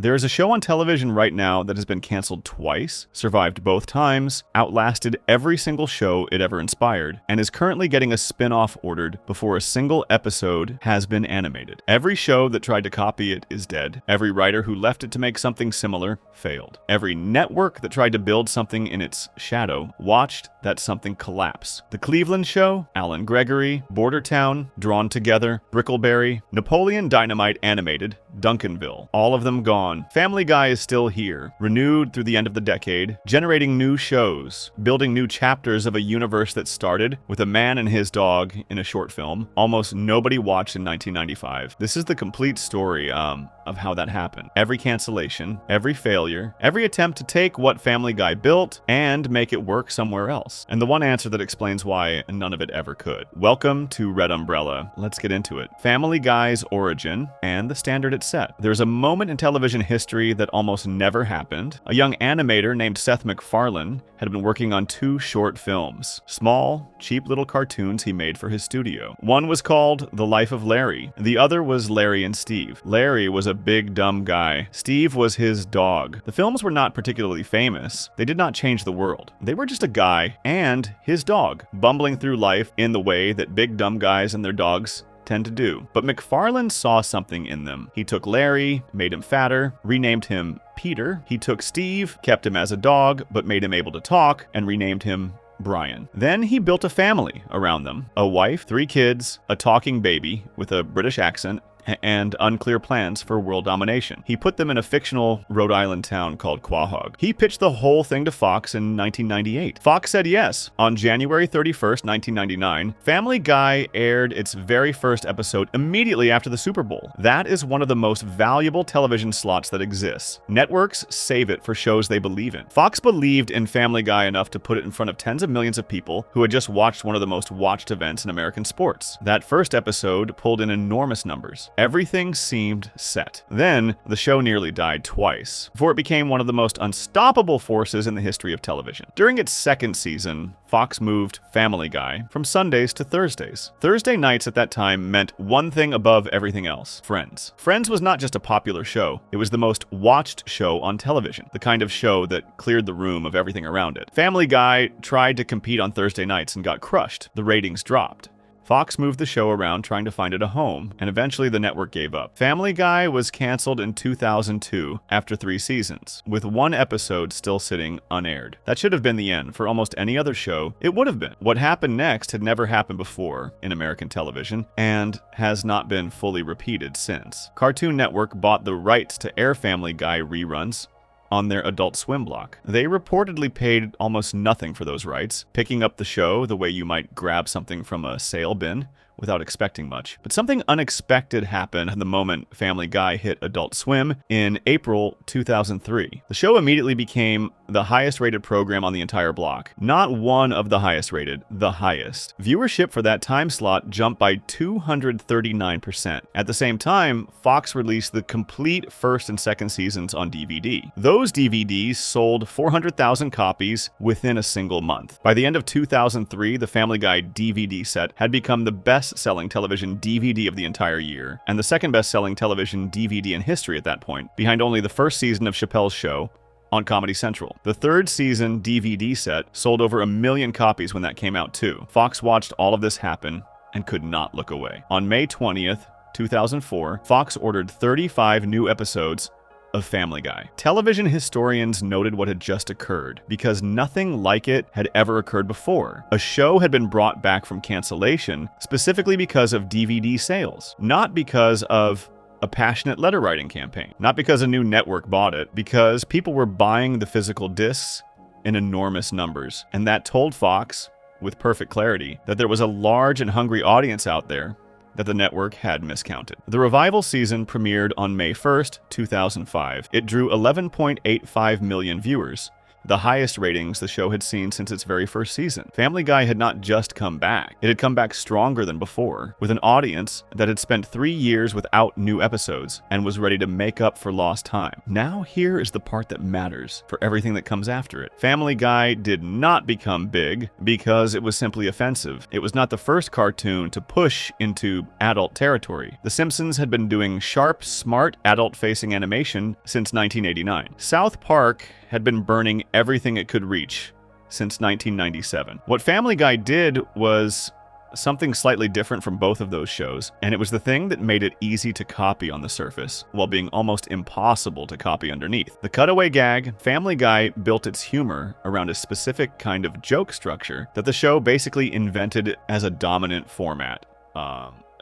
There is a show on television right now that has been canceled twice, survived both times, outlasted every single show it ever inspired, and is currently getting a spin-off ordered before a single episode has been animated. Every show that tried to copy it is dead. Every writer who left it to make something similar failed. Every network that tried to build something in its shadow watched that something collapse. The Cleveland Show, Alan Gregory, Bordertown, Drawn Together, Bickleberry, Napoleon Dynamite animated, Duncanville. All of them gone. Family Guy is still here, renewed through the end of the decade, generating new shows, building new chapters of a universe that started with a man and his dog in a short film almost nobody watched in 1995. This is the complete story of how that happened. Every cancellation, every failure, every attempt to take what Family Guy built and make it work somewhere else. And the one answer that explains why none of it ever could. Welcome to Red Umbrella. Let's get into it. Family Guy's origin and the standard it set. There's a moment in television history that almost never happened. A young animator named Seth MacFarlane had been working on 2 short films. Small, cheap little cartoons he made for his studio. One was called The Life of Larry. The other was Larry and Steve. Larry was a big dumb guy. Steve was his dog. The films were not particularly famous. They did not change the world. They were just a guy and his dog, bumbling through life in the way that big dumb guys and their dogs tend to do. But MacFarlane saw something in them. He took Larry, made him fatter, renamed him Peter. He took Steve, kept him as a dog, but made him able to talk, and renamed him Brian. Then he built a family around them. A wife, 3 kids, a talking baby with a British accent, and unclear plans for world domination. He put them in a fictional Rhode Island town called Quahog. He pitched the whole thing to Fox in 1998. Fox said yes. On January 31st, 1999, Family Guy aired its very first episode immediately after the Super Bowl. That is one of the most valuable television slots that exists. Networks save it for shows they believe in. Fox believed in Family Guy enough to put it in front of tens of millions of people who had just watched one of the most watched events in American sports. That first episode pulled in enormous numbers. Everything seemed set. Then, the show nearly died twice, before it became one of the most unstoppable forces in the history of television. During its second season, Fox moved Family Guy from Sundays to Thursdays. Thursday nights at that time meant one thing above everything else: Friends. Friends was not just a popular show, it was the most watched show on television, the kind of show that cleared the room of everything around it. Family Guy tried to compete on Thursday nights and got crushed. The ratings dropped. Fox moved the show around trying to find it a home, and eventually the network gave up. Family Guy was canceled in 2002 after 3 seasons, with 1 episode still sitting unaired. That should have been the end. For almost any other show, it would have been. What happened next had never happened before in American television, and has not been fully repeated since. Cartoon Network bought the rights to air Family Guy reruns on their Adult Swim block. They reportedly paid almost nothing for those rights, picking up the show the way you might grab something from a sale bin without expecting much. But something unexpected happened the moment Family Guy hit Adult Swim in April 2003. The show immediately became the highest rated program on the entire block. Not one of the highest rated, the highest. Viewership for that time slot jumped by 239%. At the same time, Fox released the complete first and second seasons on DVD. Those DVDs sold 400,000 copies within a single month. By the end of 2003, the Family Guy DVD set had become the best-selling television DVD of the entire year, and the second best-selling television DVD in history at that point, behind only the first season of Chappelle's Show on Comedy Central. The third season DVD set sold over 1 million copies when that came out too. Fox watched all of this happen and could not look away. On May 20th, 2004, Fox ordered 35 new episodes of Family Guy. Television historians noted what had just occurred, because nothing like it had ever occurred before. A show had been brought back from cancellation specifically because of DVD sales, not because of a passionate letter writing campaign, not because a new network bought it, because people were buying the physical discs in enormous numbers. And that told Fox, with perfect clarity, that there was a large and hungry audience out there that the network had miscounted. The revival season premiered on May 1st, 2005. It drew 11.85 million viewers, the highest ratings the show had seen since its very first season. Family Guy had not just come back, it had come back stronger than before, with an audience that had spent 3 years without new episodes and was ready to make up for lost time. Now here is the part that matters for everything that comes after it. Family Guy did not become big because it was simply offensive. It was not the first cartoon to push into adult territory. The Simpsons had been doing sharp, smart, adult-facing animation since 1989. South Park had been burning everything it could reach since 1997. What Family Guy did was something slightly different from both of those shows, and it was the thing that made it easy to copy on the surface, while being almost impossible to copy underneath. The cutaway gag, Family Guy built its humor around a specific kind of joke structure that the show basically invented as a dominant format.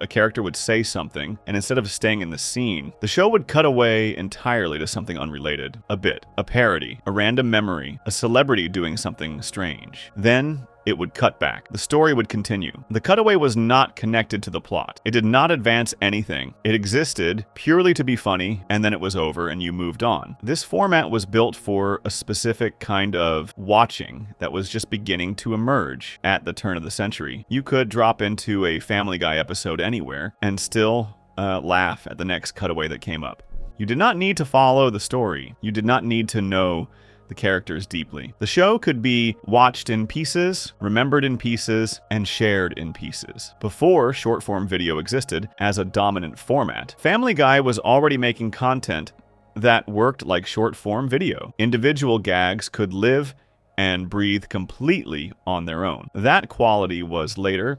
A character would say something, and instead of staying in the scene, the show would cut away entirely to something unrelated. A bit, a parody, a random memory, a celebrity doing something strange. Then it would cut back. The story would continue. The cutaway was not connected to the plot. It did not advance anything. It existed purely to be funny, and then it was over and you moved on. This format was built for a specific kind of watching that was just beginning to emerge at the turn of the century. You could drop into a Family Guy episode anywhere and still laugh at the next cutaway that came up. You did not need to follow the story. You did not need to know the characters deeply. The show could be watched in pieces, remembered in pieces, and shared in pieces. Before short-form video existed as a dominant format, Family Guy was already making content that worked like short-form video. Individual gags could live and breathe completely on their own. That quality was later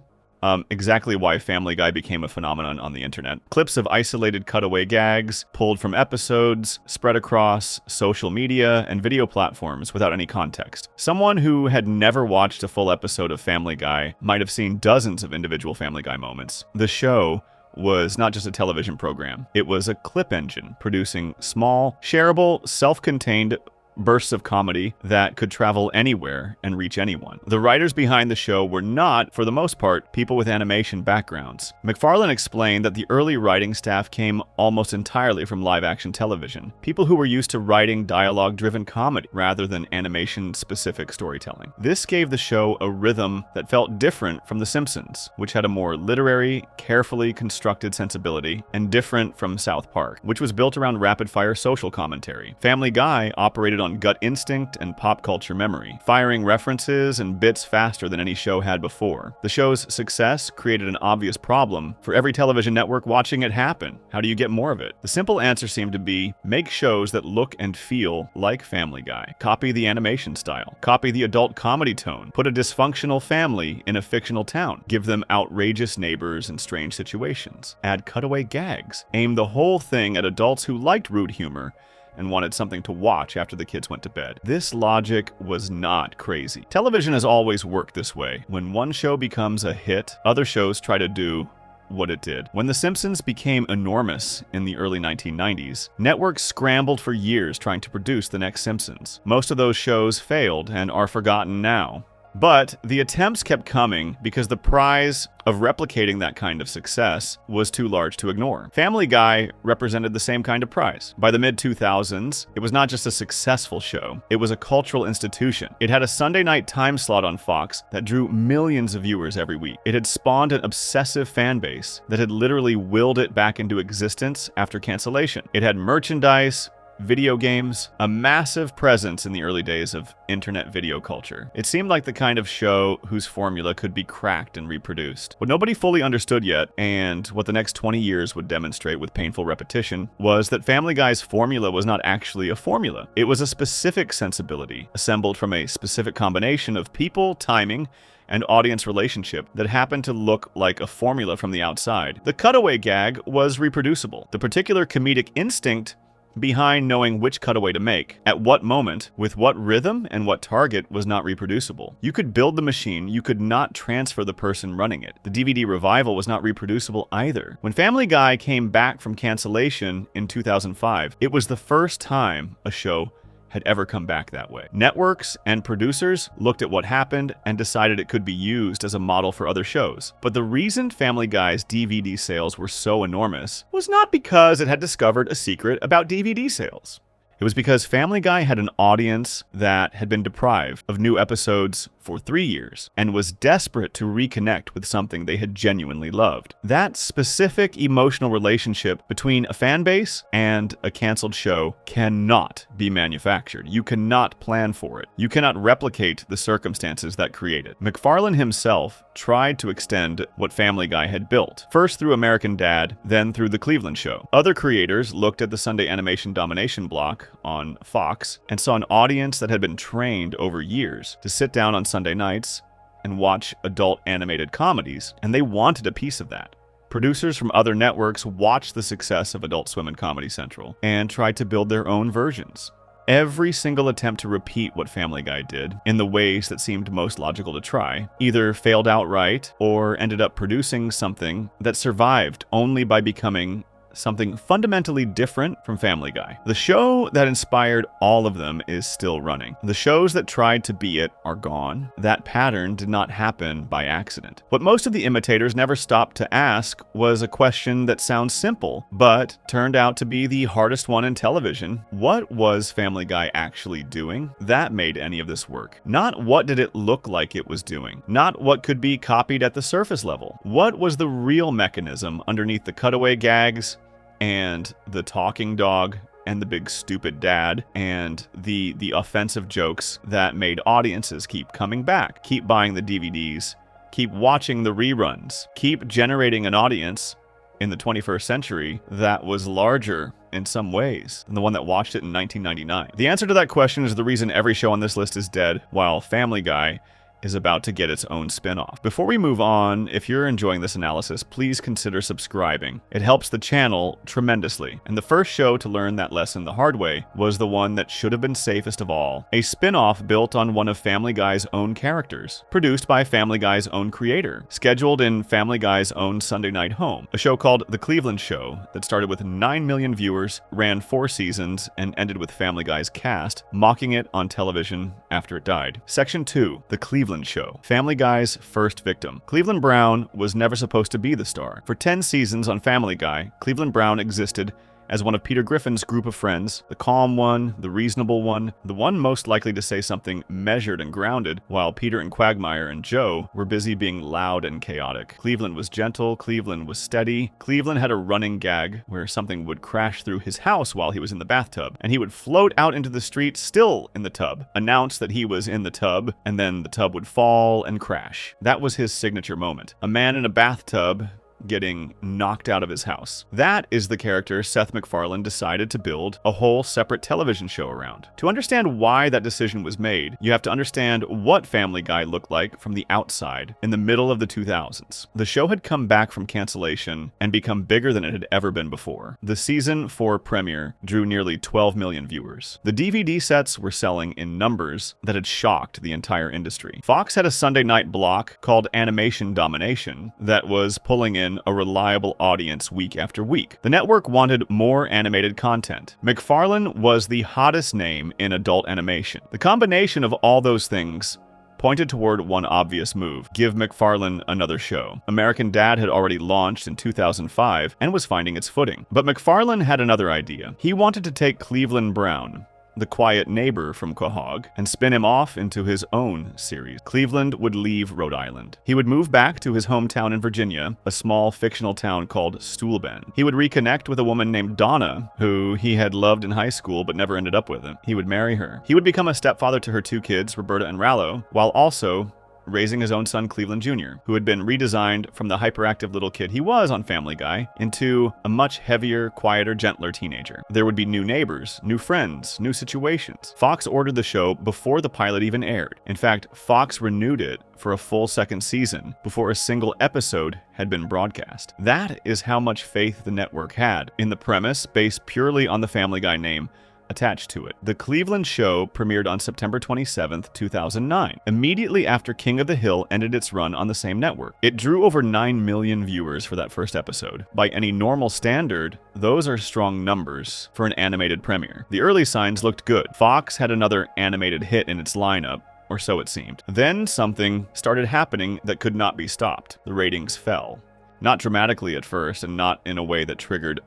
exactly why Family Guy became a phenomenon on the internet. Clips of isolated cutaway gags, pulled from episodes, spread across social media and video platforms without any context. Someone who had never watched a full episode of Family Guy might have seen dozens of individual Family Guy moments. The show was not just a television program. It was a clip engine, producing small, shareable, self-contained bursts of comedy that could travel anywhere and reach anyone. The writers behind the show were not, for the most part, people with animation backgrounds. McFarlane explained that the early writing staff came almost entirely from live-action television, people who were used to writing dialogue-driven comedy rather than animation-specific storytelling. This gave the show a rhythm that felt different from The Simpsons, which had a more literary, carefully constructed sensibility, and different from South Park, which was built around rapid-fire social commentary. Family Guy operated on gut instinct and pop culture memory, firing references and bits faster than any show had before. The show's success created an obvious problem for every television network watching it happen. How do you get more of it? The simple answer seemed to be, make shows that look and feel like Family Guy. Copy the animation style. Copy the adult comedy tone. Put a dysfunctional family in a fictional town. Give them outrageous neighbors and strange situations. Add cutaway gags. Aim the whole thing at adults who liked rude humor and wanted something to watch after the kids went to bed. This logic was not crazy. Television has always worked this way. When one show becomes a hit, other shows try to do what it did. When The Simpsons became enormous in the early 1990s, networks scrambled for years trying to produce the next Simpsons. Most of those shows failed and are forgotten now. But the attempts kept coming because the prize of replicating that kind of success was too large to ignore. Family Guy represented the same kind of prize. By the mid-2000s, it was not just a successful show, it was a cultural institution. It had a Sunday night time slot on Fox that drew millions of viewers every week. It had spawned an obsessive fan base that had literally willed it back into existence after cancellation. It had merchandise, video games, a massive presence in the early days of internet video culture. It seemed like the kind of show whose formula could be cracked and reproduced. What nobody fully understood yet, and what the next 20 years would demonstrate with painful repetition, was that Family Guy's formula was not actually a formula. It was a specific sensibility, assembled from a specific combination of people, timing, and audience relationship that happened to look like a formula from the outside. The cutaway gag was reproducible. The particular comedic instinct behind knowing which cutaway to make, at what moment, with what rhythm, and what target was not reproducible. You could build the machine, you could not transfer the person running it. The DVD revival was not reproducible either. When Family Guy came back from cancellation in 2005, it was the first time a show had ever come back that way. Networks and producers looked at what happened and decided it could be used as a model for other shows. But the reason Family Guy's DVD sales were so enormous was not because it had discovered a secret about DVD sales. It was because Family Guy had an audience that had been deprived of new episodes for 3 years and was desperate to reconnect with something they had genuinely loved. That specific emotional relationship between a fan base and a canceled show cannot be manufactured. You cannot plan for it. You cannot replicate the circumstances that create it. MacFarlane himself tried to extend what Family Guy had built, first through American Dad, then through The Cleveland Show. Other creators looked at the Sunday animation Domination block on Fox and saw an audience that had been trained over years to sit down on Sunday nights and watch adult animated comedies, and they wanted a piece of that. Producers from other networks watched the success of Adult Swim and Comedy Central and tried to build their own versions. Every single attempt to repeat what Family Guy did in the ways that seemed most logical to try either failed outright or ended up producing something that survived only by becoming something fundamentally different from Family Guy. The show that inspired all of them is still running. The shows that tried to be it are gone. That pattern did not happen by accident. What most of the imitators never stopped to ask was a question that sounds simple, but turned out to be the hardest one in television. What was Family Guy actually doing that made any of this work? Not what did it look like it was doing, not what could be copied at the surface level. What was the real mechanism underneath the cutaway gags and the talking dog and the big stupid dad and the offensive jokes that made audiences keep coming back, keep buying the DVDs, keep watching the reruns, keep generating an audience in the 21st century that was larger in some ways than the one that watched it in 1999? The answer to that question is the reason every show on this list is dead, while Family Guy is about to get its own spin-off. Before we move on, if you're enjoying this analysis, please consider subscribing. It helps the channel tremendously. And the first show to learn that lesson the hard way was the one that should have been safest of all, a spin-off built on one of Family Guy's own characters, produced by Family Guy's own creator, scheduled in Family Guy's own Sunday night home, a show called The Cleveland Show that started with 9 million viewers, ran 4 seasons, and ended with Family Guy's cast mocking it on television after it died. Section 2, The Cleveland Show. Family Guy's first victim. Cleveland Brown was never supposed to be the star. For 10 seasons on Family Guy, Cleveland Brown existed as one of Peter Griffin's group of friends, the calm one, the reasonable one, the one most likely to say something measured and grounded, while Peter and Quagmire and Joe were busy being loud and chaotic. Cleveland was gentle, Cleveland was steady. Cleveland had a running gag where something would crash through his house while he was in the bathtub, and he would float out into the street still in the tub, announce that he was in the tub, and then the tub would fall and crash. That was his signature moment. A man in a bathtub getting knocked out of his house. That is the character Seth MacFarlane decided to build a whole separate television show around. To understand why that decision was made, you have to understand what Family Guy looked like from the outside in the middle of the 2000s. The show had come back from cancellation and become bigger than it had ever been before. The season 4 premiere drew nearly 12 million viewers. The DVD sets were selling in numbers that had shocked the entire industry. Fox had a Sunday night block called Animation Domination that was pulling in a reliable audience week after week. The network wanted more animated content. MacFarlane was the hottest name in adult animation. The combination of all those things pointed toward one obvious move: give MacFarlane another show. American Dad had already launched in 2005 and was finding its footing. But MacFarlane had another idea. He wanted to take Cleveland Brown, the quiet neighbor from Quahog, and spin him off into his own series. Cleveland would leave Rhode Island. He would move back to his hometown in Virginia, a small fictional town called Stoolbend. He would reconnect with a woman named Donna, who he had loved in high school but never ended up with him. He would marry her. He would become a stepfather to her 2 kids, Roberta and Rallo, while also raising his own son Cleveland Jr., who had been redesigned from the hyperactive little kid he was on Family Guy into a much heavier, quieter, gentler teenager. There would be new neighbors, new friends, new situations. Fox ordered the show before the pilot even aired. In fact, Fox renewed it for a full 2nd season before a single episode had been broadcast. That is how much faith the network had in the premise based purely on the Family Guy name attached to it. The Cleveland Show premiered on September 27th, 2009, immediately after King of the Hill ended its run on the same network. It drew over 9 million viewers for that first episode. By any normal standard, those are strong numbers for an animated premiere. The early signs looked good. Fox had another animated hit in its lineup, or so it seemed. Then something started happening that could not be stopped. The ratings fell. Not dramatically at first, and not in a way that triggered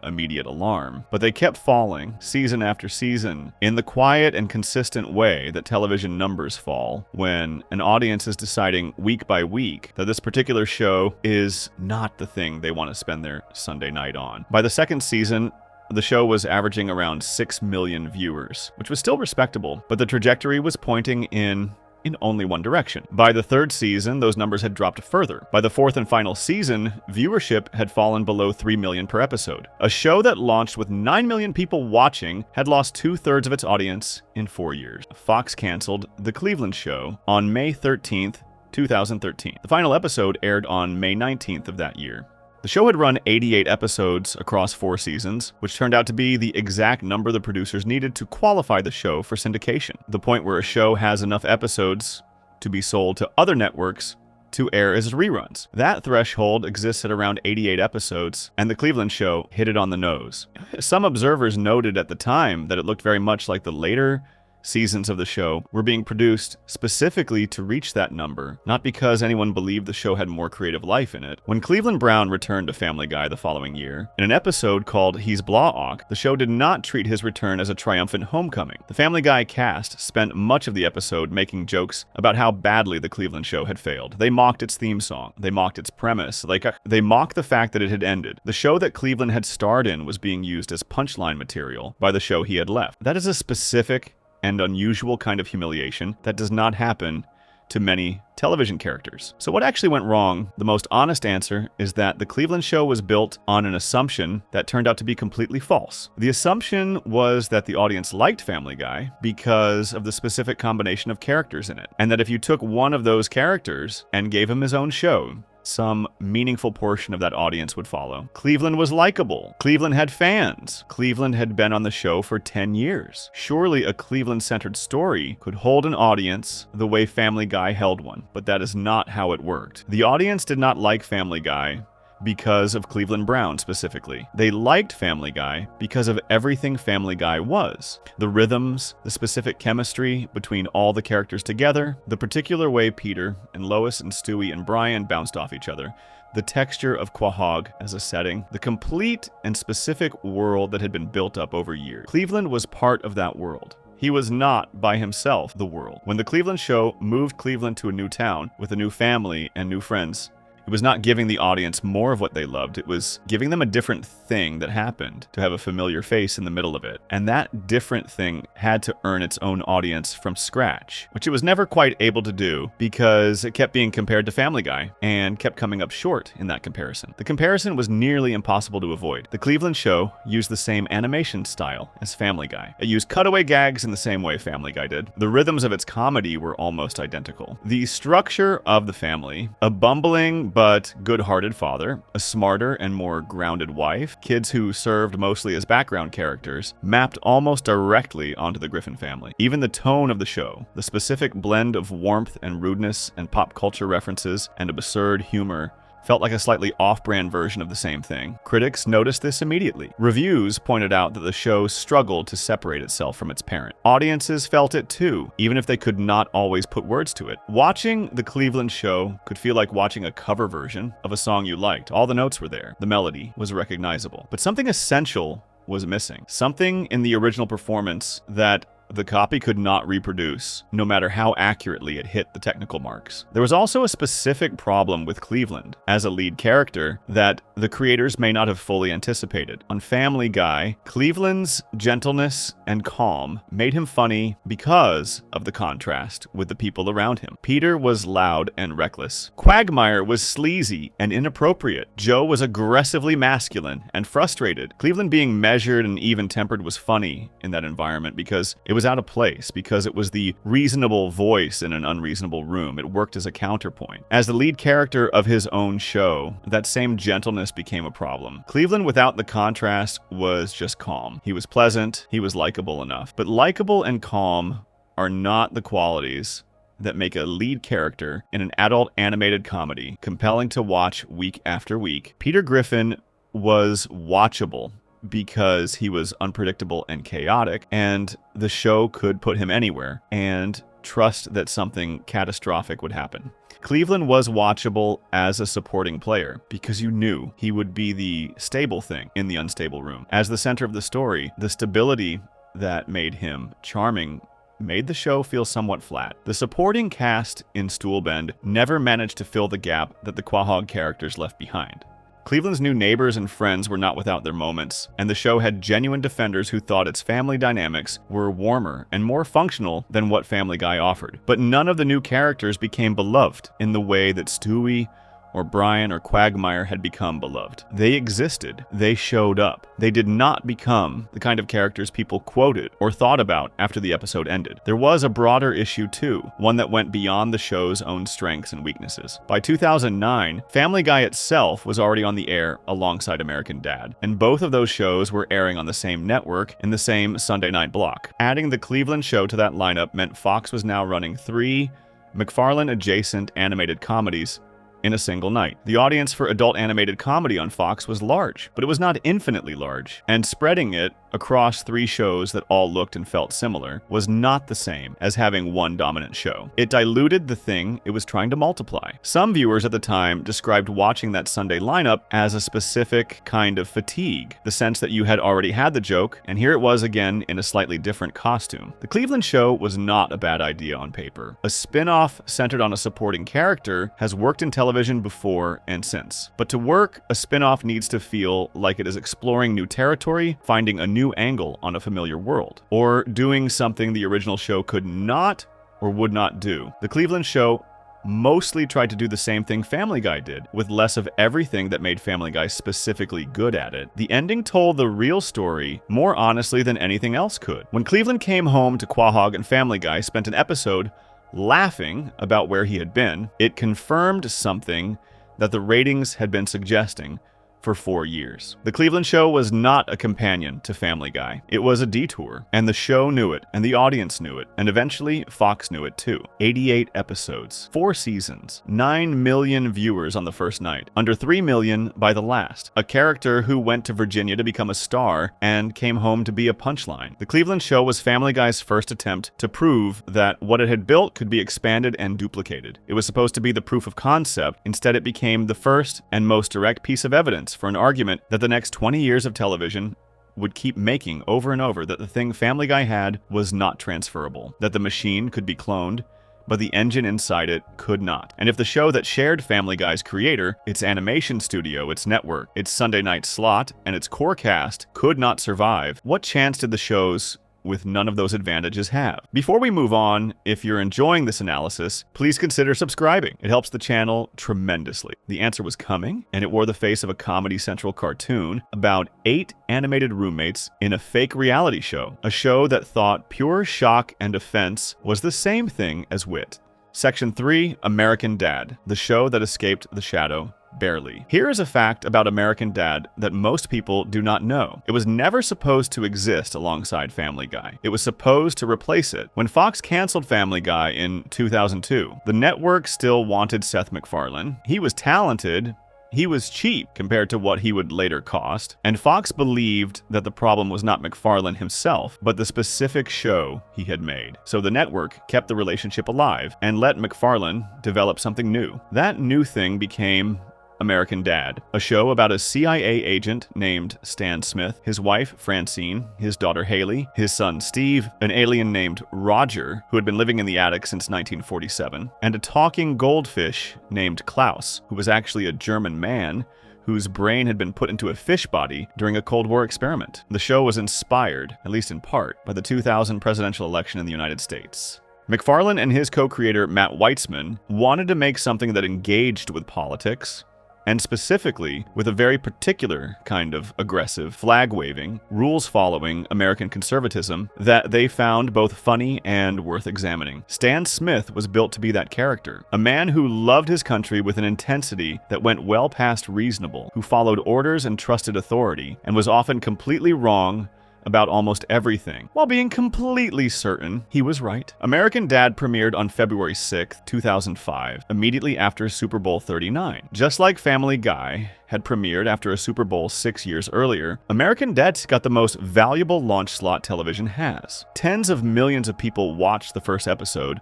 immediate alarm, but they kept falling, season after season, in the quiet and consistent way that television numbers fall when an audience is deciding week by week that this particular show is not the thing they want to spend their Sunday night on. By the second season, the show was averaging around 6 million viewers, which was still respectable, but the trajectory was pointing in only one direction. By the third season, those numbers had dropped further. By the fourth and final season, viewership had fallen below 3 million per episode. A show that launched with 9 million people watching had lost 2/3 of its audience in 4 years. Fox canceled The Cleveland Show on May 13th, 2013. The final episode aired on May 19th of that year. The show had run 88 episodes across 4 seasons, which turned out to be the exact number the producers needed to qualify the show for syndication, the point where a show has enough episodes to be sold to other networks to air as reruns. That threshold exists at around 88 episodes, and The Cleveland Show hit it on the nose. Some observers noted at the time that it looked very much like the later seasons of the show were being produced specifically to reach that number, not because anyone believed the show had more creative life in it. When Cleveland Brown returned to Family Guy the following year, in an episode called He's Blah-Awk, the show did not treat his return as a triumphant homecoming. The Family Guy cast spent much of the episode making jokes about how badly the Cleveland Show had failed. They mocked its theme song. They mocked its premise. They mocked the fact that it had ended. The show that Cleveland had starred in was being used as punchline material by the show he had left. That is a specific and unusual kind of humiliation that does not happen to many television characters. So what actually went wrong? The most honest answer is that The Cleveland Show was built on an assumption that turned out to be completely false. The assumption was that the audience liked Family Guy because of the specific combination of characters in it, and that if you took one of those characters and gave him his own show, some meaningful portion of that audience would follow. Cleveland was likable. Cleveland had fans. Cleveland had been on the show for 10 years. Surely a Cleveland-centered story could hold an audience the way Family Guy held one, but that is not how it worked. The audience did not like Family Guy because of Cleveland Brown specifically. They liked Family Guy because of everything Family Guy was. The rhythms, the specific chemistry between all the characters together, the particular way Peter and Lois and Stewie and Brian bounced off each other, the texture of Quahog as a setting, the complete and specific world that had been built up over years. Cleveland was part of that world. He was not by himself the world. When the Cleveland Show moved Cleveland to a new town with a new family and new friends, it was not giving the audience more of what they loved. It was giving them a different thing that happened to have a familiar face in the middle of it. And that different thing had to earn its own audience from scratch, which it was never quite able to do because it kept being compared to Family Guy and kept coming up short in that comparison. The comparison was nearly impossible to avoid. The Cleveland Show used the same animation style as Family Guy. It used cutaway gags in the same way Family Guy did. The rhythms of its comedy were almost identical. The structure of the family, a bumbling but good-hearted father, a smarter and more grounded wife, kids who served mostly as background characters, mapped almost directly onto the Griffin family. Even the tone of the show, the specific blend of warmth and rudeness and pop culture references and absurd humor, felt like a slightly off-brand version of the same thing. Critics noticed this immediately. Reviews pointed out that the show struggled to separate itself from its parent. Audiences felt it too, even if they could not always put words to it. Watching The Cleveland Show could feel like watching a cover version of a song you liked. All the notes were there. The melody was recognizable. But something essential was missing. Something in the original performance that the copy could not reproduce, no matter how accurately it hit the technical marks. There was also a specific problem with Cleveland as a lead character that the creators may not have fully anticipated. On Family Guy, Cleveland's gentleness and calm made him funny because of the contrast with the people around him. Peter was loud and reckless. Quagmire was sleazy and inappropriate. Joe was aggressively masculine and frustrated. Cleveland being measured and even-tempered was funny in that environment because it was out of place, because it was the reasonable voice in an unreasonable room. It worked as a counterpoint. As the lead character of his own show, that same gentleness became a problem. Cleveland without the contrast was just calm. He was pleasant, he was likable enough. But likable and calm are not the qualities that make a lead character in an adult animated comedy compelling to watch week after week. Peter Griffin was watchable because he was unpredictable and chaotic, and the show could put him anywhere and trust that something catastrophic would happen. Cleveland was watchable as a supporting player because you knew he would be the stable thing in the unstable room. As the center of the story, the stability that made him charming made the show feel somewhat flat. The supporting cast in Stoolbend never managed to fill the gap that the Quahog characters left behind. Cleveland's new neighbors and friends were not without their moments, and the show had genuine defenders who thought its family dynamics were warmer and more functional than what Family Guy offered. But none of the new characters became beloved in the way that Stewie or Brian or Quagmire had become beloved. They existed. They showed up. They did not become the kind of characters people quoted or thought about after the episode ended. There was a broader issue too, one that went beyond the show's own strengths and weaknesses. By 2009, Family Guy itself was already on the air alongside American Dad, and both of those shows were airing on the same network in the same Sunday night block. Adding the Cleveland show to that lineup meant Fox was now running 3 McFarlane-adjacent animated comedies in a single night. The audience for adult animated comedy on Fox was large, but it was not infinitely large, and spreading it across 3 shows that all looked and felt similar was not the same as having one dominant show. It diluted the thing it was trying to multiply. Some viewers at the time described watching that Sunday lineup as a specific kind of fatigue, the sense that you had already had the joke, and here it was again in a slightly different costume. The Cleveland show was not a bad idea on paper. A spin-off centered on a supporting character has worked in television before and since. But to work, a spin-off needs to feel like it is exploring new territory, finding a new angle on a familiar world, or doing something the original show could not or would not do. The Cleveland show mostly tried to do the same thing Family Guy did, with less of everything that made Family Guy specifically good at it. The ending told the real story more honestly than anything else could. When Cleveland came home to Quahog and Family Guy spent an episode laughing about where he had been, it confirmed something that the ratings had been suggesting for 4 years. The Cleveland show was not a companion to Family Guy. It was a detour, and the show knew it, and the audience knew it, and eventually Fox knew it too. 88 episodes, 4 seasons, 9 million viewers on the first night, under 3 million by the last. A character who went to Virginia to become a star and came home to be a punchline. The Cleveland show was Family Guy's first attempt to prove that what it had built could be expanded and duplicated. It was supposed to be the proof of concept. Instead, it became the first and most direct piece of evidence for an argument that the next 20 years of television would keep making over and over, that the thing Family Guy had was not transferable, that the machine could be cloned, but the engine inside it could not. And if the show that shared Family Guy's creator, its animation studio, its network, its Sunday night slot, and its core cast could not survive, what chance did the shows with none of those advantages have? Before we move on, if you're enjoying this analysis, please consider subscribing. It helps the channel tremendously. The answer was coming, and it wore the face of a Comedy Central cartoon about 8 animated roommates in a fake reality show, a show that thought pure shock and offense was the same thing as wit. Section 3, American Dad, the show that escaped the shadow barely. Here is a fact about American Dad that most people do not know. It was never supposed to exist alongside Family Guy. It was supposed to replace it. When Fox canceled Family Guy in 2002, the network still wanted Seth MacFarlane. He was talented. He was cheap compared to what he would later cost, and Fox believed that the problem was not MacFarlane himself, but the specific show he had made. So the network kept the relationship alive and let MacFarlane develop something new. That new thing became American Dad, a show about a CIA agent named Stan Smith, his wife Francine, his daughter Haley, his son Steve, an alien named Roger, who had been living in the attic since 1947, and a talking goldfish named Klaus, who was actually a German man whose brain had been put into a fish body during a Cold War experiment. The show was inspired, at least in part, by the 2000 presidential election in the United States. MacFarlane and his co-creator Matt Weitzman wanted to make something that engaged with politics, and specifically with a very particular kind of aggressive, flag-waving, rules-following American conservatism that they found both funny and worth examining. Stan Smith was built to be that character, a man who loved his country with an intensity that went well past reasonable, who followed orders and trusted authority, and was often completely wrong about almost everything, while being completely certain he was right. American Dad premiered on February 6, 2005, immediately after Super Bowl 39. Just like Family Guy had premiered after a Super Bowl 6 years earlier, American Dad's got the most valuable launch slot television has. Tens of millions of people watched the first episode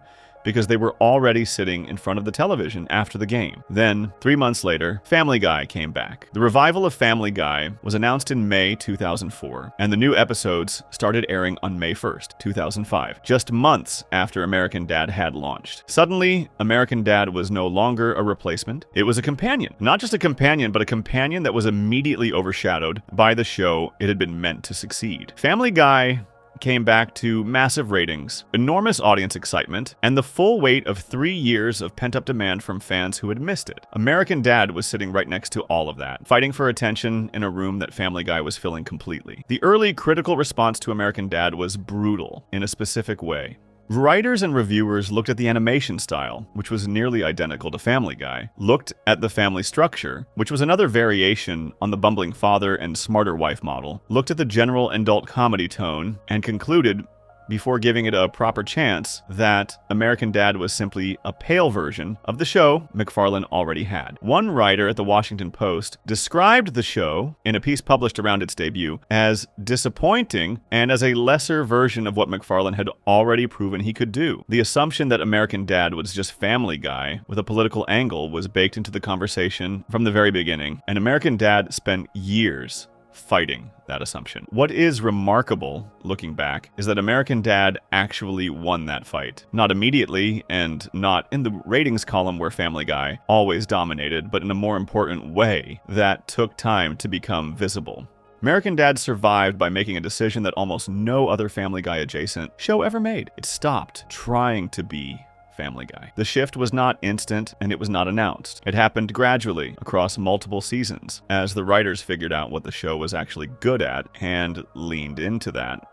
because they were already sitting in front of the television after the game. Then, 3 months later, Family Guy came back. The revival of Family Guy was announced in May 2004, and the new episodes started airing on May 1st, 2005, just months after American Dad had launched. Suddenly, American Dad was no longer a replacement. It was a companion. Not just a companion, but a companion that was immediately overshadowed by the show it had been meant to succeed. Family Guy came back to massive ratings, enormous audience excitement, and the full weight of 3 years of pent-up demand from fans who had missed it. American Dad was sitting right next to all of that, fighting for attention in a room that Family Guy was filling completely. The early critical response to American Dad was brutal in a specific way. Writers and reviewers looked at the animation style, which was nearly identical to Family Guy, looked at the family structure, which was another variation on the bumbling father and smarter wife model, looked at the general adult comedy tone, and concluded, before giving it a proper chance, that American Dad was simply a pale version of the show McFarlane already had. One writer at the Washington Post described the show, in a piece published around its debut, as disappointing and as a lesser version of what McFarlane had already proven he could do. The assumption that American Dad was just Family Guy with a political angle was baked into the conversation from the very beginning, and American Dad spent years fighting that assumption. What is remarkable, looking back, is that American Dad actually won that fight. Not immediately, and not in the ratings column where Family Guy always dominated, but in a more important way that took time to become visible. American Dad survived by making a decision that almost no other Family Guy adjacent show ever made. It stopped trying to be Family Guy. The shift was not instant, and it was not announced. It happened gradually across multiple seasons as the writers figured out what the show was actually good at and leaned into that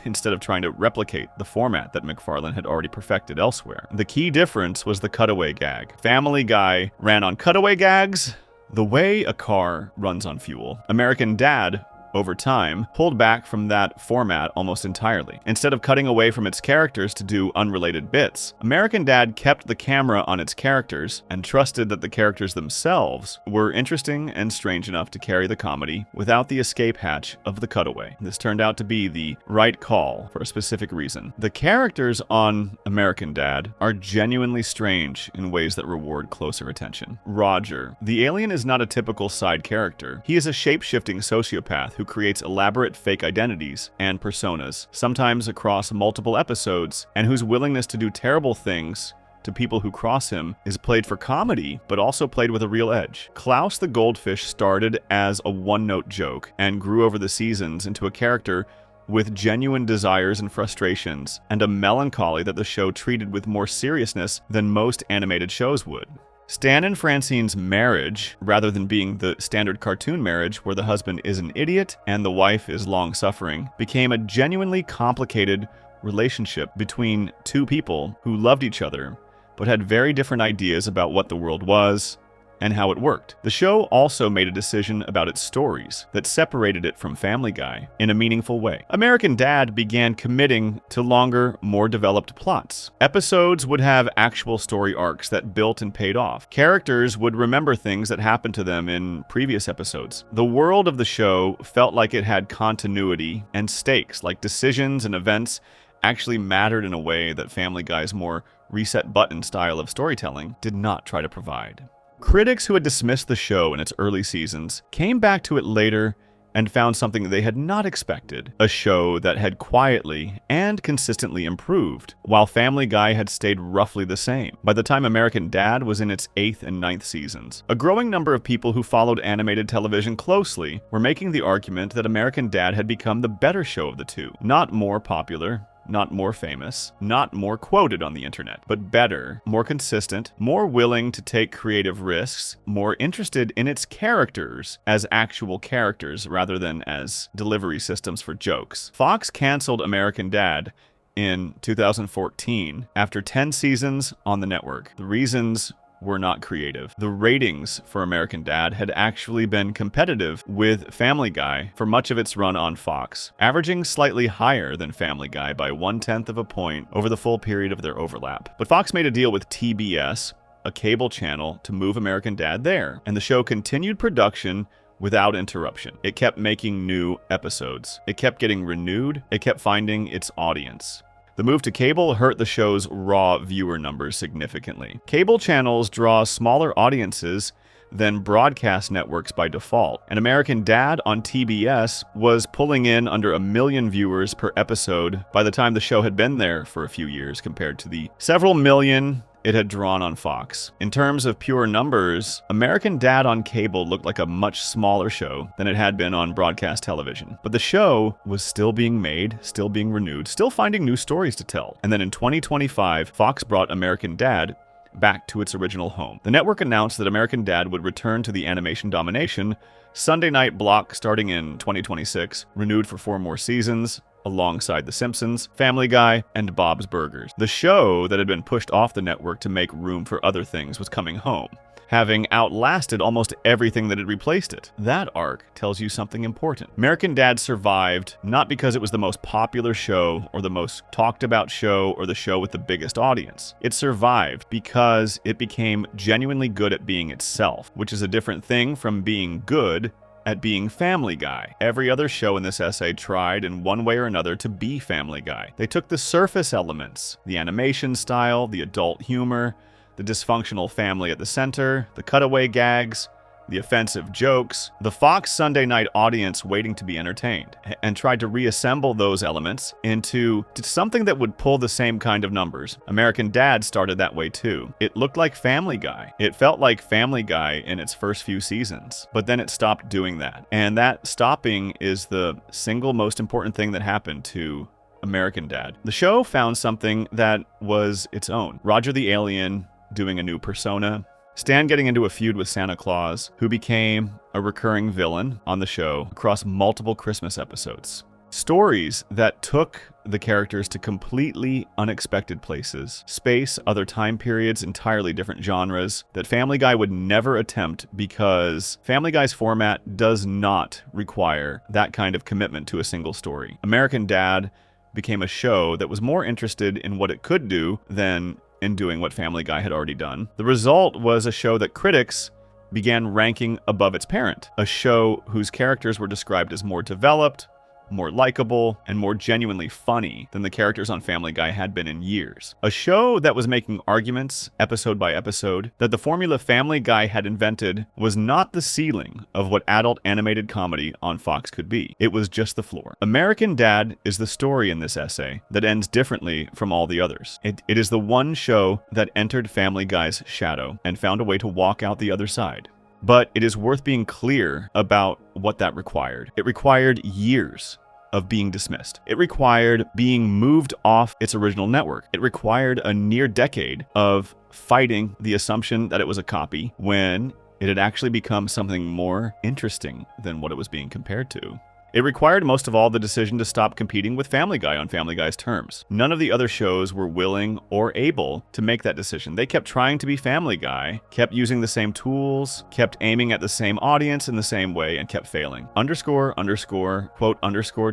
instead of trying to replicate the format that McFarlane had already perfected elsewhere. The key difference was the cutaway gag. Family Guy ran on cutaway gags the way a car runs on fuel. American Dad, over time, pulled back from that format almost entirely. Instead of cutting away from its characters to do unrelated bits, American Dad kept the camera on its characters and trusted that the characters themselves were interesting and strange enough to carry the comedy without the escape hatch of the cutaway. This turned out to be the right call for a specific reason. The characters on American Dad are genuinely strange in ways that reward closer attention. Roger. The alien is not a typical side character. He is a shape-shifting sociopath who creates elaborate fake identities and personas, sometimes across multiple episodes, and whose willingness to do terrible things to people who cross him is played for comedy, but also played with a real edge. Klaus the Goldfish started as a one-note joke and grew over the seasons into a character with genuine desires and frustrations, and a melancholy that the show treated with more seriousness than most animated shows would. Stan and Francine's marriage, rather than being the standard cartoon marriage where the husband is an idiot and the wife is long-suffering, became a genuinely complicated relationship between two people who loved each other, but had very different ideas about what the world was and how it worked. The show also made a decision about its stories that separated it from Family Guy in a meaningful way. American Dad began committing to longer, more developed plots. Episodes would have actual story arcs that built and paid off. Characters would remember things that happened to them in previous episodes. The world of the show felt like it had continuity and stakes, like decisions and events actually mattered in a way that Family Guy's more reset button style of storytelling did not try to provide. Critics who had dismissed the show in its early seasons came back to it later and found something they had not expected, a show that had quietly and consistently improved, while Family Guy had stayed roughly the same by the time American Dad was in its 8th and 9th seasons. A growing number of people who followed animated television closely were making the argument that American Dad had become the better show of the two, not more popular, not more famous, not more quoted on the internet, but better, more consistent, more willing to take creative risks, more interested in its characters as actual characters rather than as delivery systems for jokes. Fox canceled American Dad in 2014 after 10 seasons on the network. The reasons were not creative. The ratings for American Dad had actually been competitive with Family Guy for much of its run on Fox, averaging slightly higher than Family Guy by 1/10 of a point over the full period of their overlap. But Fox made a deal with TBS, a cable channel, to move American Dad there, and the show continued production without interruption. It kept making new episodes. It kept getting renewed. It kept finding its audience. The move to cable hurt the show's raw viewer numbers significantly. Cable channels draw smaller audiences than broadcast networks by default. An American Dad on TBS was pulling in under 1 million viewers per episode by the time the show had been there for a few years, compared to the several million it had drawn on Fox. In terms of pure numbers, American Dad on cable looked like a much smaller show than it had been on broadcast television. But the show was still being made, still being renewed, still finding new stories to tell. And then in 2025, Fox brought American Dad back to its original home. The network announced that American Dad would return to the animation Domination Sunday night block starting in 2026, renewed for 4 more seasons, alongside The Simpsons, Family Guy, and Bob's Burgers. The show that had been pushed off the network to make room for other things was coming home, having outlasted almost everything that had replaced it. That arc tells you something important. American Dad survived not because it was the most popular show or the most talked about show or the show with the biggest audience. It survived because it became genuinely good at being itself, which is a different thing from being good at being Family Guy. Every other show in this essay tried in one way or another to be Family Guy. They took the surface elements, the animation style, the adult humor, the dysfunctional family at the center, the cutaway gags, the offensive jokes, the Fox Sunday night audience waiting to be entertained, and tried to reassemble those elements into something that would pull the same kind of numbers. American Dad started that way too. It looked like Family Guy. It felt like Family Guy in its first few seasons, but then it stopped doing that. And that stopping is the single most important thing that happened to American Dad. The show found something that was its own. Roger the Alien doing a new persona, Stan getting into a feud with Santa Claus, who became a recurring villain on the show across multiple Christmas episodes. Stories that took the characters to completely unexpected places, space, other time periods, entirely different genres that Family Guy would never attempt because Family Guy's format does not require that kind of commitment to a single story. American Dad became a show that was more interested in what it could do than in doing what Family Guy had already done. The result was a show that critics began ranking above its parent, a show whose characters were described as more developed, more likable, and more genuinely funny than the characters on Family Guy had been in years. A show that was making arguments, episode by episode, that the formula Family Guy had invented was not the ceiling of what adult animated comedy on Fox could be. It was just the floor. American Dad is the story in this essay that ends differently from all the others. It is the one show that entered Family Guy's shadow and found a way to walk out the other side. But it is worth being clear about what that required. It required years of being dismissed. It required being moved off its original network. It required a near decade of fighting the assumption that it was a copy when it had actually become something more interesting than what it was being compared to. It required most of all the decision to stop competing with Family Guy on Family Guy's terms. None of the other shows were willing or able to make that decision. They kept trying to be Family Guy, kept using the same tools, kept aiming at the same audience in the same way, and kept failing. __,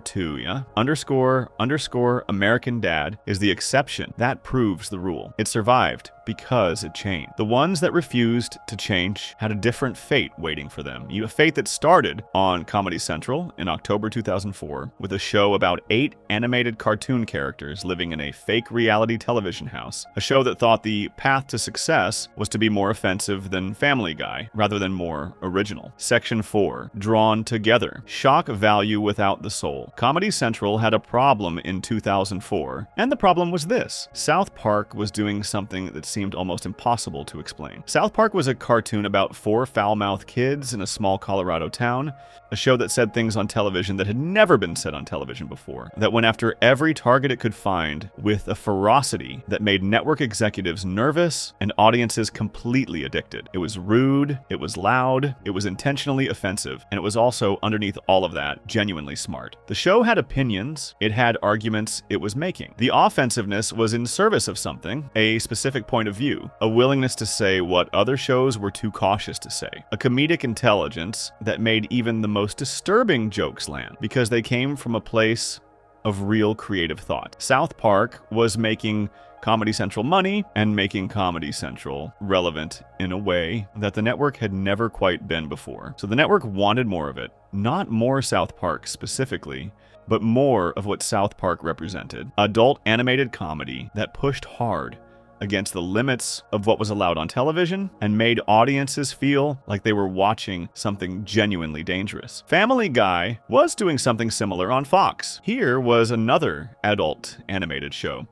_2, yeah? __, American Dad is the exception. That proves the rule. It survived because it changed. The ones that refused to change had a different fate waiting for them. A fate that started on Comedy Central in October 2004 with a show about 8 animated cartoon characters living in a fake reality television house. A show that thought the path to success was to be more offensive than Family Guy rather than more original. Section 4, Drawn Together. Shock value without the soul. Comedy Central had a problem in 2004, and the problem was this. South Park was doing something that seemed almost impossible to explain. South Park was a cartoon about 4 foul-mouthed kids in a small Colorado town, a show that said things on television that had never been said on television before, that went after every target it could find with a ferocity that made network executives nervous and audiences completely addicted. It was rude, it was loud, it was intentionally offensive, and it was also, underneath all of that, genuinely smart. The show had opinions, it had arguments it was making. The offensiveness was in service of something, a specific point of view, a willingness to say what other shows were too cautious to say, a comedic intelligence that made even the most disturbing jokes land, because they came from a place of real creative thought. South Park was making Comedy Central money and making Comedy Central relevant in a way that the network had never quite been before. So the network wanted more of it. Not more South Park specifically, but more of what South Park represented. Adult animated comedy that pushed hard against the limits of what was allowed on television and made audiences feel like they were watching something genuinely dangerous. Family Guy was doing something similar on Fox. Here was another adult animated show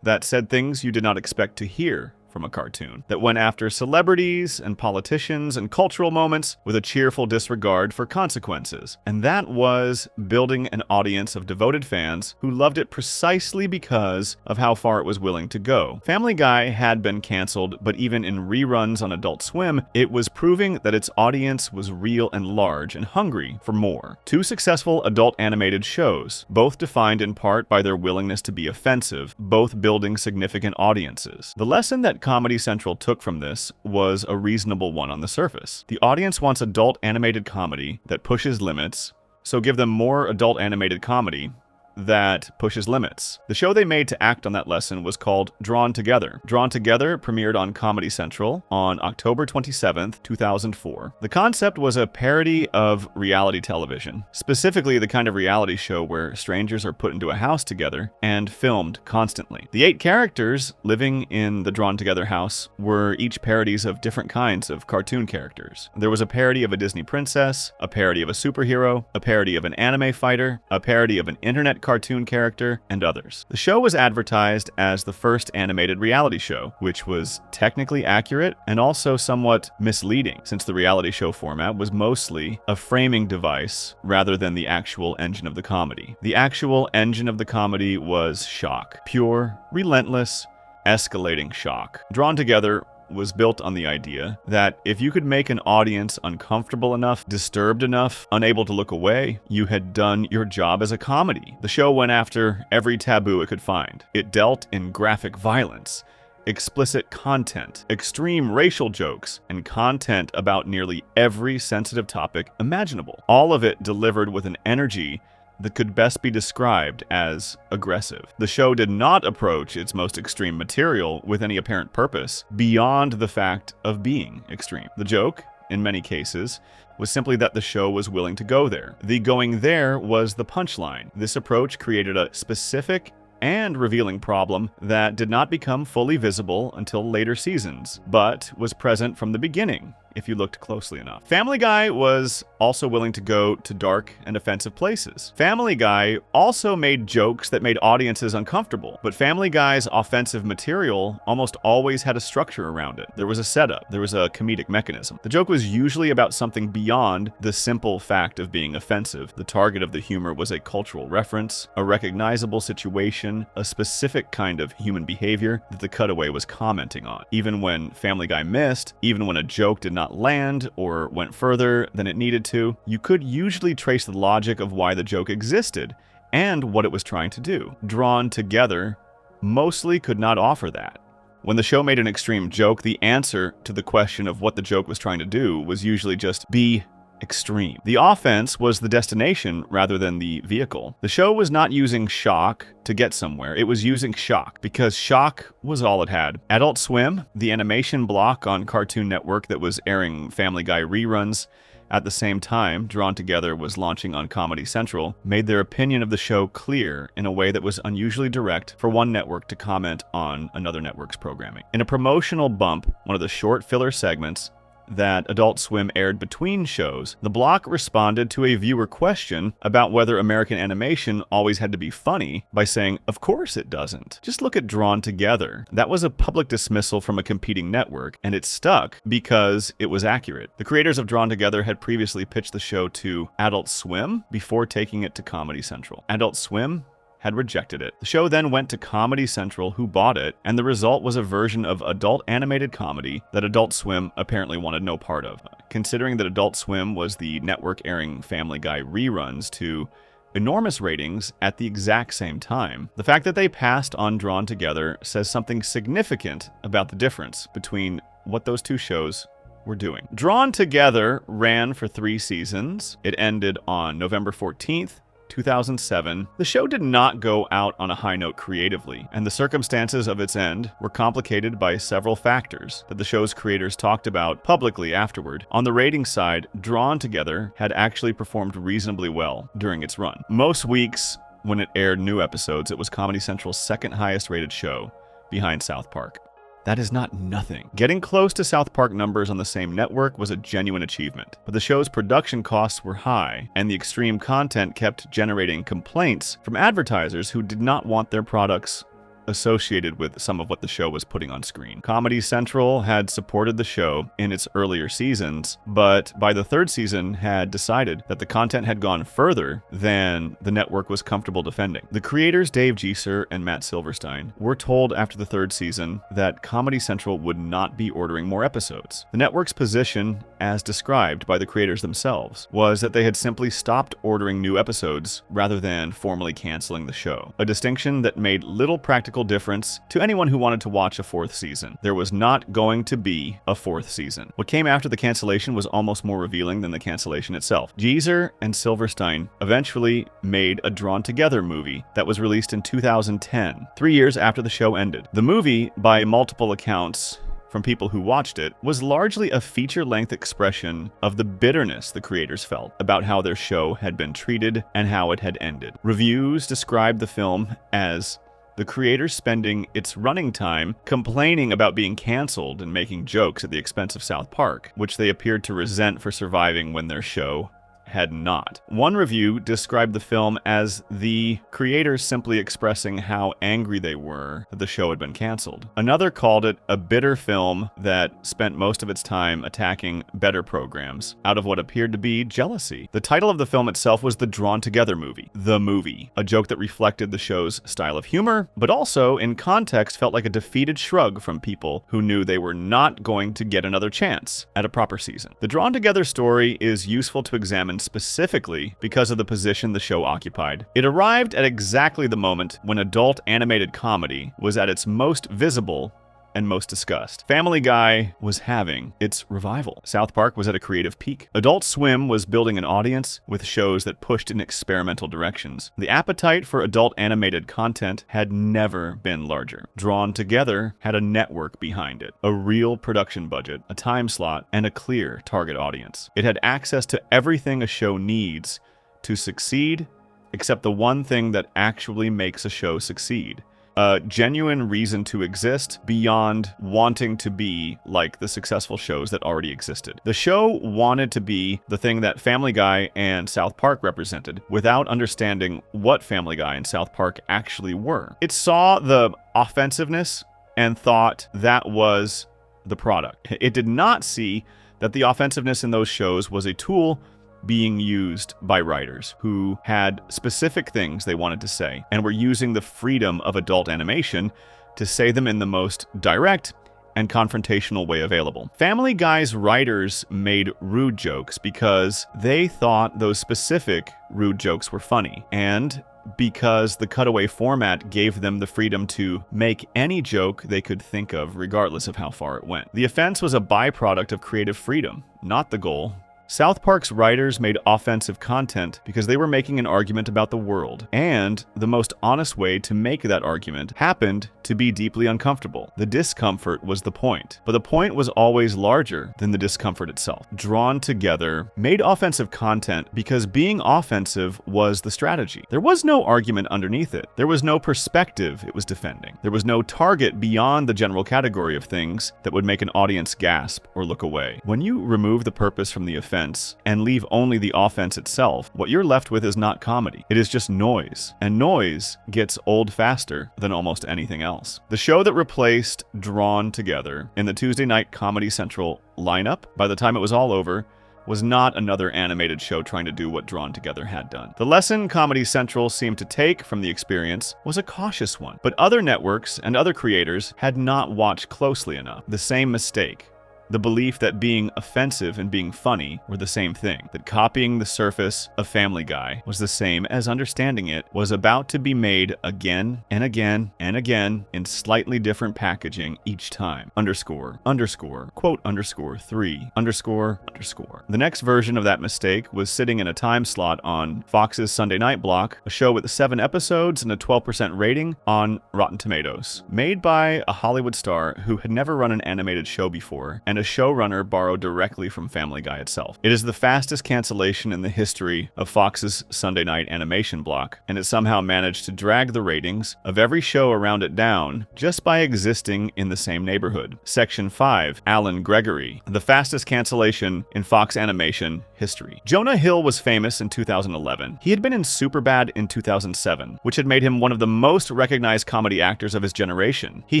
that said things you did not expect to hear from a cartoon, that went after celebrities and politicians and cultural moments with a cheerful disregard for consequences. And that was building an audience of devoted fans who loved it precisely because of how far it was willing to go. Family Guy had been canceled, but even in reruns on Adult Swim, it was proving that its audience was real and large and hungry for more. Two successful adult animated shows, both defined in part by their willingness to be offensive, both building significant audiences. The lesson that Comedy Central took from this was a reasonable one on the surface. The audience wants adult animated comedy that pushes limits, so give them more adult animated comedy that pushes limits. The show they made to act on that lesson was called Drawn Together. Drawn Together premiered on Comedy Central on October 27th, 2004. The concept was a parody of reality television, specifically the kind of reality show where strangers are put into a house together and filmed constantly. The 8 characters living in the Drawn Together house were each parodies of different kinds of cartoon characters. There was a parody of a Disney princess, a parody of a superhero, a parody of an anime fighter, a parody of an internet cartoon character, and others. The show was advertised as the first animated reality show, which was technically accurate and also somewhat misleading, since the reality show format was mostly a framing device rather than the actual engine of the comedy. The actual engine of the comedy was shock. Pure, relentless, escalating shock. Drawn Together was built on the idea that if you could make an audience uncomfortable enough, disturbed enough, unable to look away, you had done your job as a comedy. The show went after every taboo it could find. It dealt in graphic violence, explicit content, extreme racial jokes, and content about nearly every sensitive topic imaginable. All of it delivered with an energy that could best be described as aggressive. The show did not approach its most extreme material with any apparent purpose beyond the fact of being extreme. The joke, in many cases, was simply that the show was willing to go there. The going there was the punchline. This approach created a specific and revealing problem that did not become fully visible until later seasons, but was present from the beginning, if you looked closely enough. Family Guy was also willing to go to dark and offensive places. Family Guy also made jokes that made audiences uncomfortable, but Family Guy's offensive material almost always had a structure around it. There was a setup, there was a comedic mechanism. The joke was usually about something beyond the simple fact of being offensive. The target of the humor was a cultural reference, a recognizable situation, a specific kind of human behavior that the cutaway was commenting on. Even when Family Guy missed, even when a joke did not land or went further than it needed to, you could usually trace the logic of why the joke existed and what it was trying to do. Drawn Together mostly could not offer that. When the show made an extreme joke, the answer to the question of what the joke was trying to do was usually just be extreme. The offense was the destination rather than the vehicle. The show was not using shock to get somewhere. It was using shock because shock was all it had. Adult Swim, the animation block on Cartoon Network that was airing Family Guy reruns at the same time Drawn Together was launching on Comedy Central, made their opinion of the show clear in a way that was unusually direct for one network to comment on another network's programming. In a promotional bump, one of the short filler segments that Adult Swim aired between shows, the block responded to a viewer question about whether American animation always had to be funny by saying, "Of course it doesn't. Just look at Drawn Together." That was a public dismissal from a competing network, and it stuck because it was accurate. The creators of Drawn Together had previously pitched the show to Adult Swim before taking it to Comedy Central. Adult Swim had rejected it. The show then went to Comedy Central, who bought it, and the result was a version of adult animated comedy that Adult Swim apparently wanted no part of. Considering that Adult Swim was the network airing Family Guy reruns to enormous ratings at the exact same time, the fact that they passed on Drawn Together says something significant about the difference between what those two shows were doing. Drawn Together ran for 3 seasons. It ended on November 14th, 2007, the show did not go out on a high note creatively, and the circumstances of its end were complicated by several factors that the show's creators talked about publicly afterward. On the ratings side, Drawn Together had actually performed reasonably well during its run. Most weeks, when it aired new episodes, it was Comedy Central's second highest rated show, behind South Park. That is not nothing. Getting close to South Park numbers on the same network was a genuine achievement, but the show's production costs were high, and the extreme content kept generating complaints from advertisers who did not want their products associated with some of what the show was putting on screen. Comedy Central had supported the show in its earlier seasons, but by the third season had decided that the content had gone further than the network was comfortable defending. The creators Dave Geeser and Matt Silverstein were told after the third season that Comedy Central would not be ordering more episodes. The network's position, as described by the creators themselves, was that they had simply stopped ordering new episodes rather than formally canceling the show, a distinction that made little practical difference to anyone who wanted to watch a fourth season. There was not going to be a fourth season. What came after the cancellation was almost more revealing than the cancellation itself. Geeser and Silverstein eventually made a Drawn Together movie that was released in 2010, 3 years after the show ended. The movie, by multiple accounts from people who watched it, was largely a feature-length expression of the bitterness the creators felt about how their show had been treated and how it had ended. Reviews described the film as the creators spending its running time complaining about being canceled and making jokes at the expense of South Park, which they appeared to resent for surviving when their show had not. One review described the film as the creators simply expressing how angry they were that the show had been canceled. Another called it a bitter film that spent most of its time attacking better programs out of what appeared to be jealousy. The title of the film itself was the Drawn Together movie, The Movie, a joke that reflected the show's style of humor, but also in context felt like a defeated shrug from people who knew they were not going to get another chance at a proper season. The Drawn Together story is useful to examine specifically because of the position the show occupied. It arrived at exactly the moment when adult animated comedy was at its most visible and most discussed. Family Guy was having its revival. South Park was at a creative peak. Adult Swim was building an audience with shows that pushed in experimental directions. The appetite for adult animated content had never been larger. Drawn Together had a network behind it, a real production budget, a time slot, and a clear target audience. It had access to everything a show needs to succeed, except the one thing that actually makes a show succeed: a genuine reason to exist beyond wanting to be like the successful shows that already existed. The show wanted to be the thing that Family Guy and South Park represented without understanding what Family Guy and South Park actually were. It saw the offensiveness and thought that was the product. It did not see that the offensiveness in those shows was a tool being used by writers who had specific things they wanted to say and were using the freedom of adult animation to say them in the most direct and confrontational way available. Family Guy's writers made rude jokes because they thought those specific rude jokes were funny, and because the cutaway format gave them the freedom to make any joke they could think of regardless of how far it went. The offense was a byproduct of creative freedom, not the goal. South Park's writers made offensive content because they were making an argument about the world, and the most honest way to make that argument happened to be deeply uncomfortable. The discomfort was the point, but the point was always larger than the discomfort itself. Drawn Together made offensive content because being offensive was the strategy. There was no argument underneath it. There was no perspective it was defending. There was no target beyond the general category of things that would make an audience gasp or look away. When you remove the purpose from the offense and leave only the offense itself, what you're left with is not comedy. It is just noise, and noise gets old faster than almost anything else. The show that replaced Drawn Together in the Tuesday night Comedy Central lineup, by the time it was all over, was not another animated show trying to do what Drawn Together had done. The lesson Comedy Central seemed to take from the experience was a cautious one, but other networks and other creators had not watched closely enough. The same mistake the belief that being offensive and being funny were the same thing, that copying the surface of Family Guy was the same as understanding it was about to be made again and again and again in slightly different packaging each time. Underscore, underscore, quote underscore 3, underscore, underscore. The next version of that mistake was sitting in a time slot on Fox's Sunday night block, a show with 7 episodes and a 12% rating on Rotten Tomatoes. Made by a Hollywood star who had never run an animated show before, and a showrunner borrowed directly from Family Guy itself. It is the fastest cancellation in the history of Fox's Sunday night animation block, and it somehow managed to drag the ratings of every show around it down just by existing in the same neighborhood. Section 5, Alan Gregory, the fastest cancellation in Fox animation history. Jonah Hill was famous in 2011. He had been in Superbad in 2007, which had made him one of the most recognized comedy actors of his generation. He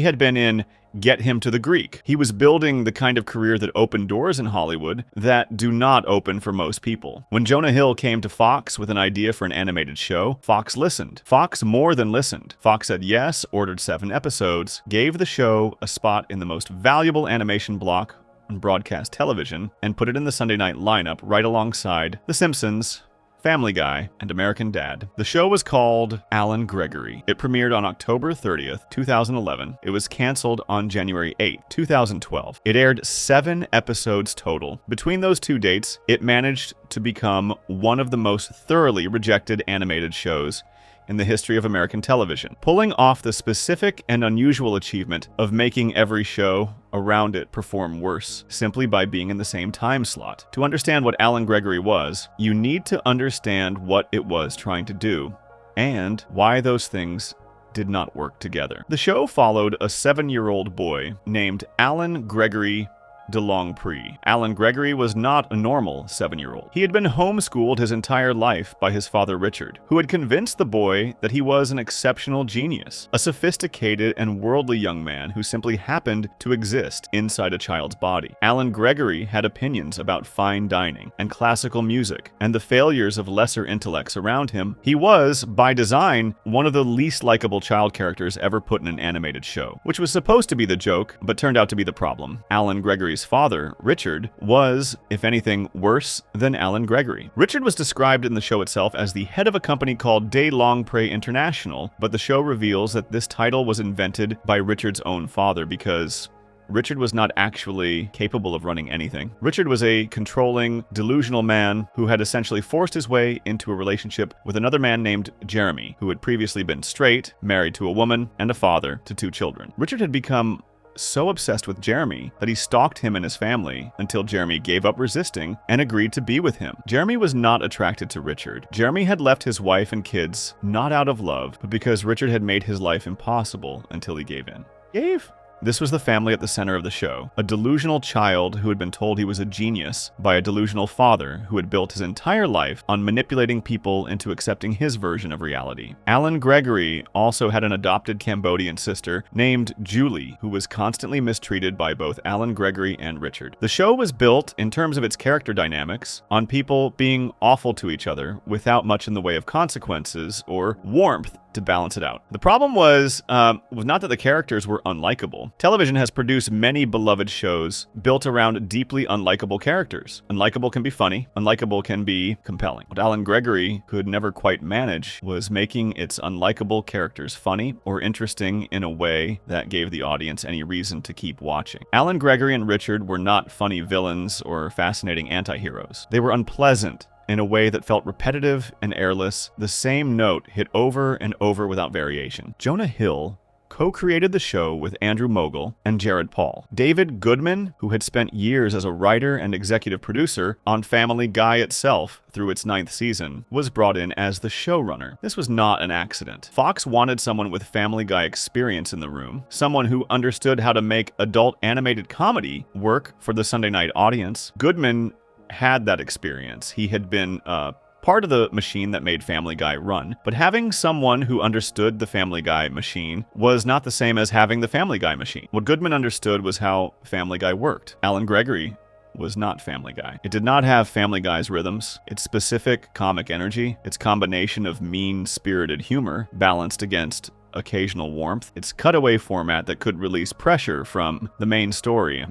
had been in Get Him to the Greek. He was building the kind of career that opened doors in Hollywood that do not open for most people. When Jonah Hill came to Fox with an idea for an animated show, Fox listened. Fox more than listened. Fox said yes, ordered 7 episodes, gave the show a spot in the most valuable animation block on broadcast television, and put it in the Sunday night lineup right alongside The Simpsons, Family Guy, and American Dad. The show was called Alan Gregory. It premiered on October 30th, 2011. It was canceled on January 8th, 2012. It aired 7 episodes total. Between those 2 dates, it managed to become one of the most thoroughly rejected animated shows in the history of American television, pulling off the specific and unusual achievement of making every show around it perform worse, simply by being in the same time slot. To understand what Alan Gregory was, you need to understand what it was trying to do, and why those things did not work together. The show followed a 7-year-old boy named Alan Gregory DeLongpre. Alan Gregory was not a normal 7-year-old. He had been homeschooled his entire life by his father Richard, who had convinced the boy that he was an exceptional genius, a sophisticated and worldly young man who simply happened to exist inside a child's body. Alan Gregory had opinions about fine dining and classical music and the failures of lesser intellects around him. He was, by design, one of the least likable child characters ever put in an animated show, which was supposed to be the joke, but turned out to be the problem. Alan Gregory's father, Richard, was, if anything, worse than Alan Gregory. Richard was described in the show itself as the head of a company called DeLongpre International, but the show reveals that this title was invented by Richard's own father because Richard was not actually capable of running anything. Richard was a controlling, delusional man who had essentially forced his way into a relationship with another man named Jeremy, who had previously been straight, married to a woman, and a father to 2 children. Richard had become so obsessed with Jeremy that he stalked him and his family until Jeremy gave up resisting and agreed to be with him. Jeremy was not attracted to Richard. Jeremy had left his wife and kids not out of love, but because Richard had made his life impossible until he gave in. This was the family at the center of the show. A delusional child who had been told he was a genius by a delusional father who had built his entire life on manipulating people into accepting his version of reality. Alan Gregory also had an adopted Cambodian sister named Julie, who was constantly mistreated by both Alan Gregory and Richard. The show was built, in terms of its character dynamics, on people being awful to each other without much in the way of consequences or warmth to balance it out. The problem was not that the characters were unlikable. Television has produced many beloved shows built around deeply unlikable characters. Unlikable can be funny, unlikable can be compelling. What Alan Gregory could never quite manage was making its unlikable characters funny or interesting in a way that gave the audience any reason to keep watching. Alan Gregory and Richard were not funny villains or fascinating anti-heroes. They were unpleasant in a way that felt repetitive and airless, the same note hit over and over without variation. Jonah Hill co-created the show with Andrew Mogul and Jared Paul. David Goodman, who had spent years as a writer and executive producer on Family Guy itself through its 9th season, was brought in as the showrunner. This was not an accident. Fox wanted someone with Family Guy experience in the room, someone who understood how to make adult animated comedy work for the Sunday night audience. Goodman had that experience. He had been part of the machine that made Family Guy run, but having someone who understood the Family Guy machine was not the same as having the Family Guy machine. What Goodman understood was how Family Guy worked. Alan Gregory was not Family Guy. It did not have Family Guy's rhythms, its specific comic energy, its combination of mean-spirited humor balanced against occasional warmth, its cutaway format that could release pressure from the main story.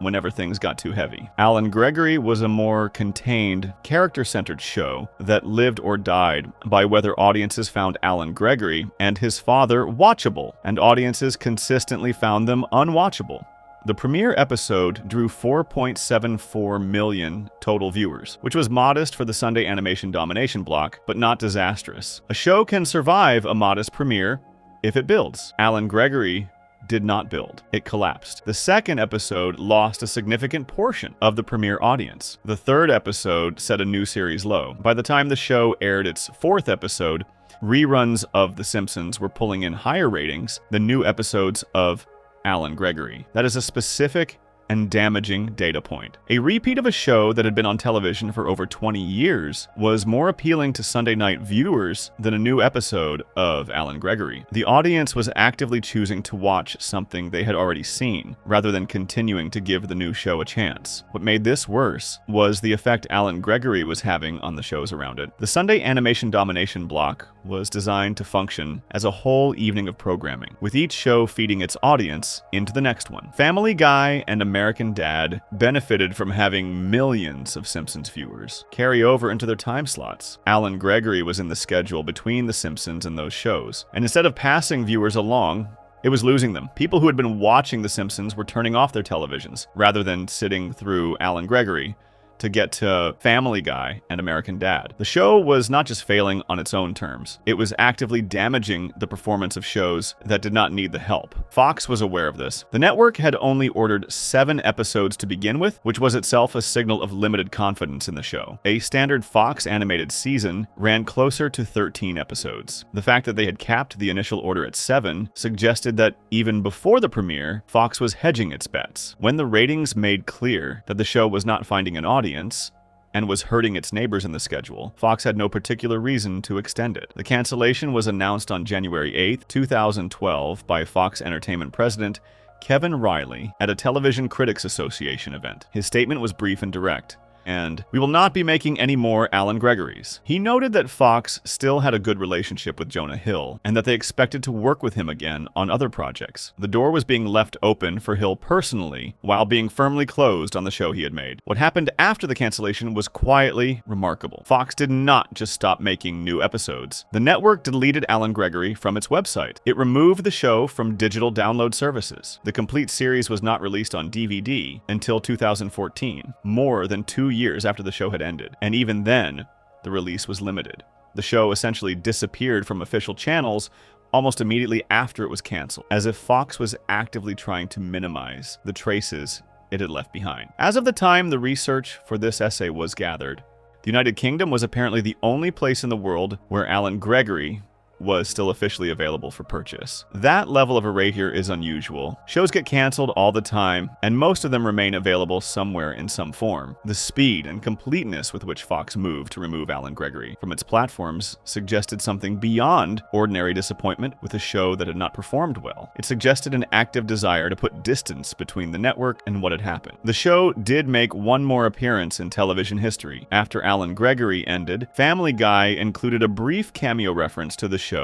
whenever things got too heavy. Alan Gregory was a more contained, character-centered show that lived or died by whether audiences found Alan Gregory and his father watchable, and audiences consistently found them unwatchable. The premiere episode drew 4.74 million total viewers, which was modest for the Sunday animation Domination block, but not disastrous. A show can survive a modest premiere if it builds. Alan Gregory did not build. It collapsed. The second episode lost a significant portion of the premiere audience. The third episode set a new series low. By the time the show aired its fourth episode, reruns of The Simpsons were pulling in higher ratings than new episodes of Alan Gregory. That is a specific and damaging data point. A repeat of a show that had been on television for over 20 years was more appealing to Sunday night viewers than a new episode of Alan Gregory. The audience was actively choosing to watch something they had already seen, rather than continuing to give the new show a chance. What made this worse was the effect Alan Gregory was having on the shows around it. The Sunday animation Domination block was designed to function as a whole evening of programming, with each show feeding its audience into the next one. Family Guy and American Dad benefited from having millions of Simpsons viewers carry over into their time slots. Alan Gregory was in the schedule between The Simpsons and those shows, and instead of passing viewers along, it was losing them. People who had been watching The Simpsons were turning off their televisions, rather than sitting through Alan Gregory to get to Family Guy and American Dad. The show was not just failing on its own terms, it was actively damaging the performance of shows that did not need the help. Fox was aware of this. The network had only ordered 7 episodes to begin with, which was itself a signal of limited confidence in the show. A standard Fox animated season ran closer to 13 episodes. The fact that they had capped the initial order at 7 suggested that even before the premiere, Fox was hedging its bets. When the ratings made clear that the show was not finding an audience and was hurting its neighbors in the schedule, Fox had no particular reason to extend it. The cancellation was announced on January 8, 2012 by Fox Entertainment president Kevin Riley at a Television Critics Association event. His statement was brief and direct, and "We will not be making any more Alan Gregorys." He noted that Fox still had a good relationship with Jonah Hill, and that they expected to work with him again on other projects. The door was being left open for Hill personally, while being firmly closed on the show he had made. What happened after the cancellation was quietly remarkable. Fox did not just stop making new episodes. The network deleted Alan Gregory from its website. It removed the show from digital download services. The complete series was not released on DVD until 2014, more than 2 years after the show had ended, and even then, the release was limited. The show essentially disappeared from official channels almost immediately after it was canceled, as if Fox was actively trying to minimize the traces it had left behind. As of the time the research for this essay was gathered, the United Kingdom was apparently the only place in the world where Alan Gregory was still officially available for purchase. That level of array here is unusual. Shows get canceled all the time, and most of them remain available somewhere in some form. The speed and completeness with which Fox moved to remove Alan Gregory from its platforms suggested something beyond ordinary disappointment with a show that had not performed well. It suggested an active desire to put distance between the network and what had happened. The show did make one more appearance in television history. After Alan Gregory ended, Family Guy included a brief cameo reference to the show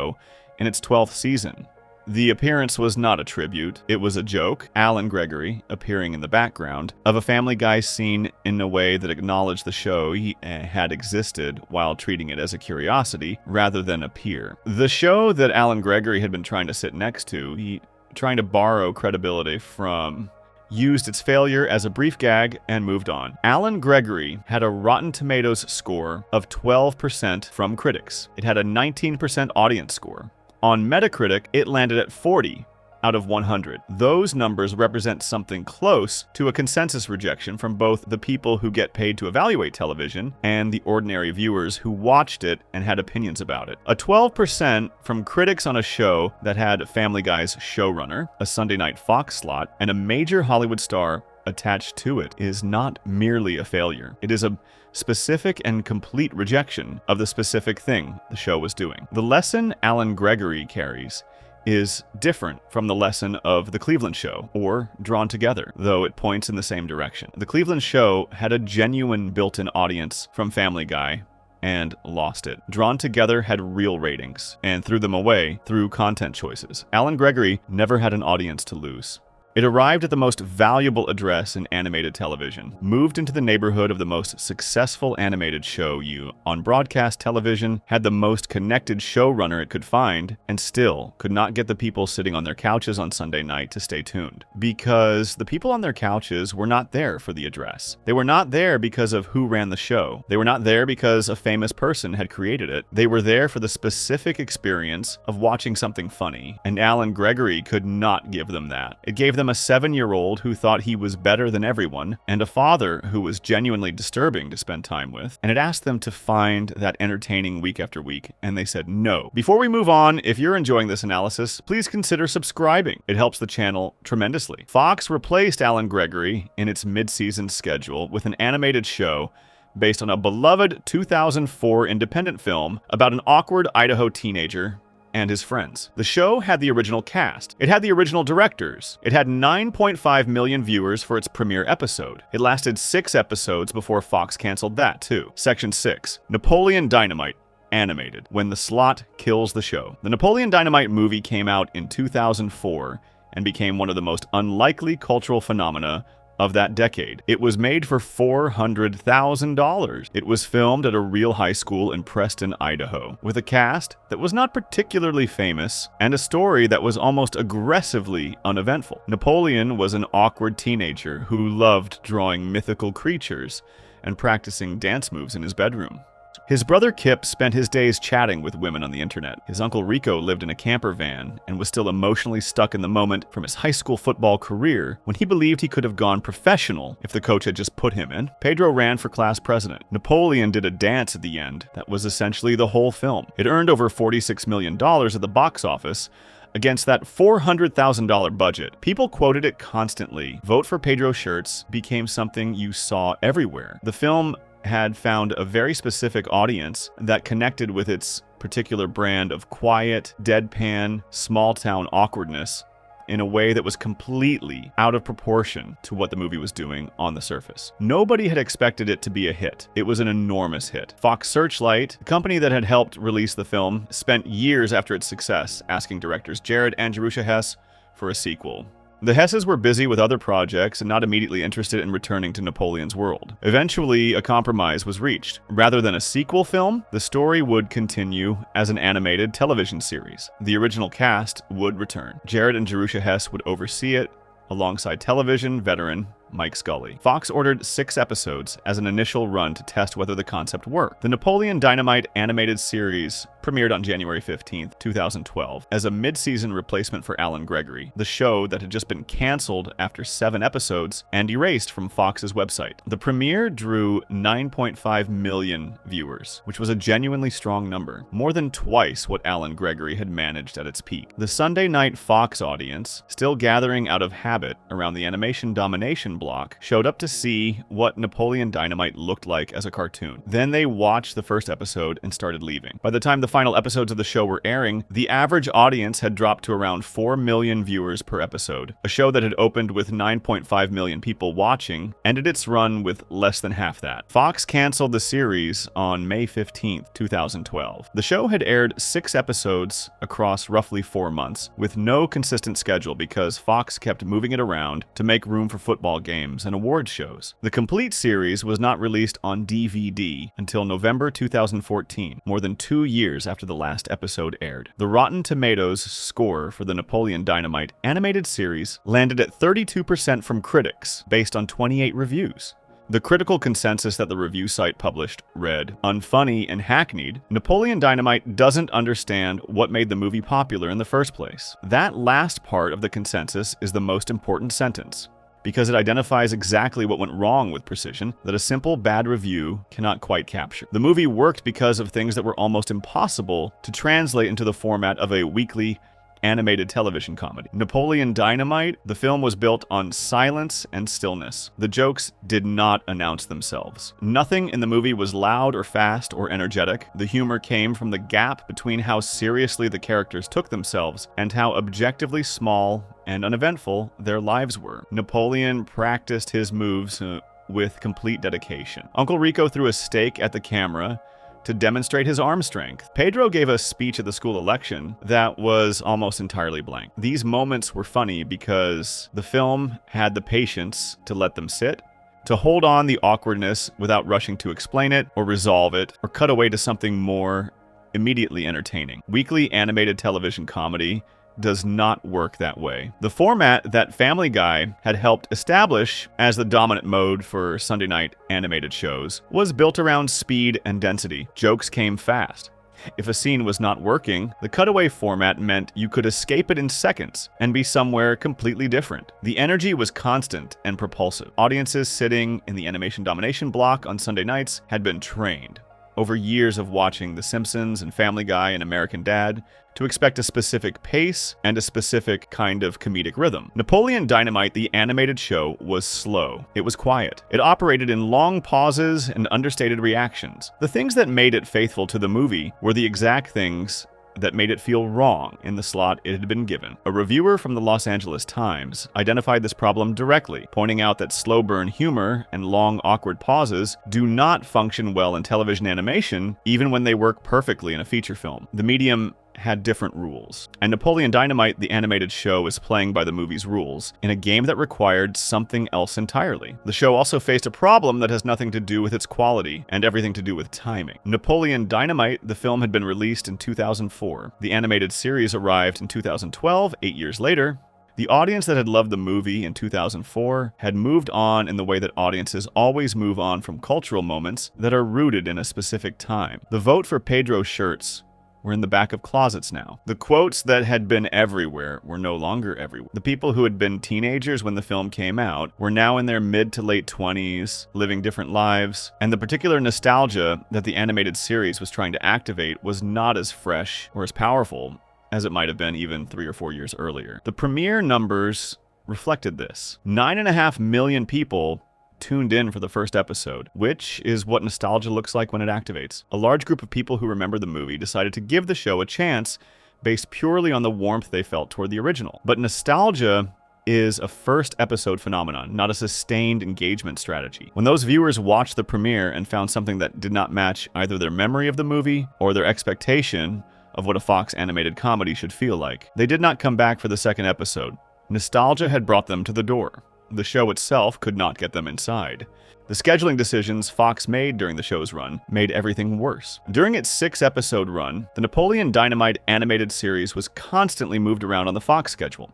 in its 12th season. The appearance was not a tribute, it was a joke, Alan Gregory appearing in the background of a Family Guy scene in a way that acknowledged the show had existed while treating it as a curiosity rather than a peer. The show that Alan Gregory had been trying to sit next to, trying to borrow credibility from, used its failure as a brief gag and moved on. Alan Gregory had a Rotten Tomatoes score of 12% from critics. It had a 19% audience score. On Metacritic, it landed at 40 out of 100. Those numbers represent something close to a consensus rejection from both the people who get paid to evaluate television and the ordinary viewers who watched it and had opinions about it. A 12% from critics on a show that had Family Guy's showrunner, a Sunday night Fox slot, and a major Hollywood star attached to it is not merely a failure. It is a specific and complete rejection of the specific thing the show was doing. The lesson Alan Gregory carries is different from the lesson of The Cleveland Show, or Drawn Together, though it points in the same direction. The Cleveland Show had a genuine built-in audience from Family Guy and lost it. Drawn Together had real ratings and threw them away through content choices. Alan Gregory never had an audience to lose. It arrived at the most valuable address in animated television, moved into the neighborhood of the most successful animated show on broadcast television, had the most connected showrunner it could find, and still could not get the people sitting on their couches on Sunday night to stay tuned. Because the people on their couches were not there for the address. They were not there because of who ran the show. They were not there because a famous person had created it. They were there for the specific experience of watching something funny, and Alan Gregory could not give them that. It gave them a 7-year-old who thought he was better than everyone, and a father who was genuinely disturbing to spend time with, and it asked them to find that entertaining week after week, and they said no. Before we move on, if you're enjoying this analysis, please consider subscribing. It helps the channel tremendously. Fox replaced Alan Gregory in its mid-season schedule with an animated show based on a beloved 2004 independent film about an awkward Idaho teenager and his friends. The show had the original cast. It had the original directors. It had 9.5 million viewers for its premiere episode. It lasted 6 episodes before Fox canceled that too. Section 6. Napoleon Dynamite. Animated. When the slot kills the show. The Napoleon Dynamite movie came out in 2004 and became one of the most unlikely cultural phenomena of that decade. It was made for $400,000. It was filmed at a real high school in Preston, Idaho, with a cast that was not particularly famous and a story that was almost aggressively uneventful. Napoleon was an awkward teenager who loved drawing mythical creatures and practicing dance moves in his bedroom. His brother Kip spent his days chatting with women on the internet. His uncle Rico lived in a camper van and was still emotionally stuck in the moment from his high school football career when he believed he could have gone professional if the coach had just put him in. Pedro ran for class president. Napoleon did a dance at the end that was essentially the whole film. It earned over $46 million at the box office, against that $400,000 budget. People quoted it constantly. Vote for Pedro shirts became something you saw everywhere. The film had found a very specific audience that connected with its particular brand of quiet, deadpan, small-town awkwardness in a way that was completely out of proportion to what the movie was doing on the surface. Nobody had expected it to be a hit. It was an enormous hit. Fox Searchlight, the company that had helped release the film, spent years after its success asking directors Jared and Jerusha Hess for a sequel. The Hesses were busy with other projects and not immediately interested in returning to Napoleon's world. Eventually, a compromise was reached. Rather than a sequel film, the story would continue as an animated television series. The original cast would return. Jared and Jerusha Hess would oversee it, alongside television veteran Mike Scully. Fox ordered 6 episodes as an initial run to test whether the concept worked. The Napoleon Dynamite animated series premiered on January 15th, 2012, as a mid-season replacement for Alan Gregory, the show that had just been canceled after 7 episodes and erased from Fox's website. The premiere drew 9.5 million viewers, which was a genuinely strong number, more than twice what Alan Gregory had managed at its peak. The Sunday night Fox audience, still gathering out of habit around the animation Domination block, showed up to see what Napoleon Dynamite looked like as a cartoon. Then they watched the first episode and started leaving. By the time the final episodes of the show were airing, the average audience had dropped to around 4 million viewers per episode. A show that had opened with 9.5 million people watching ended its run with less than half that. Fox canceled the series on May 15th, 2012. The show had aired 6 episodes across roughly 4 months, with no consistent schedule because Fox kept moving it around to make room for football games and award shows. The complete series was not released on DVD until November 2014, more than 2 years after the last episode aired. The Rotten Tomatoes score for the Napoleon Dynamite animated series landed at 32% from critics, based on 28 reviews. The critical consensus that the review site published read, "Unfunny and hackneyed, Napoleon Dynamite doesn't understand what made the movie popular in the first place." That last part of the consensus is the most important sentence, because it identifies exactly what went wrong with precision that a simple bad review cannot quite capture. The movie worked because of things that were almost impossible to translate into the format of a weekly animated television comedy. Napoleon Dynamite, the film was built on silence and stillness. The jokes did not announce themselves. Nothing in the movie was loud or fast or energetic. The humor came from the gap between how seriously the characters took themselves and how objectively small and uneventful their lives were. Napoleon practiced his moves with complete dedication. Uncle Rico threw a steak at the camera to demonstrate his arm strength. Pedro gave a speech at the school election that was almost entirely blank. These moments were funny because the film had the patience to let them sit, to hold on the awkwardness without rushing to explain it or resolve it or cut away to something more immediately entertaining. Weekly animated television comedy does not work that way. The format that Family Guy had helped establish as the dominant mode for Sunday night animated shows was built around speed and density. Jokes came fast. If a scene was not working, the cutaway format meant you could escape it in seconds and be somewhere completely different. The energy was constant and propulsive. Audiences sitting in the animation domination block on Sunday nights had been trained over years of watching The Simpsons and Family Guy and American Dad to expect a specific pace and a specific kind of comedic rhythm. Napoleon Dynamite, the animated show, was slow. It was quiet. It operated in long pauses and understated reactions. The things that made it faithful to the movie were the exact things that made it feel wrong in the slot it had been given. A reviewer from the Los Angeles Times identified this problem directly, pointing out that slow burn humor and long awkward pauses do not function well in television animation, even when they work perfectly in a feature film. The medium had different rules, and Napoleon Dynamite, the animated show, is playing by the movie's rules in a game that required something else entirely. The show also faced a problem that has nothing to do with its quality and everything to do with timing. Napoleon Dynamite, the film, had been released in 2004. The animated series arrived in 2012, 8 years later. The audience that had loved the movie in 2004 had moved on in the way that audiences always move on from cultural moments that are rooted in a specific time. The vote for Pedro shirts were in the back of closets now. The quotes that had been everywhere were no longer everywhere. The people who had been teenagers when the film came out were now in their mid to late 20s, living different lives, and the particular nostalgia that the animated series was trying to activate was not as fresh or as powerful as it might have been even 3 or 4 years earlier. The premiere numbers reflected this. 9.5 million people tuned in for the first episode, which is what nostalgia looks like when it activates. A large group of people who remember the movie decided to give the show a chance based purely on the warmth they felt toward the original. But nostalgia is a first episode phenomenon, not a sustained engagement strategy. When those viewers watched the premiere and found something that did not match either their memory of the movie or their expectation of what a Fox animated comedy should feel like, they did not come back for the second episode. Nostalgia had brought them to the door. The show itself could not get them inside. The scheduling decisions Fox made during the show's run made everything worse. During its 6-episode run, the Napoleon Dynamite animated series was constantly moved around on the Fox schedule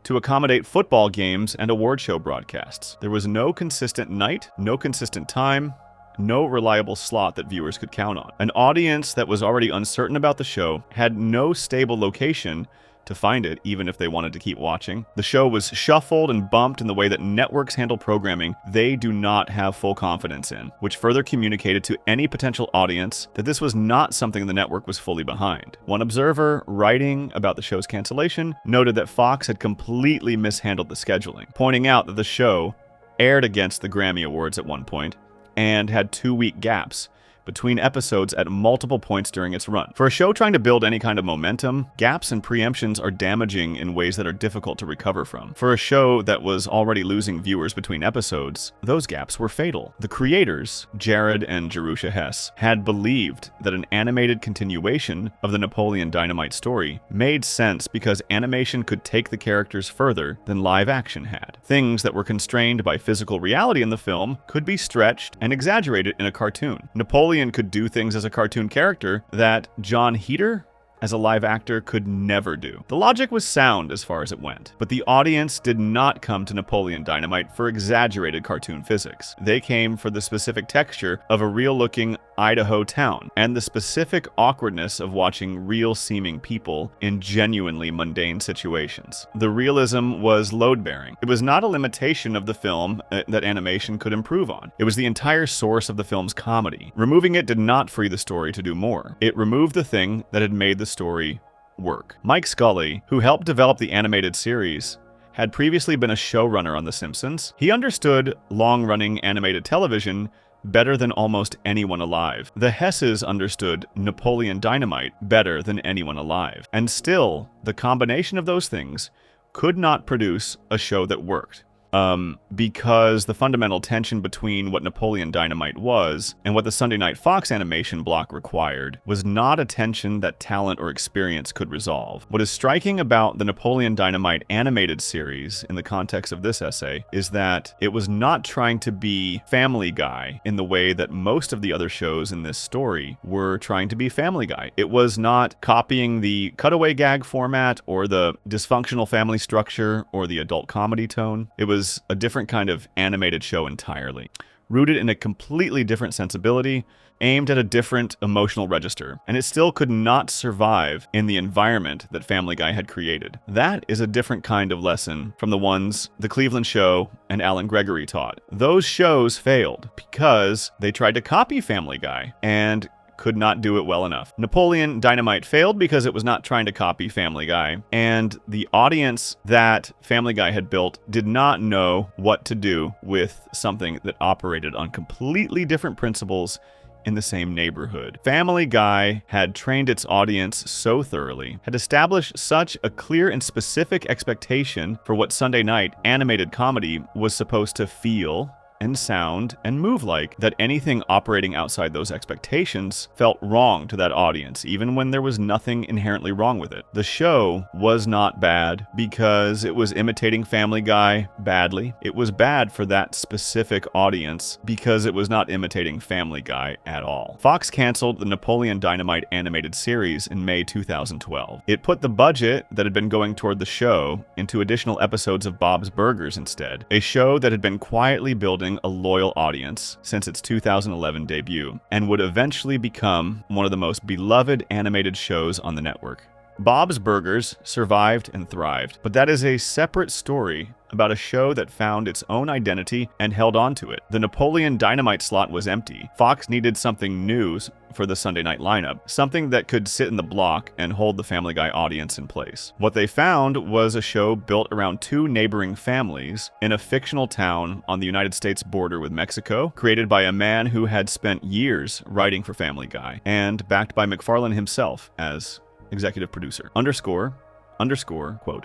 to accommodate football games and award show broadcasts. There was no consistent night, no consistent time, no reliable slot that viewers could count on. An audience that was already uncertain about the show had no stable location to find it, even if they wanted to keep watching. The show was shuffled and bumped in the way that networks handle programming they do not have full confidence in, which further communicated to any potential audience that this was not something the network was fully behind. One observer writing about the show's cancellation noted that Fox had completely mishandled the scheduling, pointing out that the show aired against the Grammy Awards at one point and had 2-week gaps between episodes at multiple points during its run. For a show trying to build any kind of momentum, gaps and preemptions are damaging in ways that are difficult to recover from. For a show that was already losing viewers between episodes, those gaps were fatal. The creators, Jared and Jerusha Hess, had believed that an animated continuation of the Napoleon Dynamite story made sense because animation could take the characters further than live action had. Things that were constrained by physical reality in the film could be stretched and exaggerated in a cartoon. Napoleon could do things as a cartoon character that John Heder, as a live actor, could never do. The logic was sound as far as it went, but the audience did not come to Napoleon Dynamite for exaggerated cartoon physics. They came for the specific texture of a real-looking Idaho town, and the specific awkwardness of watching real-seeming people in genuinely mundane situations. The realism was load-bearing. It was not a limitation of the film that animation could improve on. It was the entire source of the film's comedy. Removing it did not free the story to do more. It removed the thing that had made the story work. Mike Scully, who helped develop the animated series, had previously been a showrunner on The Simpsons. He understood long-running animated television better than almost anyone alive. The Hesses understood Napoleon Dynamite better than anyone alive. And still, the combination of those things could not produce a show that worked. because the fundamental tension between what Napoleon Dynamite was and what the Sunday Night Fox animation block required was not a tension that talent or experience could resolve. What is striking about the Napoleon Dynamite animated series in the context of this essay is that it was not trying to be Family Guy in the way that most of the other shows in this story were trying to be Family Guy. It was not copying the cutaway gag format or the dysfunctional family structure or the adult comedy tone. It was a different kind of animated show entirely, rooted in a completely different sensibility, aimed at a different emotional register, and it still could not survive in the environment that Family Guy had created. That is a different kind of lesson from the ones The Cleveland Show and Alan Gregory taught. Those shows failed because they tried to copy Family Guy and could not do it well enough. Napoleon Dynamite failed because it was not trying to copy Family Guy, and the audience that Family Guy had built did not know what to do with something that operated on completely different principles in the same neighborhood. Family Guy had trained its audience so thoroughly, had established such a clear and specific expectation for what Sunday night animated comedy was supposed to feel and sound and move like, that anything operating outside those expectations felt wrong to that audience, even when there was nothing inherently wrong with it. The show was not bad because it was imitating Family Guy badly. It was bad for that specific audience because it was not imitating Family Guy at all. Fox canceled the Napoleon Dynamite animated series in May 2012. It put the budget that had been going toward the show into additional episodes of Bob's Burgers instead, a show that had been quietly building a loyal audience since its 2011 debut, and would eventually become one of the most beloved animated shows on the network. Bob's Burgers survived and thrived, but that is a separate story about a show that found its own identity and held on to it. The Napoleon Dynamite slot was empty. Fox needed something new for the Sunday night lineup, something that could sit in the block and hold the Family Guy audience in place. What they found was a show built around two neighboring families in a fictional town on the United States border with Mexico, created by a man who had spent years writing for Family Guy, and backed by McFarlane himself as executive producer. Quote,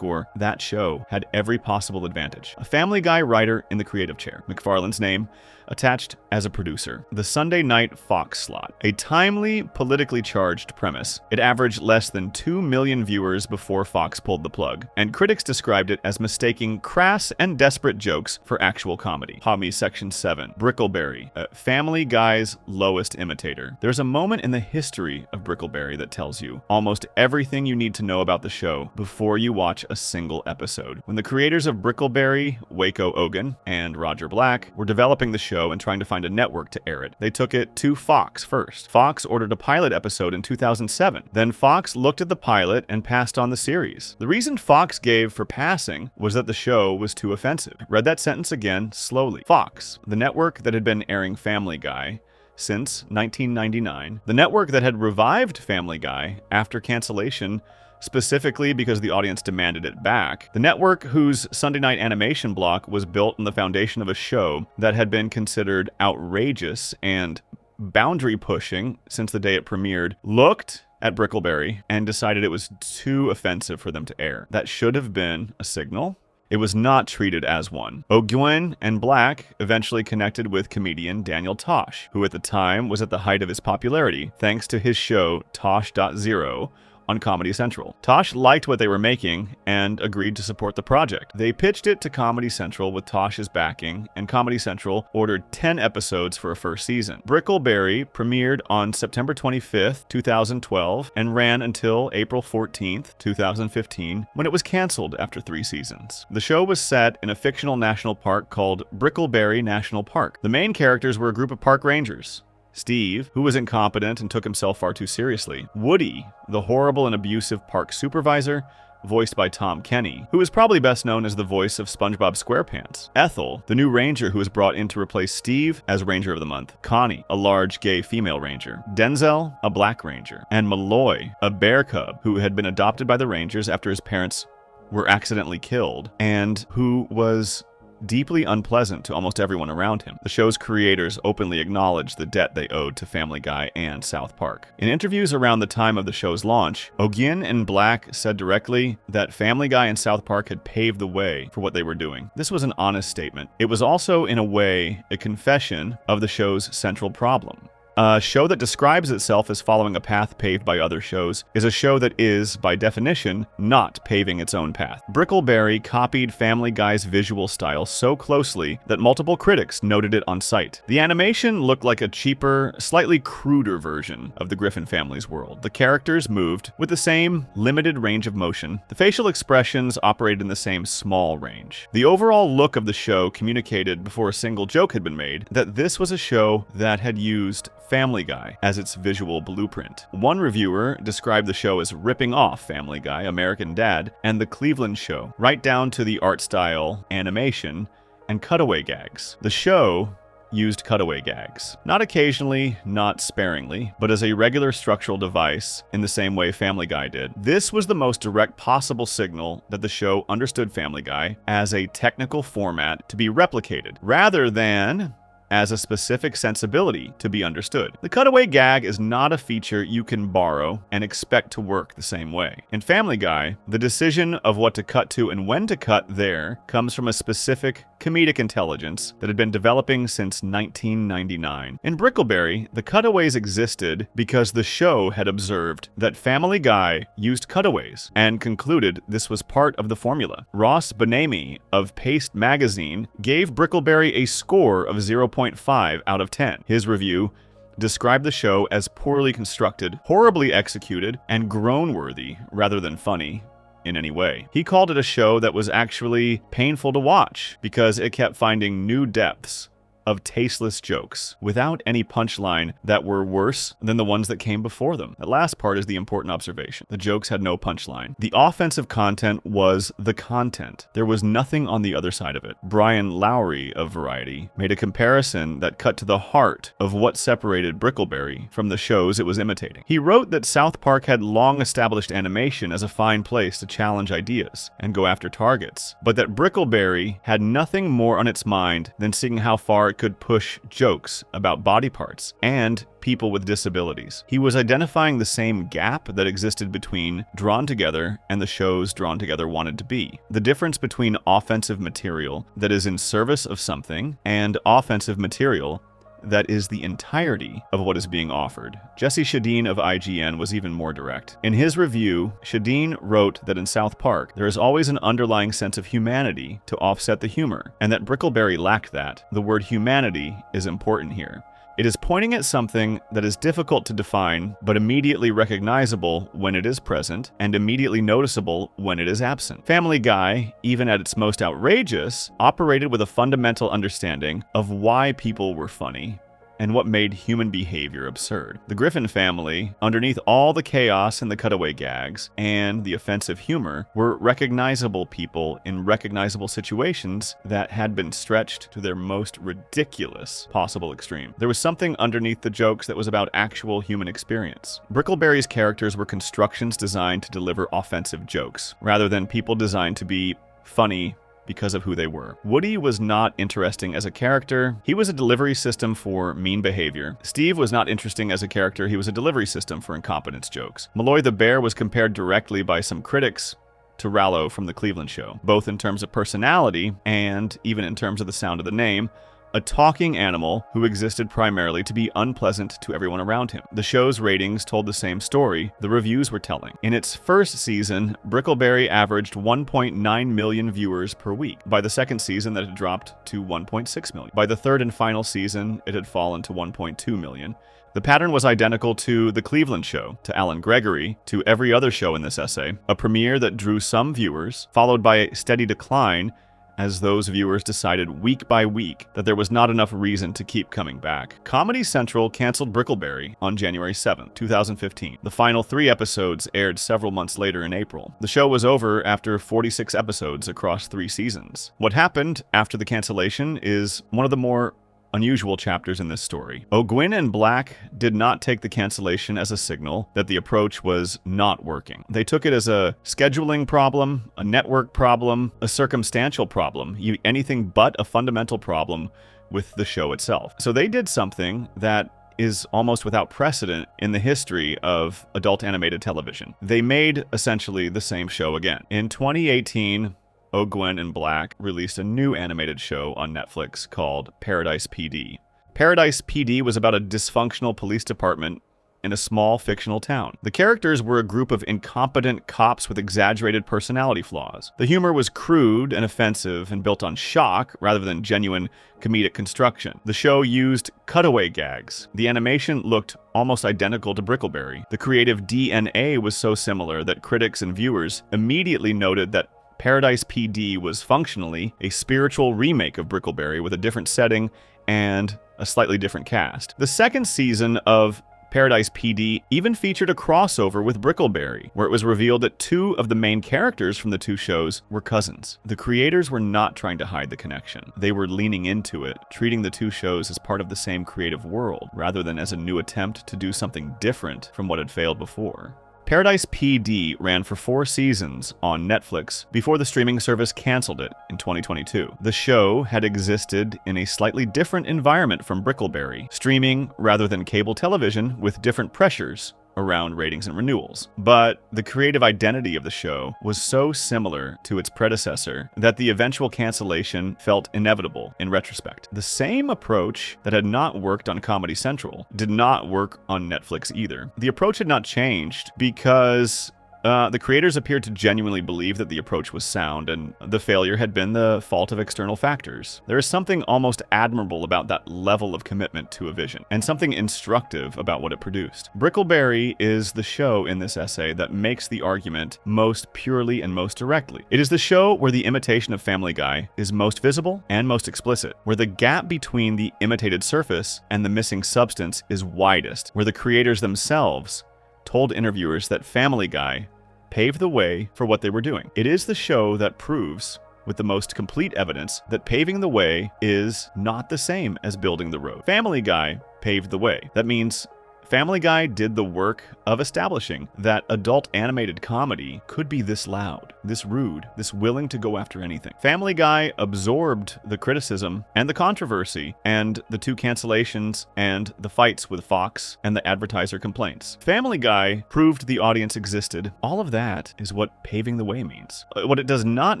that show had every possible advantage. A Family Guy writer in the creative chair, McFarlane's name attached as a producer. The Sunday Night Fox slot, a timely, politically charged premise. It averaged less than 2 million viewers before Fox pulled the plug, and critics described it as mistaking crass and desperate jokes for actual comedy. Hobby Section 7, Bickleberry, Family Guy's lowest imitator. There's a moment in the history of Bickleberry that tells you almost everything you need to know about the show before you watch a single episode. When the creators of Bickleberry, Waco Ogan, and Roger Black were developing the show and trying to find a network to air it, they took it to Fox first. Fox ordered a pilot episode in 2007. Then Fox looked at the pilot and passed on the series. The reason Fox gave for passing was that the show was too offensive. Read that sentence again slowly. Fox, the network that had been airing Family Guy since 1999, the network that had revived Family Guy after cancellation specifically because the audience demanded it back, the network whose Sunday night animation block was built on the foundation of a show that had been considered outrageous and boundary pushing since the day it premiered, looked at Bickleberry and decided it was too offensive for them to air. That should have been a signal. It was not treated as one. O'Gwen and Black eventually connected with comedian Daniel Tosh, who at the time was at the height of his popularity thanks to his show Tosh.0 on Comedy Central. Tosh liked what they were making and agreed to support the project. They pitched it to Comedy Central with Tosh's backing, and Comedy Central ordered 10 episodes for a first season. Bickleberry premiered on September 25th, 2012, and ran until April 14th, 2015, when it was canceled after 3 seasons. The show was set in a fictional national park called Bickleberry National Park. The main characters were a group of park rangers. Steve, who was incompetent and took himself far too seriously. Woody, the horrible and abusive park supervisor, voiced by Tom Kenny, who is probably best known as the voice of SpongeBob SquarePants. Ethel, the new ranger who was brought in to replace Steve as Ranger of the Month. Connie, a large gay female ranger. Denzel, a black ranger. And Malloy, a bear cub who had been adopted by the rangers after his parents were accidentally killed, and who was deeply unpleasant to almost everyone around him. The show's creators openly acknowledged the debt they owed to Family Guy and South Park. In interviews around the time of the show's launch, O'Ginn and Black said directly that Family Guy and South Park had paved the way for what they were doing. This was an honest statement. It was also, in a way, a confession of the show's central problem. A show that describes itself as following a path paved by other shows is a show that is, by definition, not paving its own path. Bickleberry copied Family Guy's visual style so closely that multiple critics noted it on site. The animation looked like a cheaper, slightly cruder version of the Griffin family's world. The characters moved with the same limited range of motion. The facial expressions operated in the same small range. The overall look of the show communicated before a single joke had been made that this was a show that had used Family Guy as its visual blueprint. One reviewer described the show as ripping off Family Guy, American Dad, and The Cleveland Show, right down to the art style, animation, and cutaway gags. The show used cutaway gags. Not occasionally, not sparingly, but as a regular structural device in the same way Family Guy did. This was the most direct possible signal that the show understood Family Guy as a technical format to be replicated, rather than as a specific sensibility to be understood. The cutaway gag is not a feature you can borrow and expect to work the same way. In Family Guy, the decision of what to cut to and when to cut there comes from a specific comedic intelligence that had been developing since 1999. In Bickleberry, the cutaways existed because the show had observed that Family Guy used cutaways and concluded this was part of the formula. Ross Benamy of Paste magazine gave Bickleberry a score of 0.5 out of 10. His review described the show as poorly constructed, horribly executed, and groan-worthy rather than funny in any way. He called it a show that was actually painful to watch because it kept finding new depths of tasteless jokes without any punchline that were worse than the ones that came before them. That last part is the important observation. The jokes had no punchline. The offensive content was the content. There was nothing on the other side of it. Brian Lowry of Variety made a comparison that cut to the heart of what separated Bickleberry from the shows it was imitating. He wrote that South Park had long established animation as a fine place to challenge ideas and go after targets, but that Bickleberry had nothing more on its mind than seeing how far it could push jokes about body parts and people with disabilities. He was identifying the same gap that existed between Drawn Together and the shows Drawn Together wanted to be. The difference between offensive material that is in service of something and offensive material that is the entirety of what is being offered. Jesse Shadeen of IGN was even more direct. In his review, Shadeen wrote that in South Park, there is always an underlying sense of humanity to offset the humor, and that Bickleberry lacked that. The word humanity is important here. It is pointing at something that is difficult to define, but immediately recognizable when it is present, and immediately noticeable when it is absent. Family Guy, even at its most outrageous, operated with a fundamental understanding of why people were funny and what made human behavior absurd. The Griffin family, underneath all the chaos and the cutaway gags and the offensive humor, were recognizable people in recognizable situations that had been stretched to their most ridiculous possible extreme. There was something underneath the jokes that was about actual human experience. Bickleberry's characters were constructions designed to deliver offensive jokes, rather than people designed to be funny because of who they were. Woody was not interesting as a character. He was a delivery system for mean behavior. Steve was not interesting as a character. He was a delivery system for incompetence jokes. Malloy the bear was compared directly by some critics to Rallo from The Cleveland Show, both in terms of personality and even in terms of the sound of the name, a talking animal who existed primarily to be unpleasant to everyone around him. The show's ratings told the same story the reviews were telling. In its first season, Bickleberry averaged 1.9 million viewers per week. By the second season, that had dropped to 1.6 million. By the third and final season, it had fallen to 1.2 million. The pattern was identical to The Cleveland Show, to Alan Gregory, to every other show in this essay, a premiere that drew some viewers, followed by a steady decline as those viewers decided week by week that there was not enough reason to keep coming back. Comedy Central canceled Bickleberry on January 7, 2015. The final 3 episodes aired several months later in April. The show was over after 46 episodes across 3 seasons. What happened after the cancellation is one of the more unusual chapters in this story. O'Gwyn and Black did not take the cancellation as a signal that the approach was not working. They took it as a scheduling problem, a network problem, a circumstantial problem, anything but a fundamental problem with the show itself. So they did something that is almost without precedent in the history of adult animated television. They made essentially the same show again. In 2018, O'Gwyn and Black released a new animated show on Netflix called Paradise PD. Paradise PD was about a dysfunctional police department in a small fictional town. The characters were a group of incompetent cops with exaggerated personality flaws. The humor was crude and offensive and built on shock rather than genuine comedic construction. The show used cutaway gags. The animation looked almost identical to Bickleberry. The creative DNA was so similar that critics and viewers immediately noted that Paradise PD was functionally a spiritual remake of Bickleberry with a different setting and a slightly different cast. The second season of Paradise PD even featured a crossover with Bickleberry, where it was revealed that two of the main characters from the two shows were cousins. The creators were not trying to hide the connection. They were leaning into it, treating the two shows as part of the same creative world, rather than as a new attempt to do something different from what had failed before. Paradise PD ran for 4 seasons on Netflix before the streaming service canceled it in 2022. The show had existed in a slightly different environment from Bickleberry, streaming rather than cable television with different pressures around ratings and renewals. But the creative identity of the show was so similar to its predecessor that the eventual cancellation felt inevitable in retrospect. The same approach that had not worked on Comedy Central did not work on Netflix either. The approach had not changed because the creators appeared to genuinely believe that the approach was sound, and the failure had been the fault of external factors. There is something almost admirable about that level of commitment to a vision, and something instructive about what it produced. Bickleberry is the show in this essay that makes the argument most purely and most directly. It is the show where the imitation of Family Guy is most visible and most explicit, where the gap between the imitated surface and the missing substance is widest, where the creators themselves told interviewers that Family Guy paved the way for what they were doing. It is the show that proves, with the most complete evidence, that paving the way is not the same as building the road. Family Guy paved the way. That means Family Guy did the work of establishing that adult animated comedy could be this loud, this rude, this willing to go after anything. Family Guy absorbed the criticism and the controversy and the 2 cancellations and the fights with Fox and the advertiser complaints. Family Guy proved the audience existed. All of that is what paving the way means. What it does not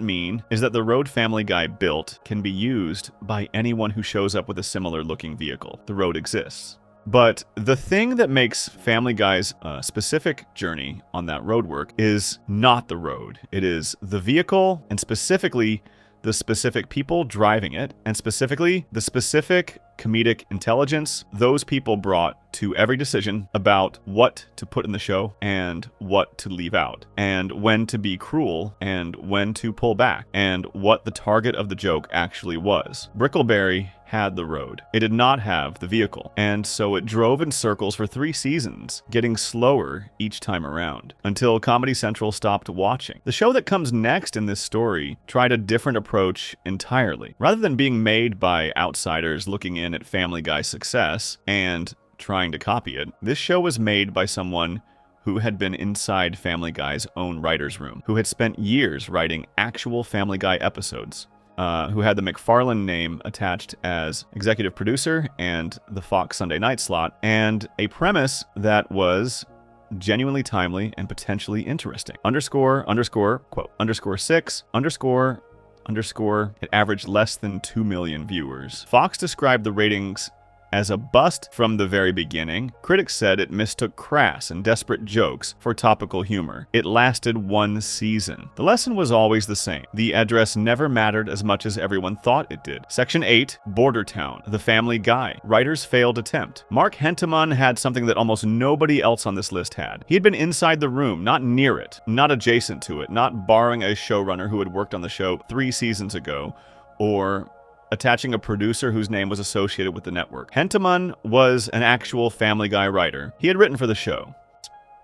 mean is that the road Family Guy built can be used by anyone who shows up with a similar looking vehicle. The road exists. But the thing that makes Family Guy's specific journey on that road work is not the road. It is the vehicle, and specifically the specific people driving it, and specifically the specific comedic intelligence those people brought to every decision about what to put in the show and what to leave out, and when to be cruel and when to pull back, and what the target of the joke actually was. Bickleberry had the road. It did not have the vehicle, and so it drove in circles for 3 seasons, getting slower each time around, until Comedy Central stopped watching. The show that comes next in this story tried a different approach entirely. Rather than being made by outsiders looking in at Family Guy's success and trying to copy it, this show was made by someone who had been inside Family Guy's own writer's room, who had spent years writing actual Family Guy episodes, who had the McFarlane name attached as executive producer and the Fox Sunday night slot, and a premise that was genuinely timely and potentially interesting. __6__, it averaged less than 2 million viewers. Fox described the ratings as a bust from the very beginning. Critics said it mistook crass and desperate jokes for topical humor. It lasted 1 season. The lesson was always the same. The address never mattered as much as everyone thought it did. Section 8, Bordertown, The Family Guy, writer's failed attempt. Mark Hentemann had something that almost nobody else on this list had. He had been inside the room, not near it, not adjacent to it, not borrowing a showrunner who had worked on the show 3 seasons ago, or attaching a producer whose name was associated with the network. Hentemann was an actual Family Guy writer. He had written for the show.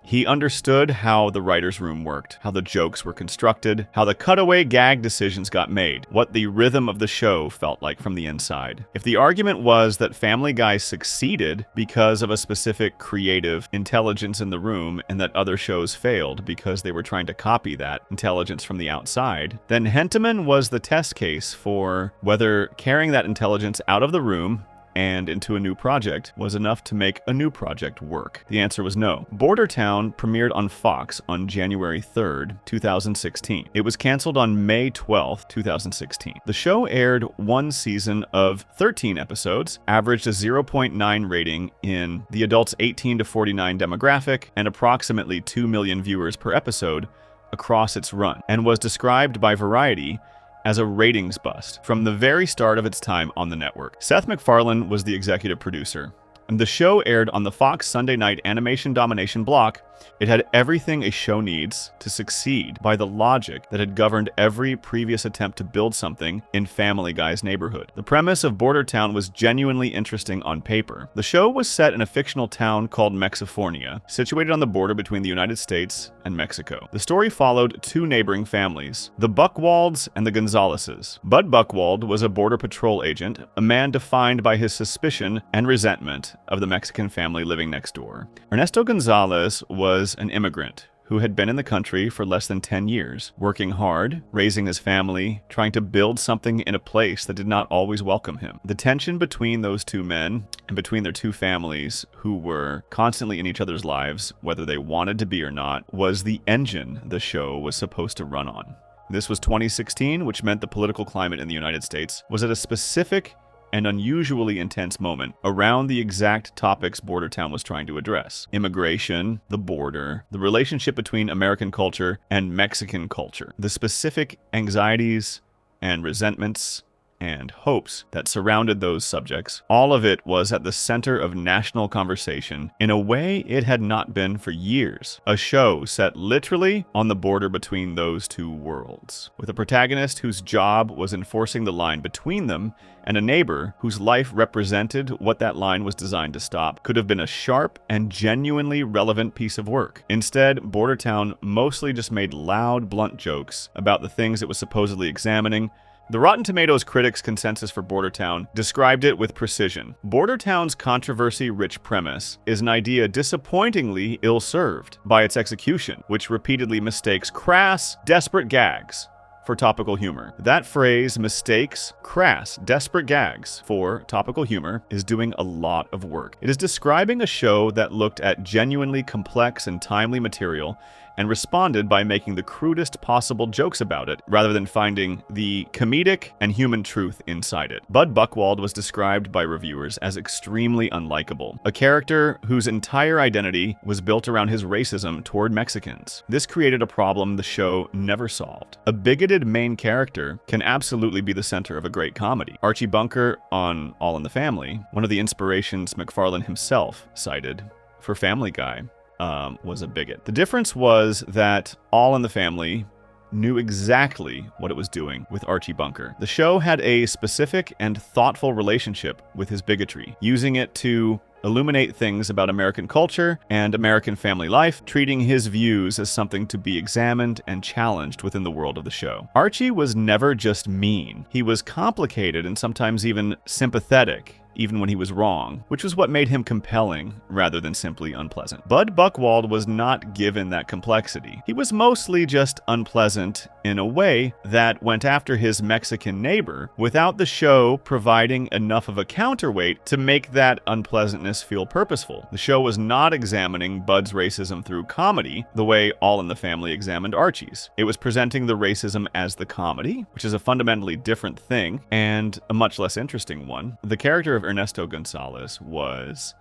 He understood how the writer's room worked, how the jokes were constructed, how the cutaway gag decisions got made, what the rhythm of the show felt like from the inside. If the argument was that Family Guy succeeded because of a specific creative intelligence in the room and that other shows failed because they were trying to copy that intelligence from the outside, then Henteman was the test case for whether carrying that intelligence out of the room and into a new project was enough to make a new project work. The answer was no. Bordertown premiered on Fox on January 3rd, 2016. It was canceled on May 12th, 2016. The show aired one season of 13 episodes, averaged a 0.9 rating in the adults 18 to 49 demographic, and approximately 2 million viewers per episode across its run, and was described by Variety as a ratings bust from the very start of its time on the network. Seth MacFarlane was the executive producer, and the show aired on the Fox Sunday night animation Domination block. It had everything a show needs to succeed by the logic that had governed every previous attempt to build something in Family Guy's neighborhood. The premise of Bordertown was genuinely interesting on paper. The show was set in a fictional town called Mexifornia, situated on the border between the United States and Mexico. The story followed two neighboring families, the Buchwalds and the Gonzaleses. Bud Buchwald was a border patrol agent, a man defined by his suspicion and resentment of the Mexican family living next door. Ernesto Gonzalez was an immigrant who had been in the country for less than 10 years, working hard, raising his family, trying to build something in a place that did not always welcome him. The tension between those two men and between their two families, who were constantly in each other's lives, whether they wanted to be or not, was the engine the show was supposed to run on. This was 2016, which meant the political climate in the United States was at a specific and unusually intense moment around the exact topics Bordertown was trying to address: immigration, the border, the relationship between American culture and Mexican culture, the specific anxieties and resentments and hopes that surrounded those subjects. All of it was at the center of national conversation in a way it had not been for years. A show set literally on the border between those two worlds, with a protagonist whose job was enforcing the line between them, and a neighbor whose life represented what that line was designed to stop. Could have been a sharp and genuinely relevant piece of work. Instead, Bordertown mostly just made loud, blunt jokes about the things it was supposedly examining. The Rotten Tomatoes critics' consensus for Bordertown described it with precision. Bordertown's controversy-rich premise is an idea disappointingly ill-served by its execution, which repeatedly mistakes crass, desperate gags for topical humor. That phrase, mistakes crass, desperate gags for topical humor, is doing a lot of work. It is describing a show that looked at genuinely complex and timely material and responded by making the crudest possible jokes about it, rather than finding the comedic and human truth inside it. Bud Buchwald was described by reviewers as extremely unlikable, a character whose entire identity was built around his racism toward Mexicans. This created a problem the show never solved. A bigoted main character can absolutely be the center of a great comedy. Archie Bunker on All in the Family, one of the inspirations MacFarlane himself cited for Family Guy, was a bigot. The difference was that All in the Family knew exactly what it was doing with Archie Bunker. The show had a specific and thoughtful relationship with his bigotry, using it to illuminate things about American culture and American family life, treating his views as something to be examined and challenged within the world of the show. Archie was never just mean. He was complicated and sometimes even sympathetic, even when he was wrong, which was what made him compelling rather than simply unpleasant. Bud Buchwald was not given that complexity. He was mostly just unpleasant in a way that went after his Mexican neighbor without the show providing enough of a counterweight to make that unpleasantness feel purposeful. The show was not examining Bud's racism through comedy the way All in the Family examined Archie's. It was presenting the racism as the comedy, which is a fundamentally different thing and a much less interesting one. The character of Ernesto Gonzalez was,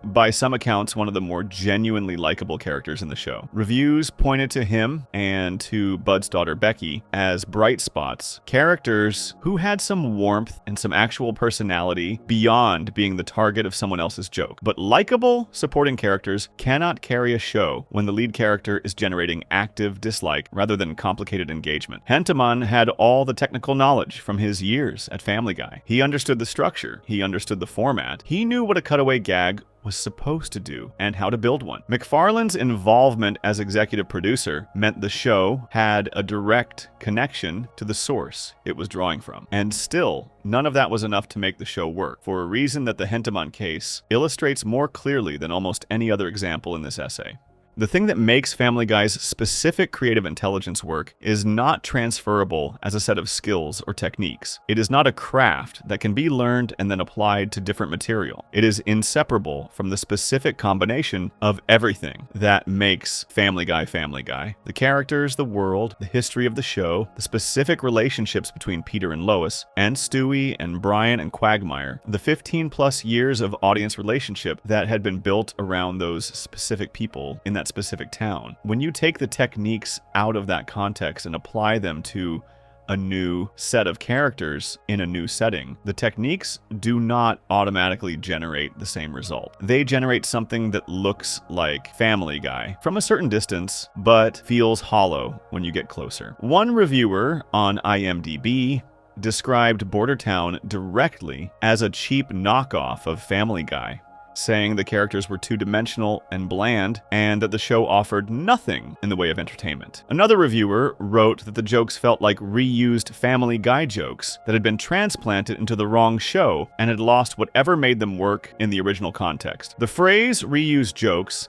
by some accounts, one of the more genuinely likable characters in the show. Reviews pointed to him and to Bud's daughter Becky as bright spots, characters who had some warmth and some actual personality beyond being the target of someone else's joke. But likable supporting characters cannot carry a show when the lead character is generating active dislike rather than complicated engagement. Henteman had all the technical knowledge from his years at Family Guy. He understood the structure. He understood the format. He knew what a cutaway gag was supposed to do and how to build one. McFarlane's involvement as executive producer meant the show had a direct connection to the source it was drawing from. And still, none of that was enough to make the show work, for a reason that the Hentemans case illustrates more clearly than almost any other example in this essay. The thing that makes Family Guy's specific creative intelligence work is not transferable as a set of skills or techniques. It is not a craft that can be learned and then applied to different material. It is inseparable from the specific combination of everything that makes Family Guy Family Guy. The characters, the world, the history of the show, the specific relationships between Peter and Lois, and Stewie and Brian and Quagmire, the 15+ years of audience relationship that had been built around those specific people in that specific town. When you take the techniques out of that context and apply them to a new set of characters in a new setting, the techniques do not automatically generate the same result. They generate something that looks like Family Guy from a certain distance, but feels hollow when you get closer. One reviewer on IMDb described Bordertown directly as a cheap knockoff of Family Guy, saying the characters were two-dimensional and bland, and that the show offered nothing in the way of entertainment. Another reviewer wrote that the jokes felt like reused Family Guy jokes that had been transplanted into the wrong show and had lost whatever made them work in the original context. The phrase reused jokes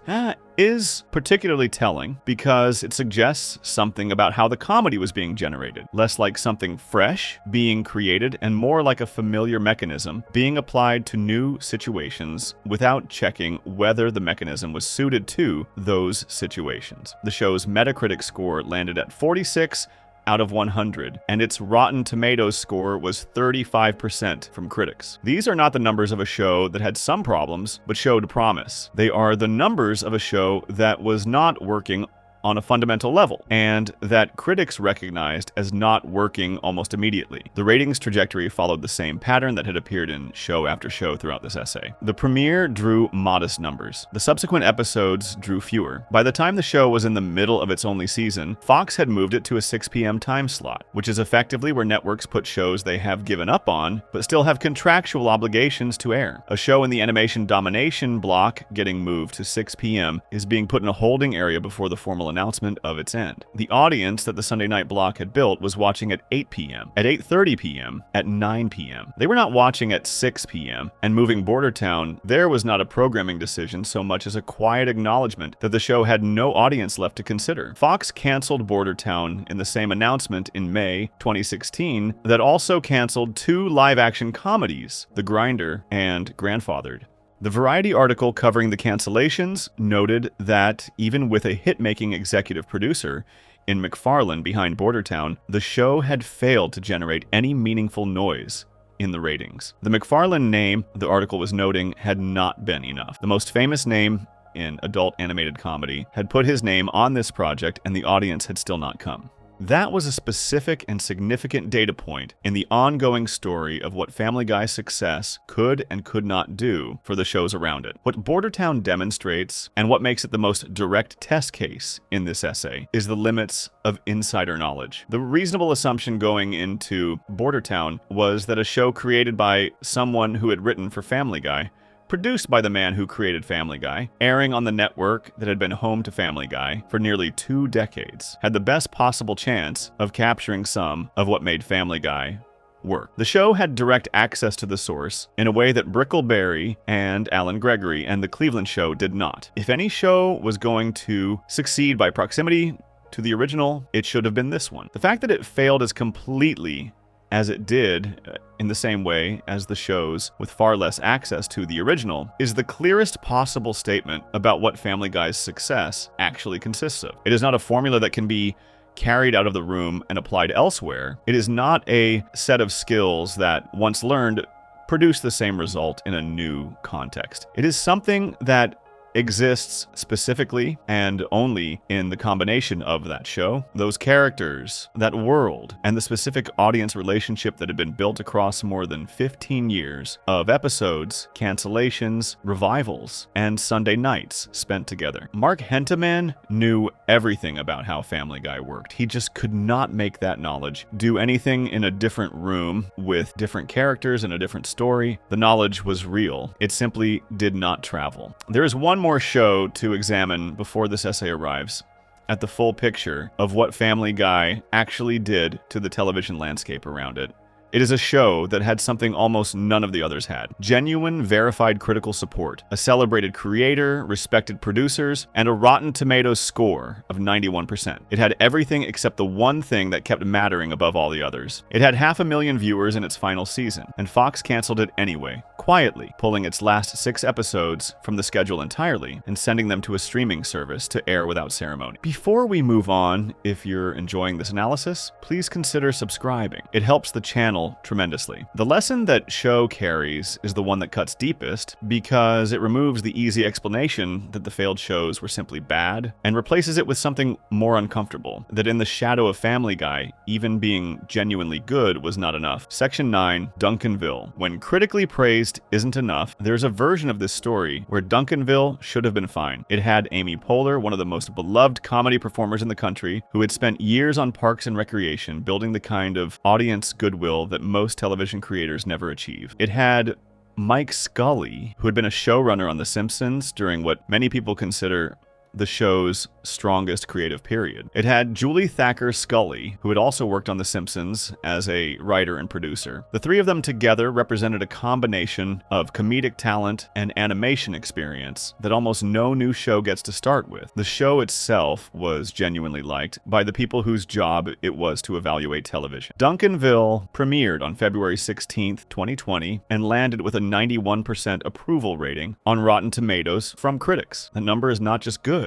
is particularly telling because it suggests something about how the comedy was being generated, less like something fresh being created and more like a familiar mechanism being applied to new situations without checking whether the mechanism was suited to those situations. The show's Metacritic score landed at 46 out of 100, and its Rotten Tomatoes score was 35% from critics. These are not the numbers of a show that had some problems, but showed promise. They are the numbers of a show that was not working on a fundamental level, and that critics recognized as not working almost immediately. The ratings trajectory followed the same pattern that had appeared in show after show throughout this essay. The premiere drew modest numbers. The subsequent episodes drew fewer. By the time the show was in the middle of its only season, Fox had moved it to a 6 p.m. time slot, which is effectively where networks put shows they have given up on, but still have contractual obligations to air. A show in the animation Domination block getting moved to 6 p.m. is being put in a holding area before the formal announcement of its end. The audience that the Sunday night block had built was watching at 8 p.m., at 8:30 p.m., at 9 p.m. They were not watching at 6 p.m., and moving Bordertown, there was not a programming decision so much as a quiet acknowledgement that the show had no audience left to consider. Fox canceled Bordertown in the same announcement in May 2016 that also canceled 2 live-action comedies, The Grinder and Grandfathered. The Variety article covering the cancellations noted that even with a hit-making executive producer in McFarlane behind Bordertown, the show had failed to generate any meaningful noise in the ratings. The McFarlane name, the article was noting, had not been enough. The most famous name in adult animated comedy had put his name on this project, and the audience had still not come. That was a specific and significant data point in the ongoing story of what Family Guy's success could and could not do for the shows around it. What Bordertown demonstrates, and what makes it the most direct test case in this essay, is the limits of insider knowledge. The reasonable assumption going into Bordertown was that a show created by someone who had written for Family Guy, produced by the man who created Family Guy, airing on the network that had been home to Family Guy for nearly 2 decades, had the best possible chance of capturing some of what made Family Guy work. The show had direct access to the source in a way that Bickleberry and Alan Gregory and The Cleveland Show did not. If any show was going to succeed by proximity to the original, it should have been this one. The fact that it failed as completely as it did in the same way as the shows with far less access to the original is the clearest possible statement about what Family Guy's success actually consists of. It is not a formula that can be carried out of the room and applied elsewhere. It is not a set of skills that, once learned, produce the same result in a new context. It is something that exists specifically and only in the combination of that show, those characters, that world, and the specific audience relationship that had been built across more than 15 years of episodes, cancellations, revivals, and Sunday nights spent together. Mark Henteman knew everything about how Family Guy worked. He just could not make that knowledge do anything in a different room with different characters and a different story. The knowledge was real. It simply did not travel. There is one more show to examine before this essay arrives at the full picture of what Family Guy actually did to the television landscape around it. It is a show that had something almost none of the others had. Genuine, verified critical support, a celebrated creator, respected producers, and a Rotten Tomatoes score of 91%. It had everything except the one thing that kept mattering above all the others. It had 500,000 viewers in its final season, and Fox canceled it anyway, quietly, pulling its last 6 episodes from the schedule entirely and sending them to a streaming service to air without ceremony. Before we move on, if you're enjoying this analysis, please consider subscribing. It helps the channel tremendously. The lesson that show carries is the one that cuts deepest because it removes the easy explanation that the failed shows were simply bad and replaces it with something more uncomfortable, that in the shadow of Family Guy, even being genuinely good was not enough. Section 9, Duncanville. When critically praised isn't enough, there's a version of this story where Duncanville should have been fine. It had Amy Poehler, one of the most beloved comedy performers in the country, who had spent years on Parks and Recreation building the kind of audience goodwill that most television creators never achieve. It had Mike Scully, who had been a showrunner on The Simpsons during what many people consider the show's strongest creative period. It had Julie Thacker Scully, who had also worked on The Simpsons as a writer and producer. The three of them together represented a combination of comedic talent and animation experience that almost no new show gets to start with. The show itself was genuinely liked by the people whose job it was to evaluate television. Duncanville premiered on February 16th, 2020, and landed with a 91% approval rating on Rotten Tomatoes from critics. The number is not just good.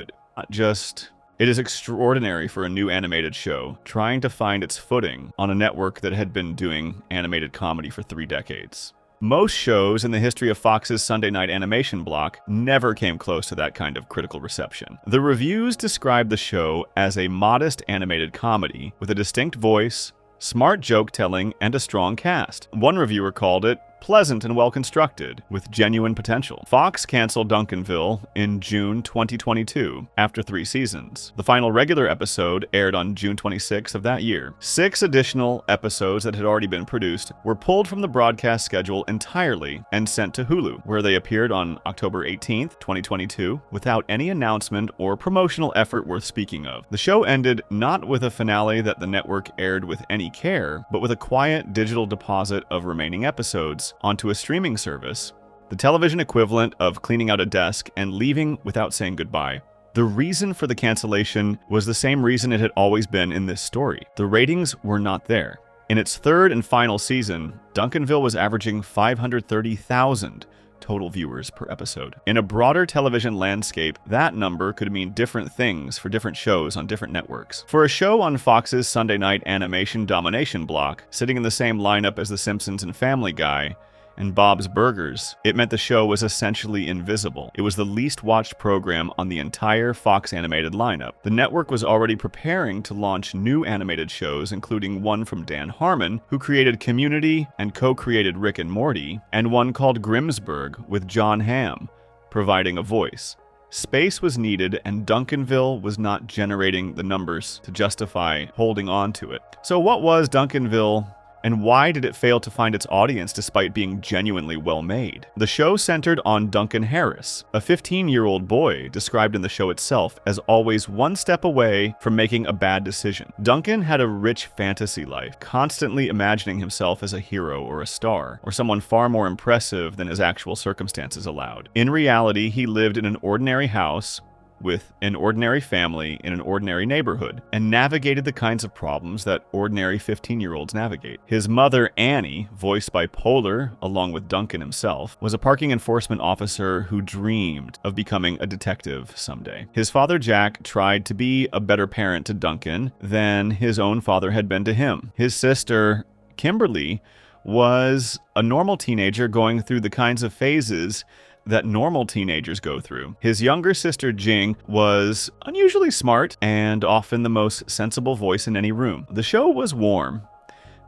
It is extraordinary for a new animated show trying to find its footing on a network that had been doing animated comedy for 3 decades. Most shows in the history of Fox's Sunday night animation block never came close to that kind of critical reception. The reviews described the show as a modest animated comedy with a distinct voice, smart joke telling, and a strong cast. One reviewer called it pleasant and well-constructed, with genuine potential. Fox canceled Duncanville in June 2022, after 3 seasons. The final regular episode aired on June 26th of that year. 6 additional episodes that had already been produced were pulled from the broadcast schedule entirely and sent to Hulu, where they appeared on October 18th, 2022, without any announcement or promotional effort worth speaking of. The show ended not with a finale that the network aired with any care, but with a quiet digital deposit of remaining episodes onto a streaming service, the television equivalent of cleaning out a desk and leaving without saying goodbye. The reason for the cancellation was the same reason it had always been in this story. The ratings were not there. In its 3rd and final season, Duncanville was averaging 530,000 total viewers per episode. In a broader television landscape, that number could mean different things for different shows on different networks. For a show on Fox's Sunday night animation Domination block, sitting in the same lineup as The Simpsons and Family Guy, and Bob's Burgers, it meant the show was essentially invisible. It was the least watched program on the entire Fox animated lineup. The network was already preparing to launch new animated shows, including one from Dan Harmon, who created Community and co-created Rick and Morty, and one called Grimmsburg with John Hamm, providing a voice. Space was needed, and Duncanville was not generating the numbers to justify holding on to it. So what was Duncanville, and why did it fail to find its audience despite being genuinely well made? The show centered on Duncan Harris, a 15-year-old boy described in the show itself as always one step away from making a bad decision. Duncan had a rich fantasy life, constantly imagining himself as a hero or a star, or someone far more impressive than his actual circumstances allowed. In reality, he lived in an ordinary house with an ordinary family in an ordinary neighborhood, and navigated the kinds of problems that ordinary 15-year-olds navigate. His mother, Annie, voiced by Poehler, along with Duncan himself, was a parking enforcement officer who dreamed of becoming a detective someday. His father, Jack, tried to be a better parent to Duncan than his own father had been to him. His sister, Kimberly, was a normal teenager going through the kinds of phases that normal teenagers go through. His younger sister Jing was unusually smart and often the most sensible voice in any room. The show was warm.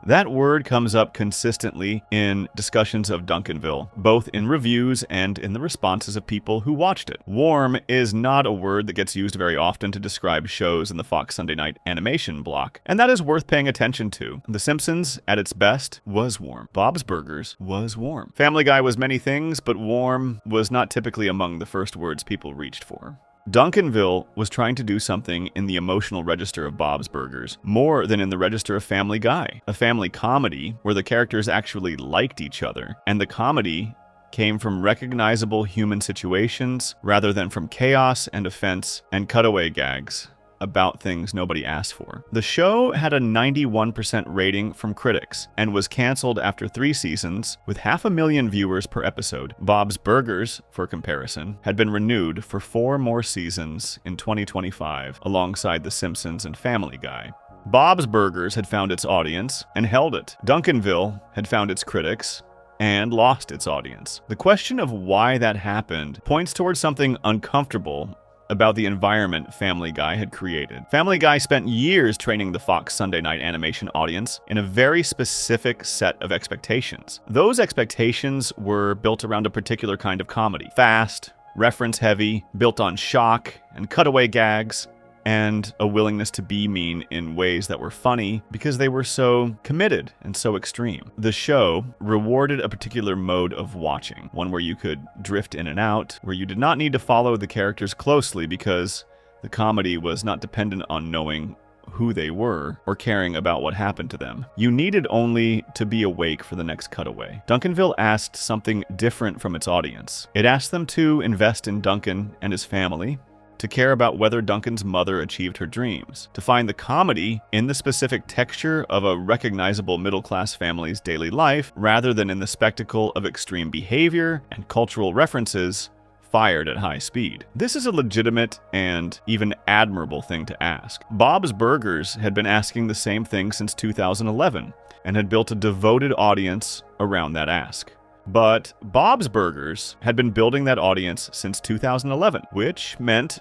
That word comes up consistently in discussions of Duncanville, both in reviews and in the responses of people who watched it. Warm is not a word that gets used very often to describe shows in the Fox Sunday night animation block, and that is worth paying attention to. The Simpsons, at its best, was warm. Bob's Burgers was warm. Family Guy was many things, but warm was not typically among the first words people reached for. Duncanville was trying to do something in the emotional register of Bob's Burgers, more than in the register of Family Guy, a family comedy where the characters actually liked each other, and the comedy came from recognizable human situations rather than from chaos and offense and cutaway gags about things nobody asked for. The show had a 91% rating from critics and was canceled after 3 seasons with 500,000 viewers per episode. Bob's Burgers, for comparison, had been renewed for 4 more seasons in 2025 alongside The Simpsons and Family Guy. Bob's Burgers had found its audience and held it. Duncanville had found its critics and lost its audience. The question of why that happened points towards something uncomfortable about the environment Family Guy had created. Family Guy spent years training the Fox Sunday night animation audience in a very specific set of expectations. Those expectations were built around a particular kind of comedy. Fast, reference-heavy, built on shock and cutaway gags, and a willingness to be mean in ways that were funny because they were so committed and so extreme. The show rewarded a particular mode of watching, one where you could drift in and out, where you did not need to follow the characters closely because the comedy was not dependent on knowing who they were or caring about what happened to them. You needed only to be awake for the next cutaway. Duncanville asked something different from its audience. It asked them to invest in Duncan and his family, to care about whether Duncan's mother achieved her dreams, to find the comedy in the specific texture of a recognizable middle-class family's daily life rather than in the spectacle of extreme behavior and cultural references fired at high speed. This is a legitimate and even admirable thing to ask. Bob's Burgers had been asking the same thing since 2011 and had built a devoted audience around that ask. But Bob's Burgers had been building that audience since 2011, which meant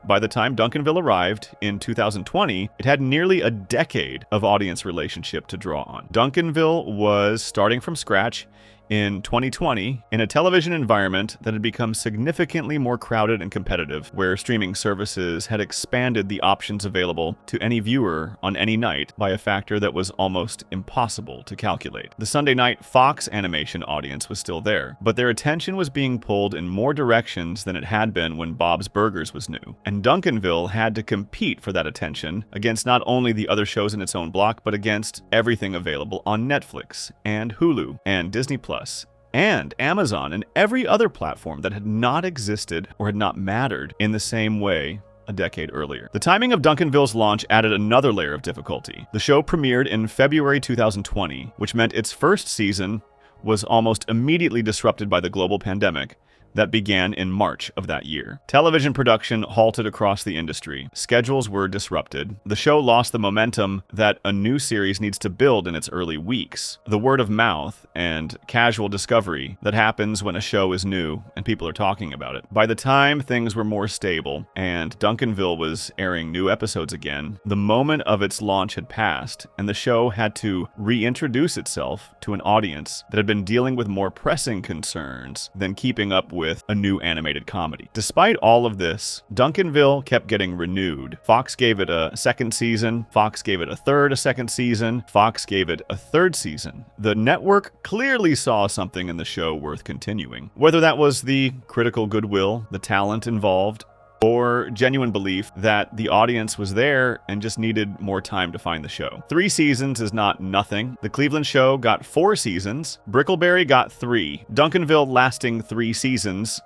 by the time Duncanville arrived in 2020, it had nearly a decade of audience relationship to draw on. Duncanville was starting from scratch in 2020 in a television environment that had become significantly more crowded and competitive, where streaming services had expanded the options available to any viewer on any night by a factor that was almost impossible to calculate. The Sunday night Fox animation audience was still there, but their attention was being pulled in more directions than it had been when Bob's Burgers was new. And Duncanville had to compete for that attention against not only the other shows in its own block, but against everything available on Netflix and Hulu and Disney Plus and Amazon and every other platform that had not existed or had not mattered in the same way a decade earlier. The timing of Duncanville's launch added another layer of difficulty. The show premiered in February 2020, which meant its first season was almost immediately disrupted by the global pandemic that began in March of that year. Television production halted across the industry. Schedules were disrupted. The show lost the momentum that a new series needs to build in its early weeks. The word of mouth and casual discovery that happens when a show is new and people are talking about it. By the time things were more stable and Duncanville was airing new episodes again, the moment of its launch had passed and the show had to reintroduce itself to an audience that had been dealing with more pressing concerns than keeping up with a new animated comedy. Despite all of this, Duncanville kept getting renewed. Fox gave it a second season, Fox gave it a second season, Fox gave it a third season. The network clearly saw something in the show worth continuing. Whether that was the critical goodwill, the talent involved, or genuine belief that the audience was there and just needed more time to find the show. 3 seasons is not nothing. The Cleveland show got 4 seasons. Bickleberry got 3. Duncanville lasting 3 seasons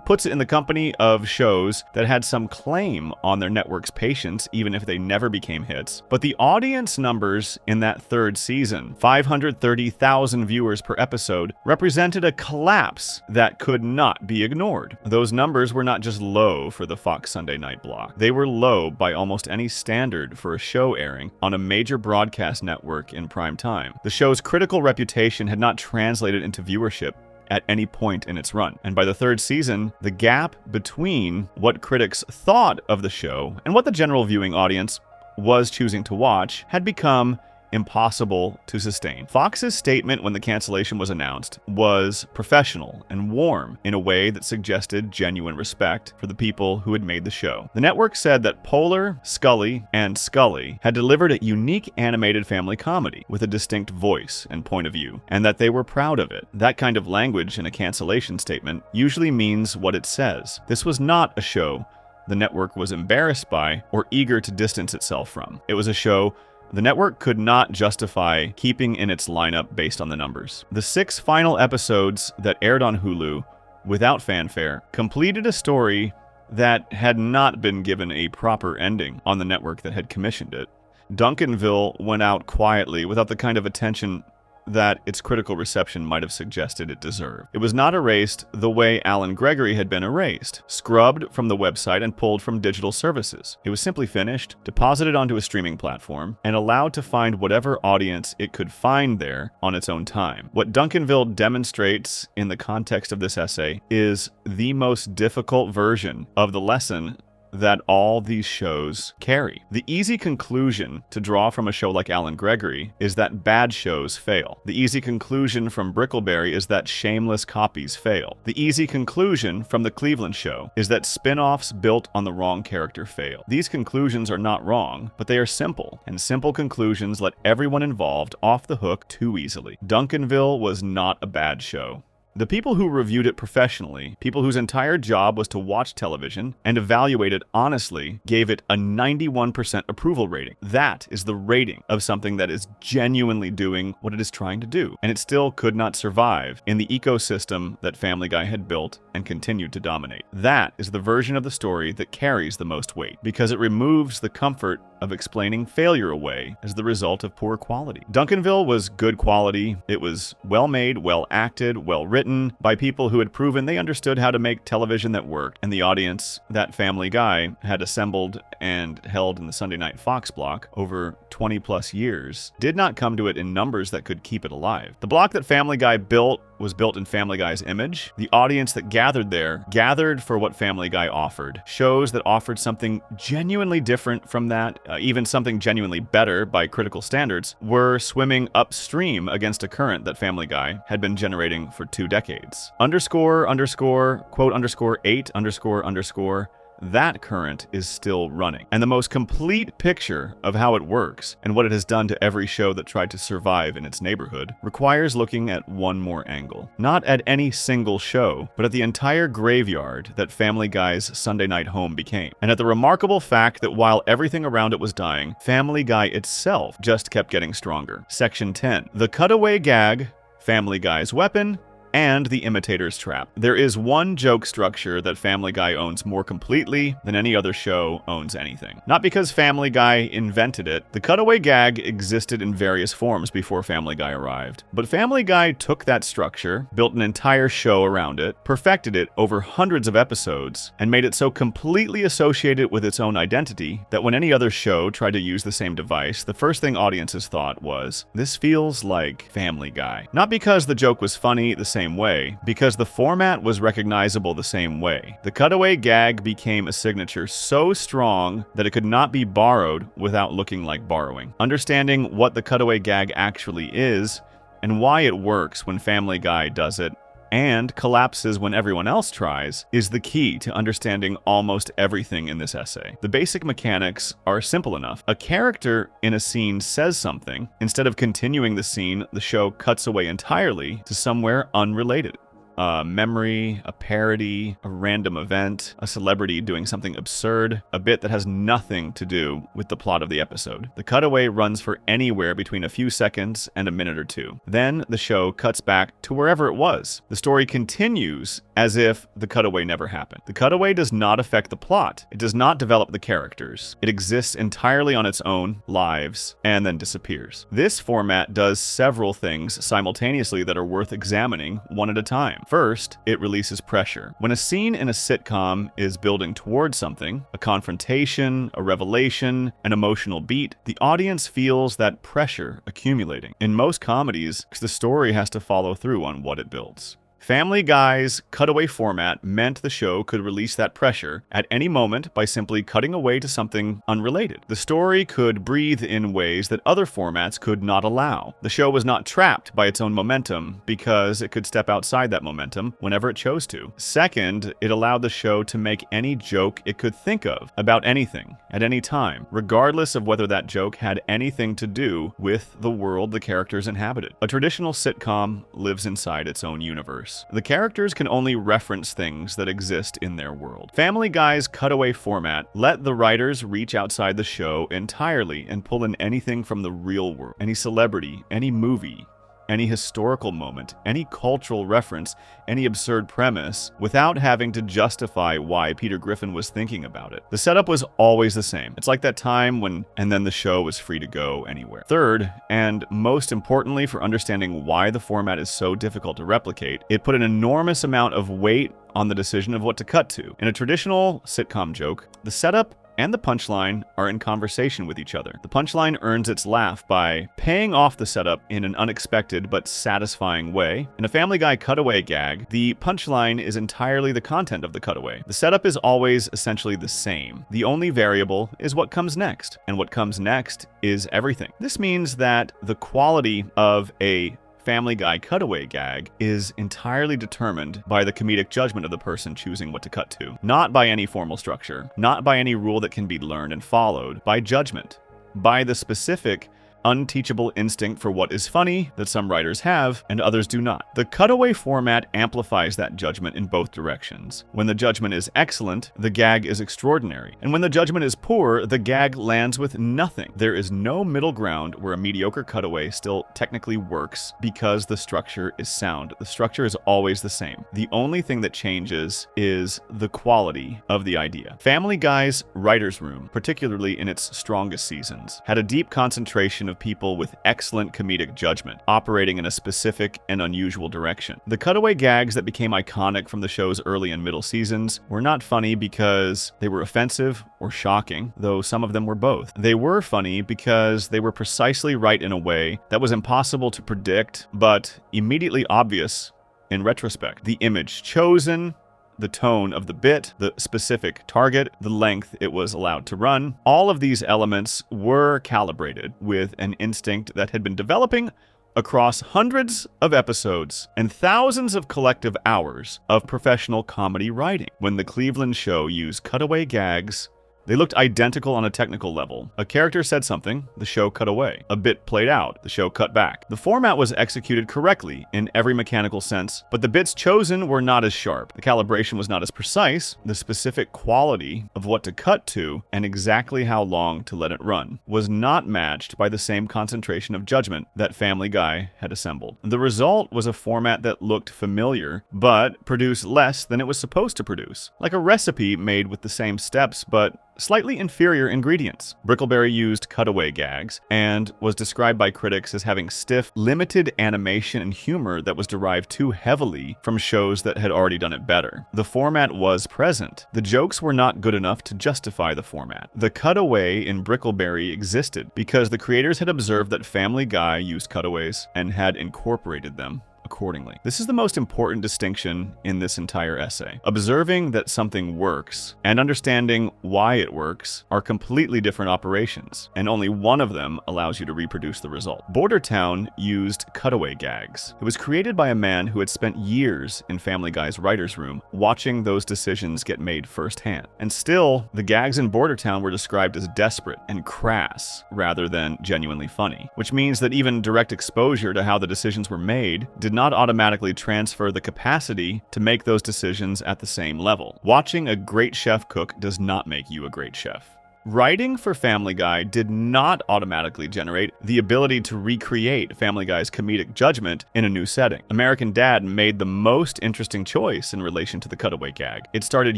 puts it in the company of shows that had some claim on their network's patience, even if they never became hits. But the audience numbers in that third season, 530,000 viewers per episode, represented a collapse that could not be ignored. Those numbers were not just low for the Fox Sunday night block. They were low by almost any standard for a show airing on a major broadcast network in prime time. The show's critical reputation had not translated into viewership at any point in its run. And by the third season, the gap between what critics thought of the show and what the general viewing audience was choosing to watch had become impossible to sustain. Fox's statement when the cancellation was announced was professional and warm in a way that suggested genuine respect for the people who had made the show. The network said that Polar, Scully, and Scully had delivered a unique animated family comedy with a distinct voice and point of view, and that they were proud of it. That kind of language in a cancellation statement usually means what it says. This was not a show the network was embarrassed by or eager to distance itself from. It was a show the network could not justify keeping in its lineup based on the numbers. The 6 final episodes that aired on Hulu without fanfare completed a story that had not been given a proper ending on the network that had commissioned it. Duncanville went out quietly without the kind of attention that its critical reception might have suggested it deserved. It was not erased the way Alan Gregory had been erased, scrubbed from the website and pulled from digital services. It was simply finished, deposited onto a streaming platform, and allowed to find whatever audience it could find there on its own time. What Duncanville demonstrates in the context of this essay is the most difficult version of the lesson that all these shows carry. The easy conclusion to draw from a show like Alan Gregory is that bad shows fail. The easy conclusion from Bickleberry is that shameless copies fail. The easy conclusion from The Cleveland Show is that spin-offs built on the wrong character fail. These conclusions are not wrong, but they are simple, and simple conclusions let everyone involved off the hook too easily. Duncanville was not a bad show. The people who reviewed it professionally, people whose entire job was to watch television and evaluate it honestly, gave it a 91% approval rating. That is the rating of something that is genuinely doing what it is trying to do. And it still could not survive in the ecosystem that Family Guy had built and continued to dominate. That is the version of the story that carries the most weight, because it removes the comfort of explaining failure away as the result of poor quality. Duncanville was good quality. It was well made, well acted, well written by people who had proven they understood how to make television that worked, and the audience that Family Guy had assembled and held in the Sunday Night Fox block over 20 plus years did not come to it in numbers that could keep it alive. The block that Family Guy built was built in Family Guy's image. The audience that gathered there gathered for what Family Guy offered. Shows that offered something genuinely different from that, even something genuinely better by critical standards, were swimming upstream against a current that Family Guy had been generating for 2 decades. __quote_8__. That current is still running. And the most complete picture of how it works and what it has done to every show that tried to survive in its neighborhood requires looking at one more angle. Not at any single show, but at the entire graveyard that Family Guy's Sunday night home became. And at the remarkable fact that while everything around it was dying, Family Guy itself just kept getting stronger. Section 10. The cutaway gag, Family Guy's weapon, and the Imitators trap. There is one joke structure that Family Guy owns more completely than any other show owns anything. Not because Family Guy invented it. The cutaway gag existed in various forms before Family Guy arrived. But Family Guy took that structure, built an entire show around it, perfected it over hundreds of episodes, and made it so completely associated with its own identity that when any other show tried to use the same device, the first thing audiences thought was, this feels like Family Guy. Not because the joke was funny the same way, because the format was recognizable the same way. The cutaway gag became a signature so strong that it could not be borrowed without looking like borrowing. Understanding what the cutaway gag actually is and why it works when Family Guy does it and collapses when everyone else tries is the key to understanding almost everything in this essay. The basic mechanics are simple enough. A character in a scene says something. Instead of continuing the scene, the show cuts away entirely to somewhere unrelated. A memory, a parody, a random event, a celebrity doing something absurd, a bit that has nothing to do with the plot of the episode. The cutaway runs for anywhere between a few seconds and a minute or two. Then the show cuts back to wherever it was. The story continues as if the cutaway never happened. The cutaway does not affect the plot. It does not develop the characters. It exists entirely on its own lives and then disappears. This format does several things simultaneously that are worth examining one at a time. First, it releases pressure. When a scene in a sitcom is building towards something, a confrontation, a revelation, an emotional beat, the audience feels that pressure accumulating. In most comedies, the story has to follow through on what it builds. Family Guy's cutaway format meant the show could release that pressure at any moment by simply cutting away to something unrelated. The story could breathe in ways that other formats could not allow. The show was not trapped by its own momentum because it could step outside that momentum whenever it chose to. Second, it allowed the show to make any joke it could think of about anything at any time, regardless of whether that joke had anything to do with the world the characters inhabited. A traditional sitcom lives inside its own universe. The characters can only reference things that exist in their world. Family Guy's cutaway format let the writers reach outside the show entirely and pull in anything from the real world, any celebrity, any movie, any historical moment, any cultural reference, any absurd premise, without having to justify why Peter Griffin was thinking about it. The setup was always the same. It's like that time when, and then the show was free to go anywhere. Third, and most importantly for understanding why the format is so difficult to replicate, it put an enormous amount of weight on the decision of what to cut to. In a traditional sitcom joke, the setup and the punchline are in conversation with each other. The punchline earns its laugh by paying off the setup in an unexpected but satisfying way. In a Family Guy cutaway gag, the punchline is entirely the content of the cutaway. The setup is always essentially the same. The only variable is what comes next, and what comes next is everything. This means that the quality of a Family Guy cutaway gag is entirely determined by the comedic judgment of the person choosing what to cut to, not by any formal structure, not by any rule that can be learned and followed, by judgment, by the specific unteachable instinct for what is funny that some writers have and others do not. The cutaway format amplifies that judgment in both directions. When the judgment is excellent, the gag is extraordinary. And when the judgment is poor, the gag lands with nothing. There is no middle ground where a mediocre cutaway still technically works because the structure is sound. The structure is always the same. The only thing that changes is the quality of the idea. Family Guy's writer's room, particularly in its strongest seasons, had a deep concentration of people with excellent comedic judgment, operating in a specific and unusual direction. The cutaway gags that became iconic from the show's early and middle seasons were not funny because they were offensive or shocking, though some of them were both. They were funny because they were precisely right in a way that was impossible to predict, but immediately obvious in retrospect. The image chosen, the tone of the bit, the specific target, the length it was allowed to run. All of these elements were calibrated with an instinct that had been developing across hundreds of episodes and thousands of collective hours of professional comedy writing. When the Cleveland show used cutaway gags, they looked identical on a technical level. A character said something, the show cut away. A bit played out, the show cut back. The format was executed correctly in every mechanical sense, but the bits chosen were not as sharp. The calibration was not as precise. The specific quality of what to cut to and exactly how long to let it run was not matched by the same concentration of judgment that Family Guy had assembled. The result was a format that looked familiar, but produced less than it was supposed to produce. Like a recipe made with the same steps, but slightly inferior ingredients. Bickleberry used cutaway gags and was described by critics as having stiff, limited animation and humor that was derived too heavily from shows that had already done it better. The format was present. The jokes were not good enough to justify the format. The cutaway in Bickleberry existed because the creators had observed that Family Guy used cutaways and had incorporated them accordingly. This is the most important distinction in this entire essay. Observing that something works and understanding why it works are completely different operations, and only one of them allows you to reproduce the result. Bordertown used cutaway gags. It was created by a man who had spent years in Family Guy's writer's room watching those decisions get made firsthand. And still, the gags in Bordertown were described as desperate and crass rather than genuinely funny, which means that even direct exposure to how the decisions were made did not automatically transfer the capacity to make those decisions at the same level. Watching a great chef cook does not make you a great chef. Writing for Family Guy did not automatically generate the ability to recreate Family Guy's comedic judgment in a new setting. American Dad made the most interesting choice in relation to the cutaway gag. It started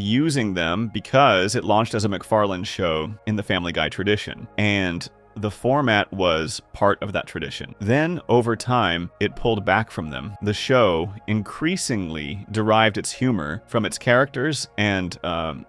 using them because it launched as a McFarlane show in the Family Guy tradition, and the format was part of that tradition. Then, over time, it pulled back from them. The show increasingly derived its humor from its characters and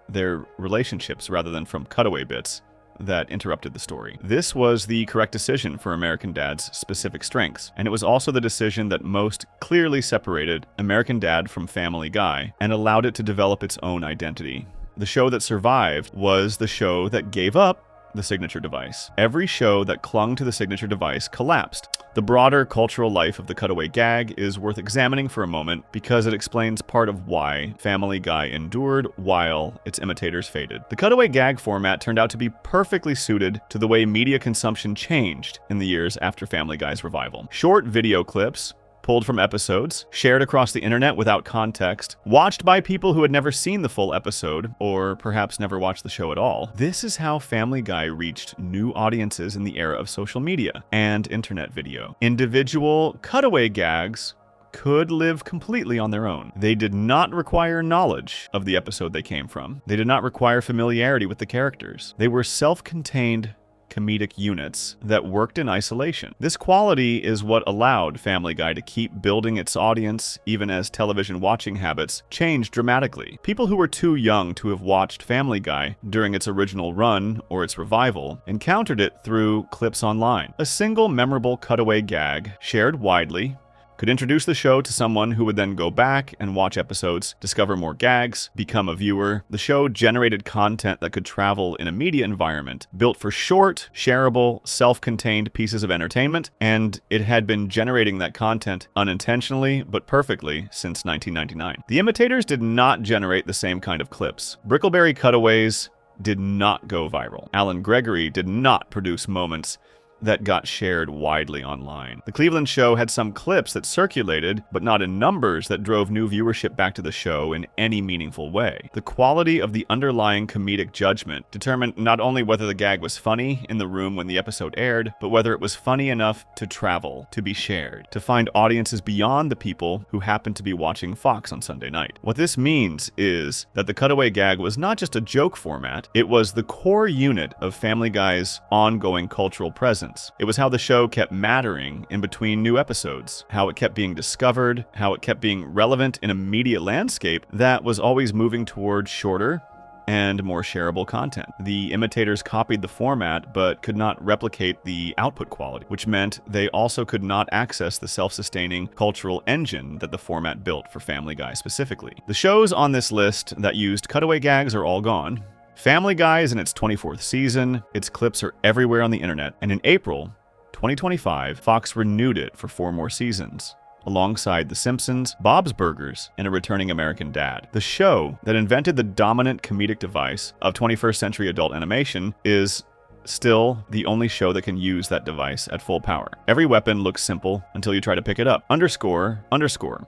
their relationships rather than from cutaway bits that interrupted the story. This was the correct decision for American Dad's specific strengths, and it was also the decision that most clearly separated American Dad from Family Guy and allowed it to develop its own identity. The show that survived was the show that gave up the signature device. Every show that clung to the signature device collapsed. The broader cultural life of the cutaway gag is worth examining for a moment because it explains part of why Family Guy endured while its imitators faded. The cutaway gag format turned out to be perfectly suited to the way media consumption changed in the years after Family Guy's revival. Short video clips pulled from episodes, shared across the internet without context, watched by people who had never seen the full episode, or perhaps never watched the show at all. This is how Family Guy reached new audiences in the era of social media and internet video. Individual cutaway gags could live completely on their own. They did not require knowledge of the episode they came from. They did not require familiarity with the characters. They were self-contained comedic units that worked in isolation. This quality is what allowed Family Guy to keep building its audience even as television watching habits changed dramatically. People who were too young to have watched Family Guy during its original run or its revival encountered it through clips online. A single memorable cutaway gag shared widely could introduce the show to someone who would then go back and watch episodes, discover more gags, become a viewer. The show generated content that could travel in a media environment, built for short, shareable, self-contained pieces of entertainment, and it had been generating that content unintentionally but perfectly since 1999. The Imitators did not generate the same kind of clips. Bickleberry cutaways did not go viral. Gregory did not produce moments that got shared widely online. The Cleveland show had some clips that circulated, but not in numbers that drove new viewership back to the show in any meaningful way. The quality of the underlying comedic judgment determined not only whether the gag was funny in the room when the episode aired, but whether it was funny enough to travel, to be shared, to find audiences beyond the people who happened to be watching Fox on Sunday night. What this means is that the cutaway gag was not just a joke format, it was the core unit of Family Guy's ongoing cultural presence. It was how the show kept mattering in between new episodes, how it kept being discovered, how it kept being relevant in a media landscape that was always moving towards shorter and more shareable content. The Imitators copied the format but could not replicate the output quality, which meant they also could not access the self-sustaining cultural engine that the format built for Family Guy specifically. The shows on this list that used cutaway gags are all gone. Family Guy is in its 24th season, its clips are everywhere on the internet, and in April 2025, Fox renewed it for 4 more seasons, alongside The Simpsons, Bob's Burgers, and a returning American Dad. The show that invented the dominant comedic device of 21st century adult animation is still the only show that can use that device at full power. Every weapon looks simple until you try to pick it up. Underscore,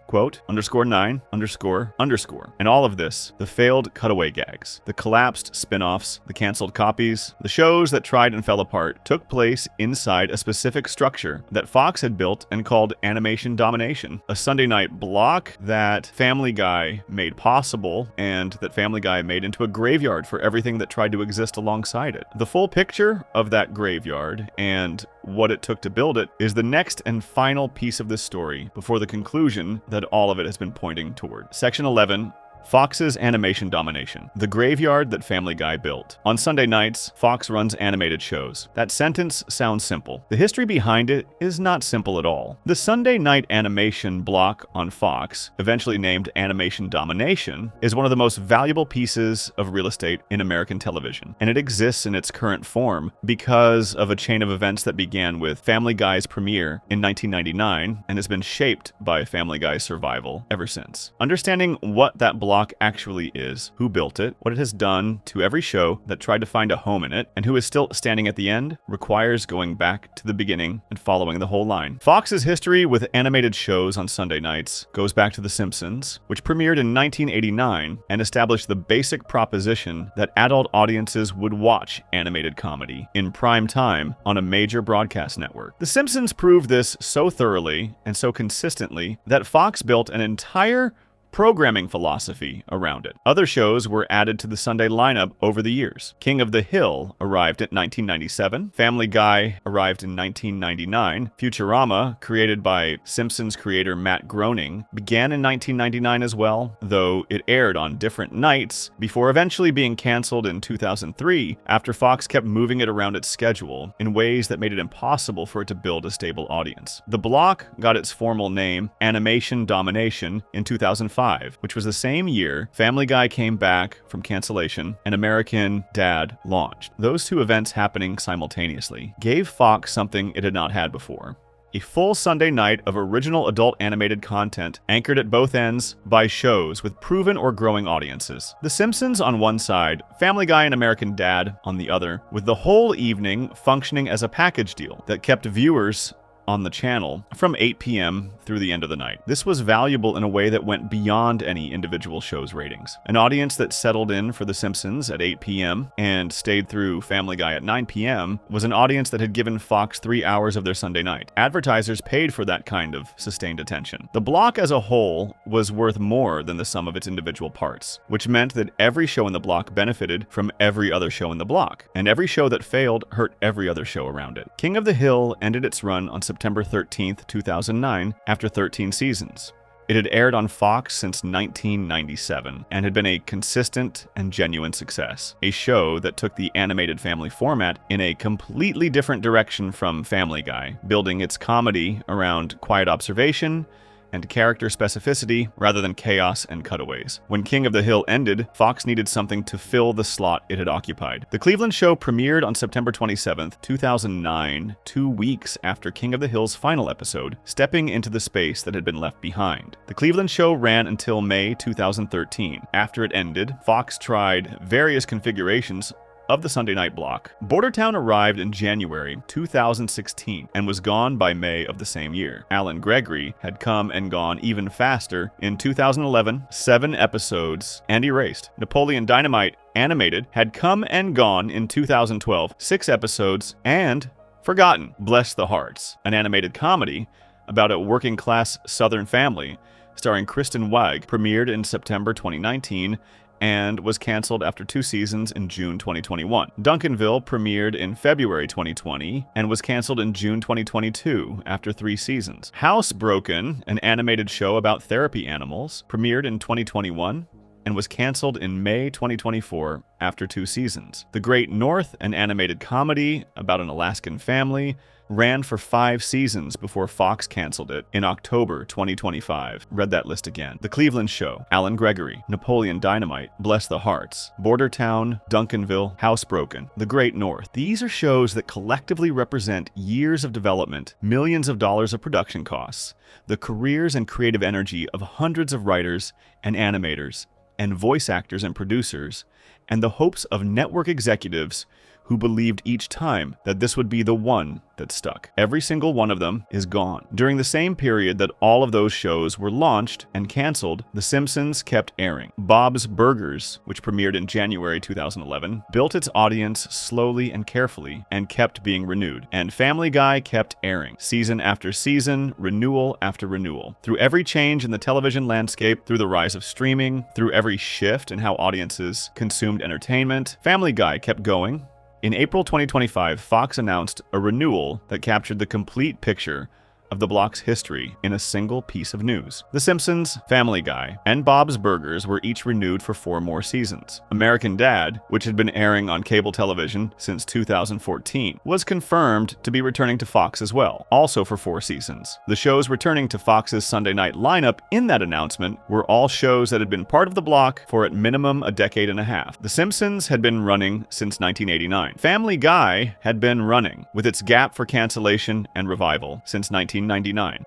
quote, _9, _. And all of this, the failed cutaway gags, the collapsed spin-offs, the canceled copies, the shows that tried and fell apart, took place inside a specific structure that Fox had built and called Animation Domination, a Sunday night block that Family Guy made possible and that Family Guy made into a graveyard for everything that tried to exist alongside it. The full picture of that graveyard and what it took to build it is the next and final piece of this story before the conclusion that all of it has been pointing toward. Section 11. Fox's Animation Domination, the graveyard that Family Guy built. On Sunday nights, Fox runs animated shows. That sentence sounds simple. The history behind it is not simple at all. The Sunday night animation block on Fox, eventually named Animation Domination, is one of the most valuable pieces of real estate in American television, and it exists in its current form because of a chain of events that began with Family Guy's premiere in 1999 and has been shaped by Family Guy's survival ever since. Understanding what that block actually is, who built it, what it has done to every show that tried to find a home in it, and who is still standing at the end, requires going back to the beginning and following the whole line. Fox's history with animated shows on Sunday nights goes back to The Simpsons, which premiered in 1989 and established the basic proposition that adult audiences would watch animated comedy in prime time on a major broadcast network. The Simpsons proved this so thoroughly and so consistently that Fox built an entire programming philosophy around it. Other shows were added to the Sunday lineup over the years. King of the Hill arrived in 1997. Family Guy arrived in 1999. Futurama, created by Simpsons creator Matt Groening, began in 1999 as well, though it aired on different nights before eventually being canceled in 2003 after Fox kept moving it around its schedule in ways that made it impossible for it to build a stable audience. The block got its formal name, Animation Domination, in 2005, which was the same year Family Guy came back from cancellation and American Dad launched. Those two events happening simultaneously gave Fox something it had not had before: a full Sunday night of original adult animated content anchored at both ends by shows with proven or growing audiences. The Simpsons on one side, Family Guy and American Dad on the other, with the whole evening functioning as a package deal that kept viewers on the channel from 8 p.m. through the end of the night. This was valuable in a way that went beyond any individual show's ratings. An audience that settled in for The Simpsons at 8 p.m. and stayed through Family Guy at 9 p.m. was an audience that had given Fox 3 hours of their Sunday night. Advertisers paid for that kind of sustained attention. The block as a whole was worth more than the sum of its individual parts, which meant that every show in the block benefited from every other show in the block, and every show that failed hurt every other show around it. King of the Hill ended its run on September 13th, 2009, after 13 seasons. It had aired on Fox since 1997 and had been a consistent and genuine success. A show that took the animated family format in a completely different direction from Family Guy, building its comedy around quiet observation and character specificity rather than chaos and cutaways. When King of the Hill ended, Fox needed something to fill the slot it had occupied. The Cleveland show premiered on September 27th, 2009, 2 weeks after King of the Hill's final episode, stepping into the space that had been left behind. The Cleveland show ran until May 2013. After it ended, Fox tried various configurations of the Sunday night block. Bordertown arrived in January 2016 and was gone by May of the same year. Alan Gregory had come and gone even faster in 2011, 7 episodes and erased. Napoleon Dynamite animated had come and gone in 2012, 6 episodes and forgotten. Bless the Hearts, an animated comedy about a working-class Southern family starring Kristen Wiig, premiered in September 2019 and was canceled after 2 seasons in June 2021. Duncanville premiered in February 2020 and was canceled in June 2022 after 3 seasons. Housebroken, an animated show about therapy animals, premiered in 2021 and was canceled in May 2024 after 2 seasons. The Great North, an animated comedy about an Alaskan family, ran for 5 seasons before Fox canceled it in October 2025. Read that list again. The Cleveland Show, Alan Gregory, Napoleon Dynamite, Bless the Hearts, Bordertown, Duncanville, Housebroken, The Great North. These are shows that collectively represent years of development, millions of dollars of production costs, the careers and creative energy of hundreds of writers and animators and voice actors and producers, and the hopes of network executives who believed each time that this would be the one that stuck. Every single one of them is gone. During the same period that all of those shows were launched and canceled, The Simpsons kept airing. Bob's Burgers, which premiered in January 2011, built its audience slowly and carefully and kept being renewed. And Family Guy kept airing, season after season, renewal after renewal. Through every change in the television landscape, through the rise of streaming, through every shift in how audiences consumed entertainment, Family Guy kept going. In April 2025, Fox announced a renewal that captured the complete picture of the block's history in a single piece of news. The Simpsons, Family Guy, and Bob's Burgers were each renewed for 4 more seasons. American Dad, which had been airing on cable television since 2014, was confirmed to be returning to Fox as well, also for 4 seasons. The shows returning to Fox's Sunday night lineup in that announcement were all shows that had been part of the block for at minimum a decade and a half. The Simpsons had been running since 1989. Family Guy had been running, with its gap for cancellation and revival, since 1999.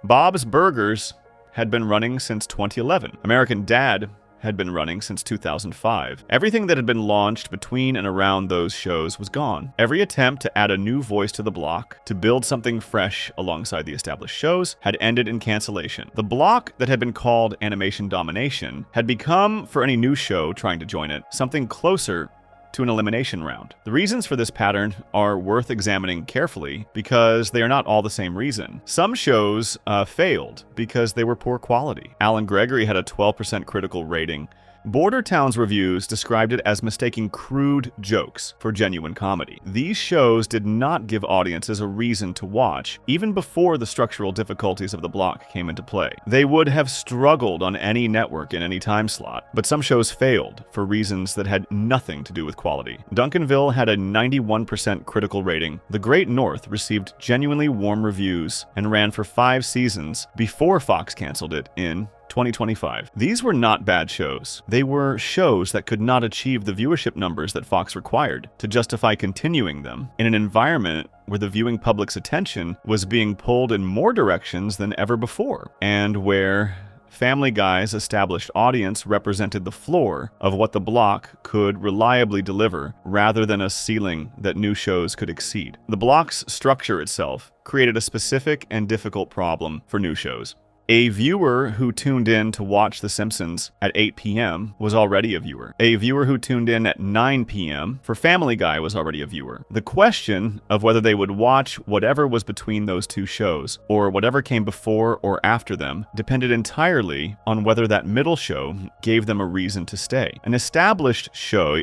Bob's Burgers had been running since 2011. American Dad had been running since 2005. Everything that had been launched between and around those shows was gone. Every attempt to add a new voice to the block, to build something fresh alongside the established shows, had ended in cancellation. The block that had been called Animation Domination had become, for any new show trying to join it, something closer to an elimination round. The reasons for this pattern are worth examining carefully because they are not all the same reason. Some shows failed because they were poor quality. Gregory had a 12% critical rating. Bordertown's reviews described it as mistaking crude jokes for genuine comedy. These shows did not give audiences a reason to watch, even before the structural difficulties of the block came into play. They would have struggled on any network in any time slot, but some shows failed for reasons that had nothing to do with quality. Duncanville had a 91% critical rating. The Great North received genuinely warm reviews and ran for 5 seasons before Fox canceled it in 2025. These were not bad shows. They were shows that could not achieve the viewership numbers that Fox required to justify continuing them in an environment where the viewing public's attention was being pulled in more directions than ever before, and where Family Guy's established audience represented the floor of what the block could reliably deliver rather than a ceiling that new shows could exceed. The block's structure itself created a specific and difficult problem for new shows. A viewer who tuned in to watch The Simpsons at 8 p.m. was already a viewer. A viewer who tuned in at 9 p.m. for Family Guy was already a viewer. The question of whether they would watch whatever was between those two shows, or whatever came before or after them, depended entirely on whether that middle show gave them a reason to stay. An established show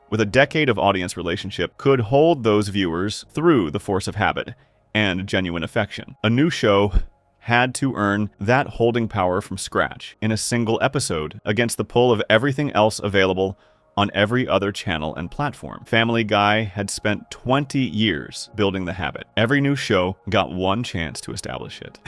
with a decade of audience relationship could hold those viewers through the force of habit and genuine affection. A new show had to earn that holding power from scratch in a single episode against the pull of everything else available on every other channel and platform. Family Guy had spent 20 years building the habit. Every new show got one chance to establish it.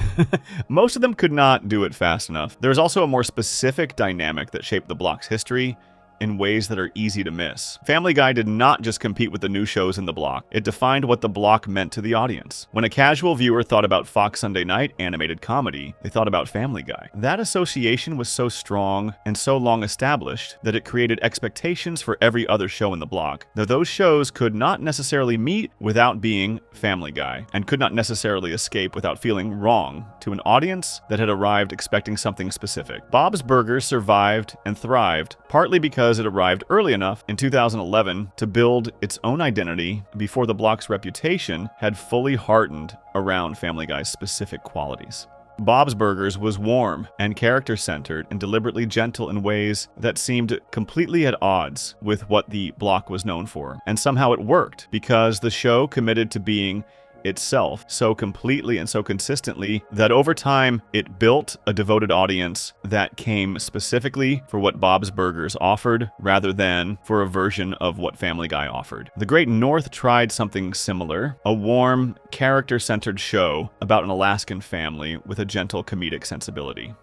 Most of them could not do it fast enough. There's also a more specific dynamic that shaped the block's history in ways that are easy to miss. Family Guy did not just compete with the new shows in the block. It defined what the block meant to the audience. When a casual viewer thought about Fox Sunday night animated comedy, they thought about Family Guy. That association was so strong and so long established that it created expectations for every other show in the block, though those shows could not necessarily meet without being Family Guy, and could not necessarily escape without feeling wrong to an audience that had arrived expecting something specific. Bob's Burgers survived and thrived partly because it arrived early enough in 2011 to build its own identity before the block's reputation had fully hardened around Family Guy's specific qualities. Bob's Burgers was warm and character-centered and deliberately gentle in ways that seemed completely at odds with what the block was known for. And somehow it worked because the show committed to being itself so completely and so consistently that over time it built a devoted audience that came specifically for what Bob's Burgers offered rather than for a version of what Family Guy offered. The Great North tried something similar, a warm, character-centered show about an Alaskan family with a gentle comedic sensibility.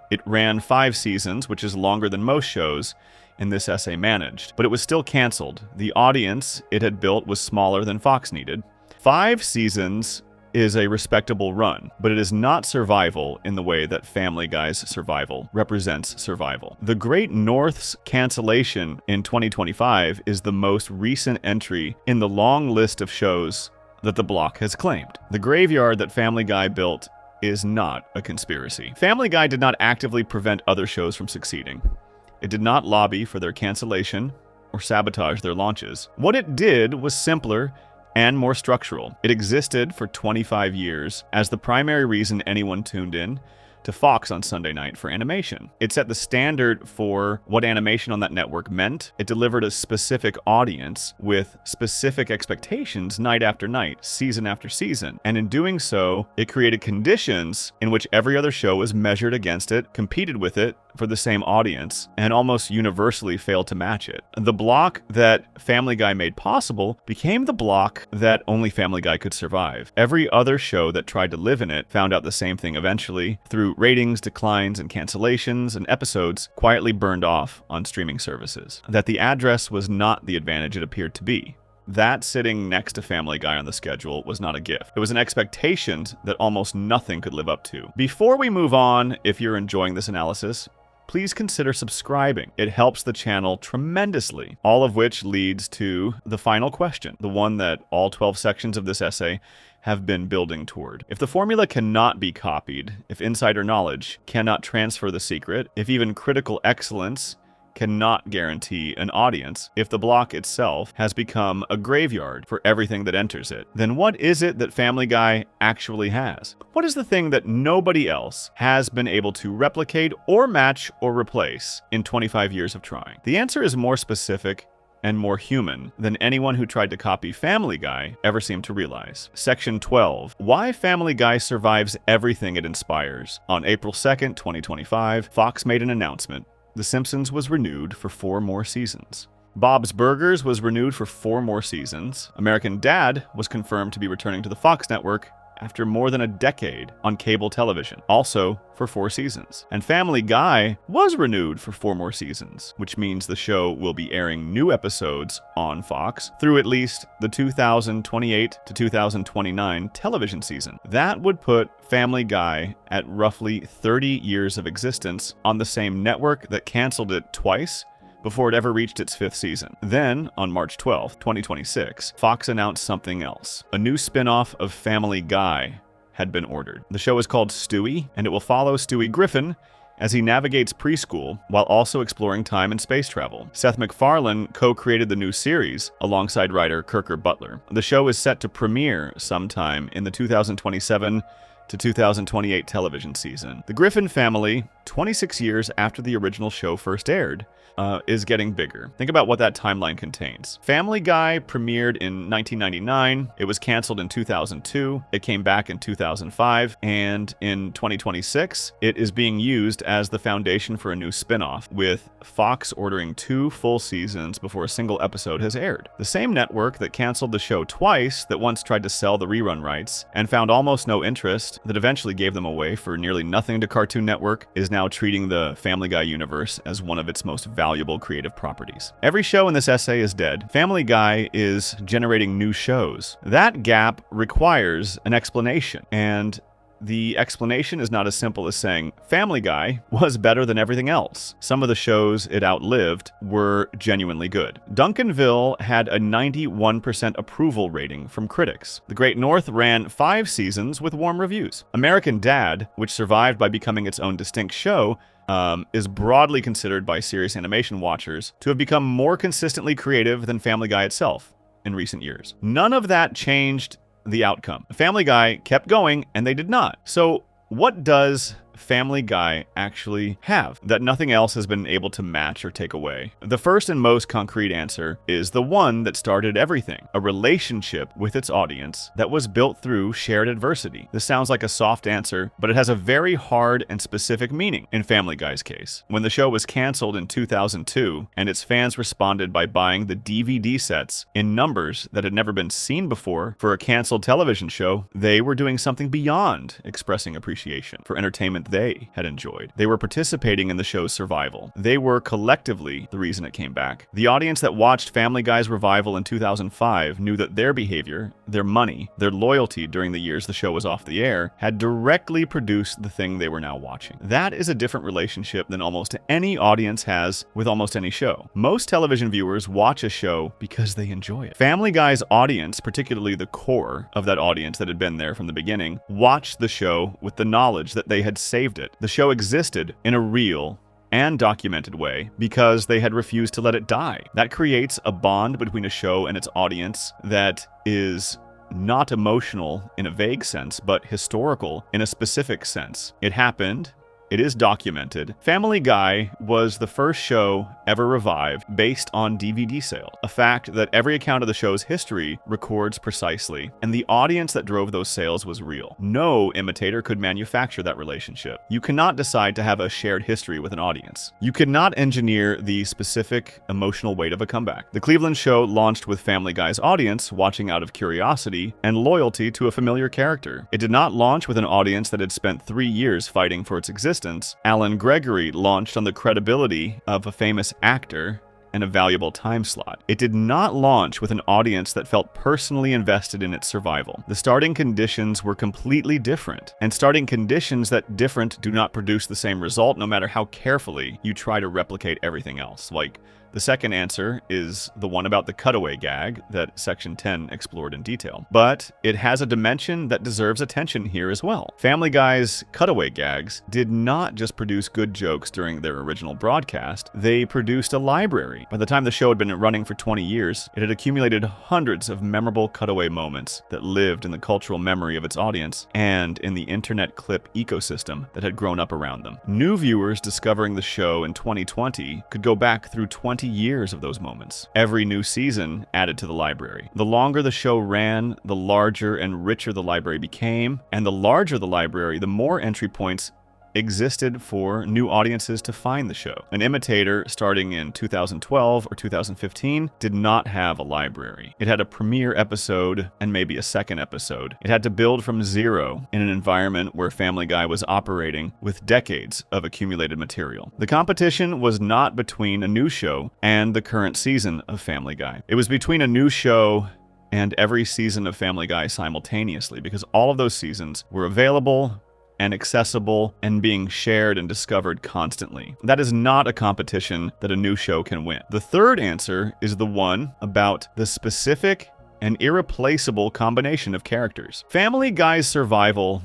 It ran 5 seasons, which is longer than most shows in this essay managed, but it was still canceled. The audience it had built was smaller than Fox needed. 5 seasons is a respectable run, but it is not survival in the way that Family Guy's survival represents survival. The Great North's cancellation in 2025 is the most recent entry in the long list of shows that the block has claimed. The graveyard that Family Guy built is not a conspiracy. Family Guy did not actively prevent other shows from succeeding. It did not lobby for their cancellation or sabotage their launches. What it did was simpler and more structural. It existed for 25 years as the primary reason anyone tuned in to Fox on Sunday night for animation. It set the standard for what animation on that network meant. It delivered a specific audience with specific expectations night after night, season after season. And in doing so, it created conditions in which every other show was measured against it, competed with it for the same audience, and almost universally failed to match it. The block that Family Guy made possible became the block that only Family Guy could survive. Every other show that tried to live in it found out the same thing eventually, through ratings, declines, and cancellations, and episodes quietly burned off on streaming services. That the address was not the advantage it appeared to be. That sitting next to Family Guy on the schedule was not a gift. It was an expectation that almost nothing could live up to. Before we move on, if you're enjoying this analysis, please consider subscribing. It helps the channel tremendously. All of which leads to the final question, the one that all 12 sections of this essay have been building toward. If the formula cannot be copied, if insider knowledge cannot transfer the secret, if even critical excellence cannot guarantee an audience if the block itself has become a graveyard for everything that enters it. Then what is it that Family Guy actually has? What is the thing that nobody else has been able to replicate or match or replace in 25 years of trying? The answer is more specific and more human than anyone who tried to copy Family Guy ever seemed to realize. Section 12. Why Family Guy survives everything it inspires. On April 2nd, 2025, Fox made an announcement. The Simpsons was renewed for 4 more seasons. Bob's Burgers was renewed for 4 more seasons. American Dad was confirmed to be returning to the Fox network after more than a decade on cable television, also for 4 seasons. And Family Guy was renewed for 4 more seasons, which means the show will be airing new episodes on Fox through at least the 2028 to 2029 television season. That would put Family Guy at roughly 30 years of existence on the same network that canceled it twice before it ever reached its 5th season. Then, on March 12, 2026, Fox announced something else. A new spin-off of Family Guy had been ordered. The show is called Stewie, and it will follow Stewie Griffin as he navigates preschool while also exploring time and space travel. Seth MacFarlane co-created the new series alongside writer Kirker Butler. The show is set to premiere sometime in the 2027 to 2028 television season. The Griffin family, 26 years after the original show first aired, is getting bigger. Think about what that timeline contains. Family Guy premiered in 1999. It was canceled in 2002. It came back in 2005. And in 2026, it is being used as the foundation for a new spin-off, with Fox ordering 2 full seasons before a single episode has aired. The same network that canceled the show twice, that once tried to sell the rerun rights and found almost no interest, that eventually gave them away for nearly nothing to Cartoon Network, is now treating the Family Guy universe as one of its most valuable creative properties. Every show in this essay is dead. Family Guy is generating new shows. That gap requires an explanation, and the explanation is not as simple as saying Family Guy was better than everything else. Some of the shows it outlived were genuinely good. Duncanville had a 91% approval rating from critics. The Great North ran 5 seasons with warm reviews. American Dad, which survived by becoming its own distinct show, is broadly considered by serious animation watchers to have become more consistently creative than Family Guy itself in recent years. None of that changed the outcome. Family Guy kept going, and they did not. So what does Family Guy actually have that nothing else has been able to match or take away? The first and most concrete answer is the one that started everything: a relationship with its audience that was built through shared adversity. This sounds like a soft answer, but it has a very hard and specific meaning in Family Guy's case. When the show was canceled in 2002 and its fans responded by buying the DVD sets in numbers that had never been seen before for a canceled television show, they were doing something beyond expressing appreciation for entertainment they had enjoyed. They were participating in the show's survival. They were collectively the reason it came back. The audience that watched Family Guy's revival in 2005 knew that their behavior, their money, their loyalty during the years the show was off the air had directly produced the thing they were now watching. That is a different relationship than almost any audience has with almost any show. Most television viewers watch a show because they enjoy it. Family Guy's audience, particularly the core of that audience that had been there from the beginning, watched the show with the knowledge that they had saved it. The show existed in a real and documented way because they had refused to let it die. That creates a bond between a show and its audience that is not emotional in a vague sense, but historical in a specific sense. It happened. It is documented. Family Guy was the first show ever revived based on DVD sales, a fact that every account of the show's history records precisely, and the audience that drove those sales was real. No imitator could manufacture that relationship. You cannot decide to have a shared history with an audience. You cannot engineer the specific emotional weight of a comeback. The Cleveland show launched with Family Guy's audience watching out of curiosity and loyalty to a familiar character. It did not launch with an audience that had spent 3 years fighting for its existence. Alan Gregory launched on the credibility of a famous actor and a valuable time slot. It did not launch with an audience that felt personally invested in its survival. The starting conditions were completely different, and starting conditions that different do not produce the same result no matter how carefully you try to replicate everything else, like the The second answer is the one about the cutaway gag that Section 10 explored in detail. But it has a dimension that deserves attention here as well. Family Guy's cutaway gags did not just produce good jokes during their original broadcast, they produced a library. By the time the show had been running for 20 years, it had accumulated hundreds of memorable cutaway moments that lived in the cultural memory of its audience and in the internet clip ecosystem that had grown up around them. New viewers discovering the show in 2020 could go back through 20 years of those moments. Every new season added to the library. The longer the show ran, the larger and richer the library became, and the larger the library, the more entry points existed for new audiences to find the show. An Imitator, starting in 2012 or 2015, did not have a library. It had a premiere episode and maybe a second episode. It had to build from zero in an environment where Family Guy was operating with decades of accumulated material. The competition was not between a new show and the current season of Family Guy. It was between a new show and every season of Family Guy simultaneously, because all of those seasons were available and accessible and being shared and discovered constantly. That is not a competition that a new show can win. The third answer is the one about the specific and irreplaceable combination of characters. Family Guy's survival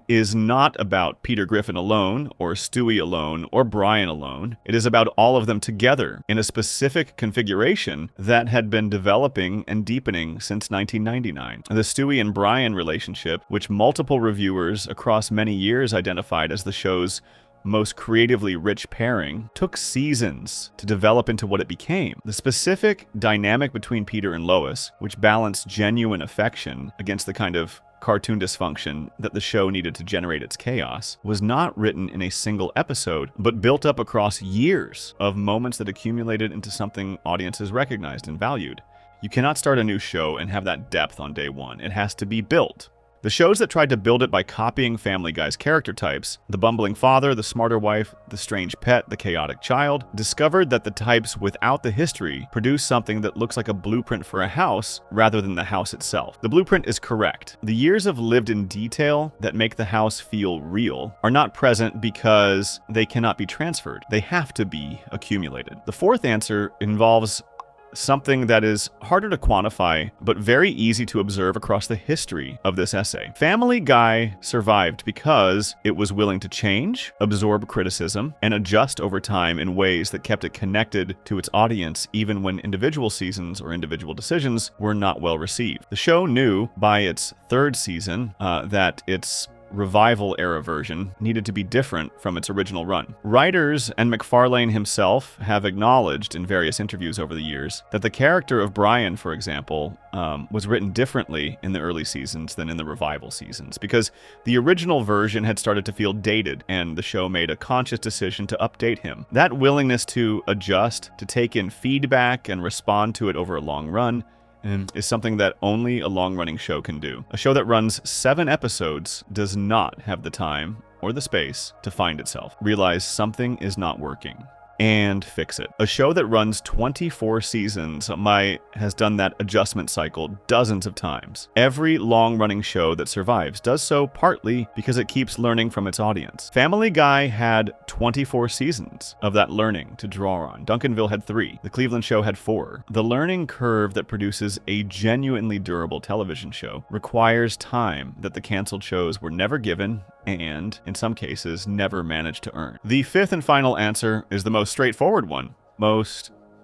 is not about Peter Griffin alone, or Stewie alone, or Brian alone. It is about all of them together in a specific configuration that had been developing and deepening since 1999. The Stewie and Brian relationship, which multiple reviewers across many years identified as the show's most creatively rich pairing, took seasons to develop into what it became. The specific dynamic between Peter and Lois, which balanced genuine affection against the kind of cartoon dysfunction that the show needed to generate its chaos, was not written in a single episode, but built up across years of moments that accumulated into something audiences recognized and valued. You cannot start a new show and have that depth on day one. It has to be built. The shows that tried to build it by copying Family Guy's character types, the bumbling father, the smarter wife, the strange pet, the chaotic child, discovered that the types without the history produce something that looks like a blueprint for a house rather than the house itself. The blueprint is correct. The years of lived-in detail that make the house feel real are not present because they cannot be transferred. They have to be accumulated. The fourth answer involves something that is harder to quantify, but very easy to observe across the history of this essay. Family Guy survived because it was willing to change, absorb criticism, and adjust over time in ways that kept it connected to its audience even when individual seasons or individual decisions were not well received. The show knew by its third season that its revival-era version needed to be different from its original run. Writers and MacFarlane himself have acknowledged in various interviews over the years that the character of Brian, for example, was written differently in the early seasons than in the revival seasons, because the original version had started to feel dated, and the show made a conscious decision to update him. That willingness to adjust, to take in feedback and respond to it over a long run, is something that only a long-running show can do. A show that runs 7 episodes does not have the time or the space to find itself, realize something is not working, and fix it. A show that runs 24 seasons has done that adjustment cycle dozens of times. Every long-running show that survives does so partly because it keeps learning from its audience. Family Guy had 24 seasons of that learning to draw on. Duncanville had 3. The Cleveland Show had 4. The learning curve that produces a genuinely durable television show requires time that the canceled shows were never given and, in some cases, never managed to earn. The fifth and final answer is the most straightforward one.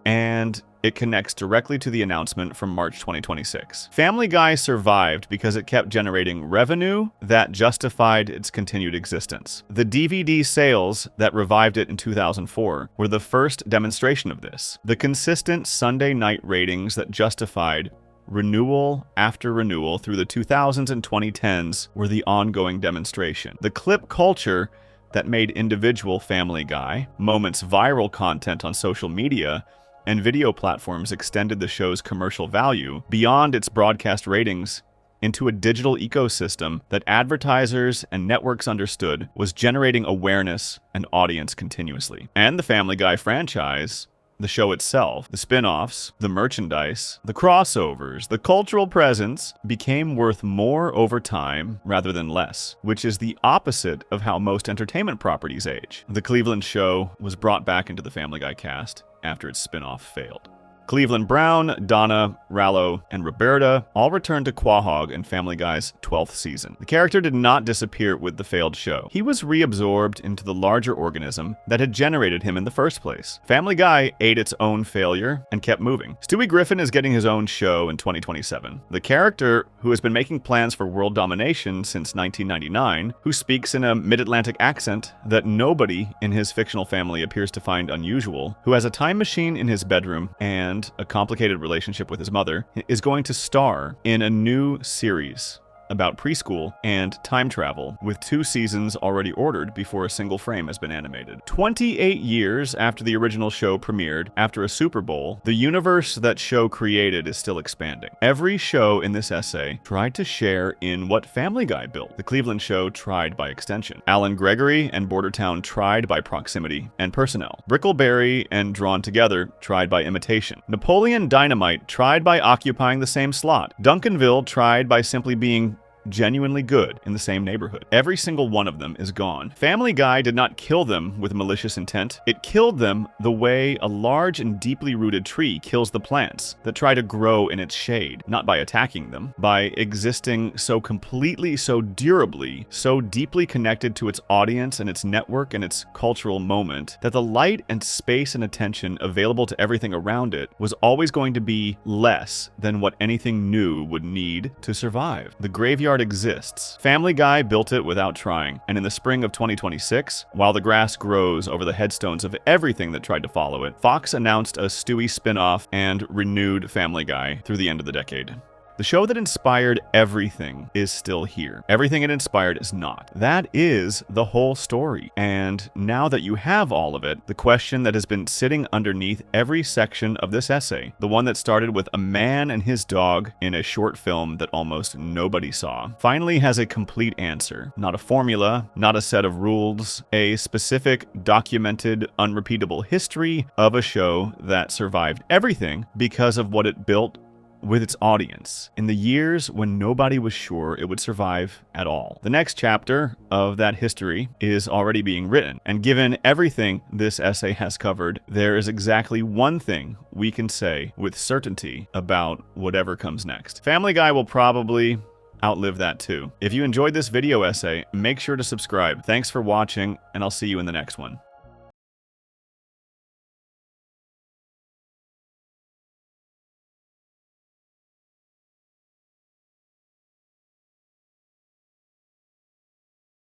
And it connects directly to the announcement from March 2026. Family Guy survived because it kept generating revenue that justified its continued existence. The DVD sales that revived it in 2004 were the first demonstration of this. The consistent Sunday night ratings that justified renewal after renewal through the 2000s and 2010s were the ongoing demonstration. The clip culture that made individual Family Guy moments viral content on social media and video platforms extended the show's commercial value beyond its broadcast ratings into a digital ecosystem that advertisers and networks understood was generating awareness and audience continuously. And the Family Guy franchise the show itself, the spin-offs, the merchandise, the crossovers, the cultural presence became worth more over time rather than less, which is the opposite of how most entertainment properties age. The Cleveland show was brought back into the Family Guy cast after its spin-off failed. Cleveland Brown, Donna, Rallo, and Roberta all returned to Quahog in Family Guy's 12th season. The character did not disappear with the failed show. He was reabsorbed into the larger organism that had generated him in the first place. Family Guy ate its own failure and kept moving. Stewie Griffin is getting his own show in 2027. The character, who has been making plans for world domination since 1999, who speaks in a mid-Atlantic accent that nobody in his fictional family appears to find unusual, who has a time machine in his bedroom and a complicated relationship with his mother, is going to star in a new series about preschool and time travel, with 2 seasons already ordered before a single frame has been animated. 28 years after the original show premiered, after a Super Bowl, the universe that show created is still expanding. Every show in this essay tried to share in what Family Guy built. The Cleveland show tried by extension. Alan Gregory and Bordertown tried by proximity and personnel. Bickleberry and Drawn Together tried by imitation. Napoleon Dynamite tried by occupying the same slot. Duncanville tried by simply being genuinely good in the same neighborhood. Every single one of them is gone. Family Guy did not kill them with malicious intent. It killed them the way a large and deeply rooted tree kills the plants that try to grow in its shade, not by attacking them, by existing so completely, so durably, so deeply connected to its audience and its network and its cultural moment, that the light and space and attention available to everything around it was always going to be less than what anything new would need to survive. The graveyard exists. Family Guy built it without trying, and in the spring of 2026, while the grass grows over the headstones of everything that tried to follow it, Fox announced a Stewie spin-off and renewed Family Guy through the end of the decade. The show that inspired everything is still here. Everything it inspired is not. That is the whole story. And now that you have all of it, the question that has been sitting underneath every section of this essay, the one that started with a man and his dog in a short film that almost nobody saw, finally has a complete answer. Not a formula, not a set of rules, a specific, documented, unrepeatable history of a show that survived everything because of what it built with its audience in the years when nobody was sure it would survive at all. The next chapter of that history is already being written, and given everything this essay has covered, there is exactly one thing we can say with certainty about whatever comes next. Family Guy will probably outlive that too. If you enjoyed this video essay, make sure to subscribe. Thanks for watching, and I'll see you in the next one.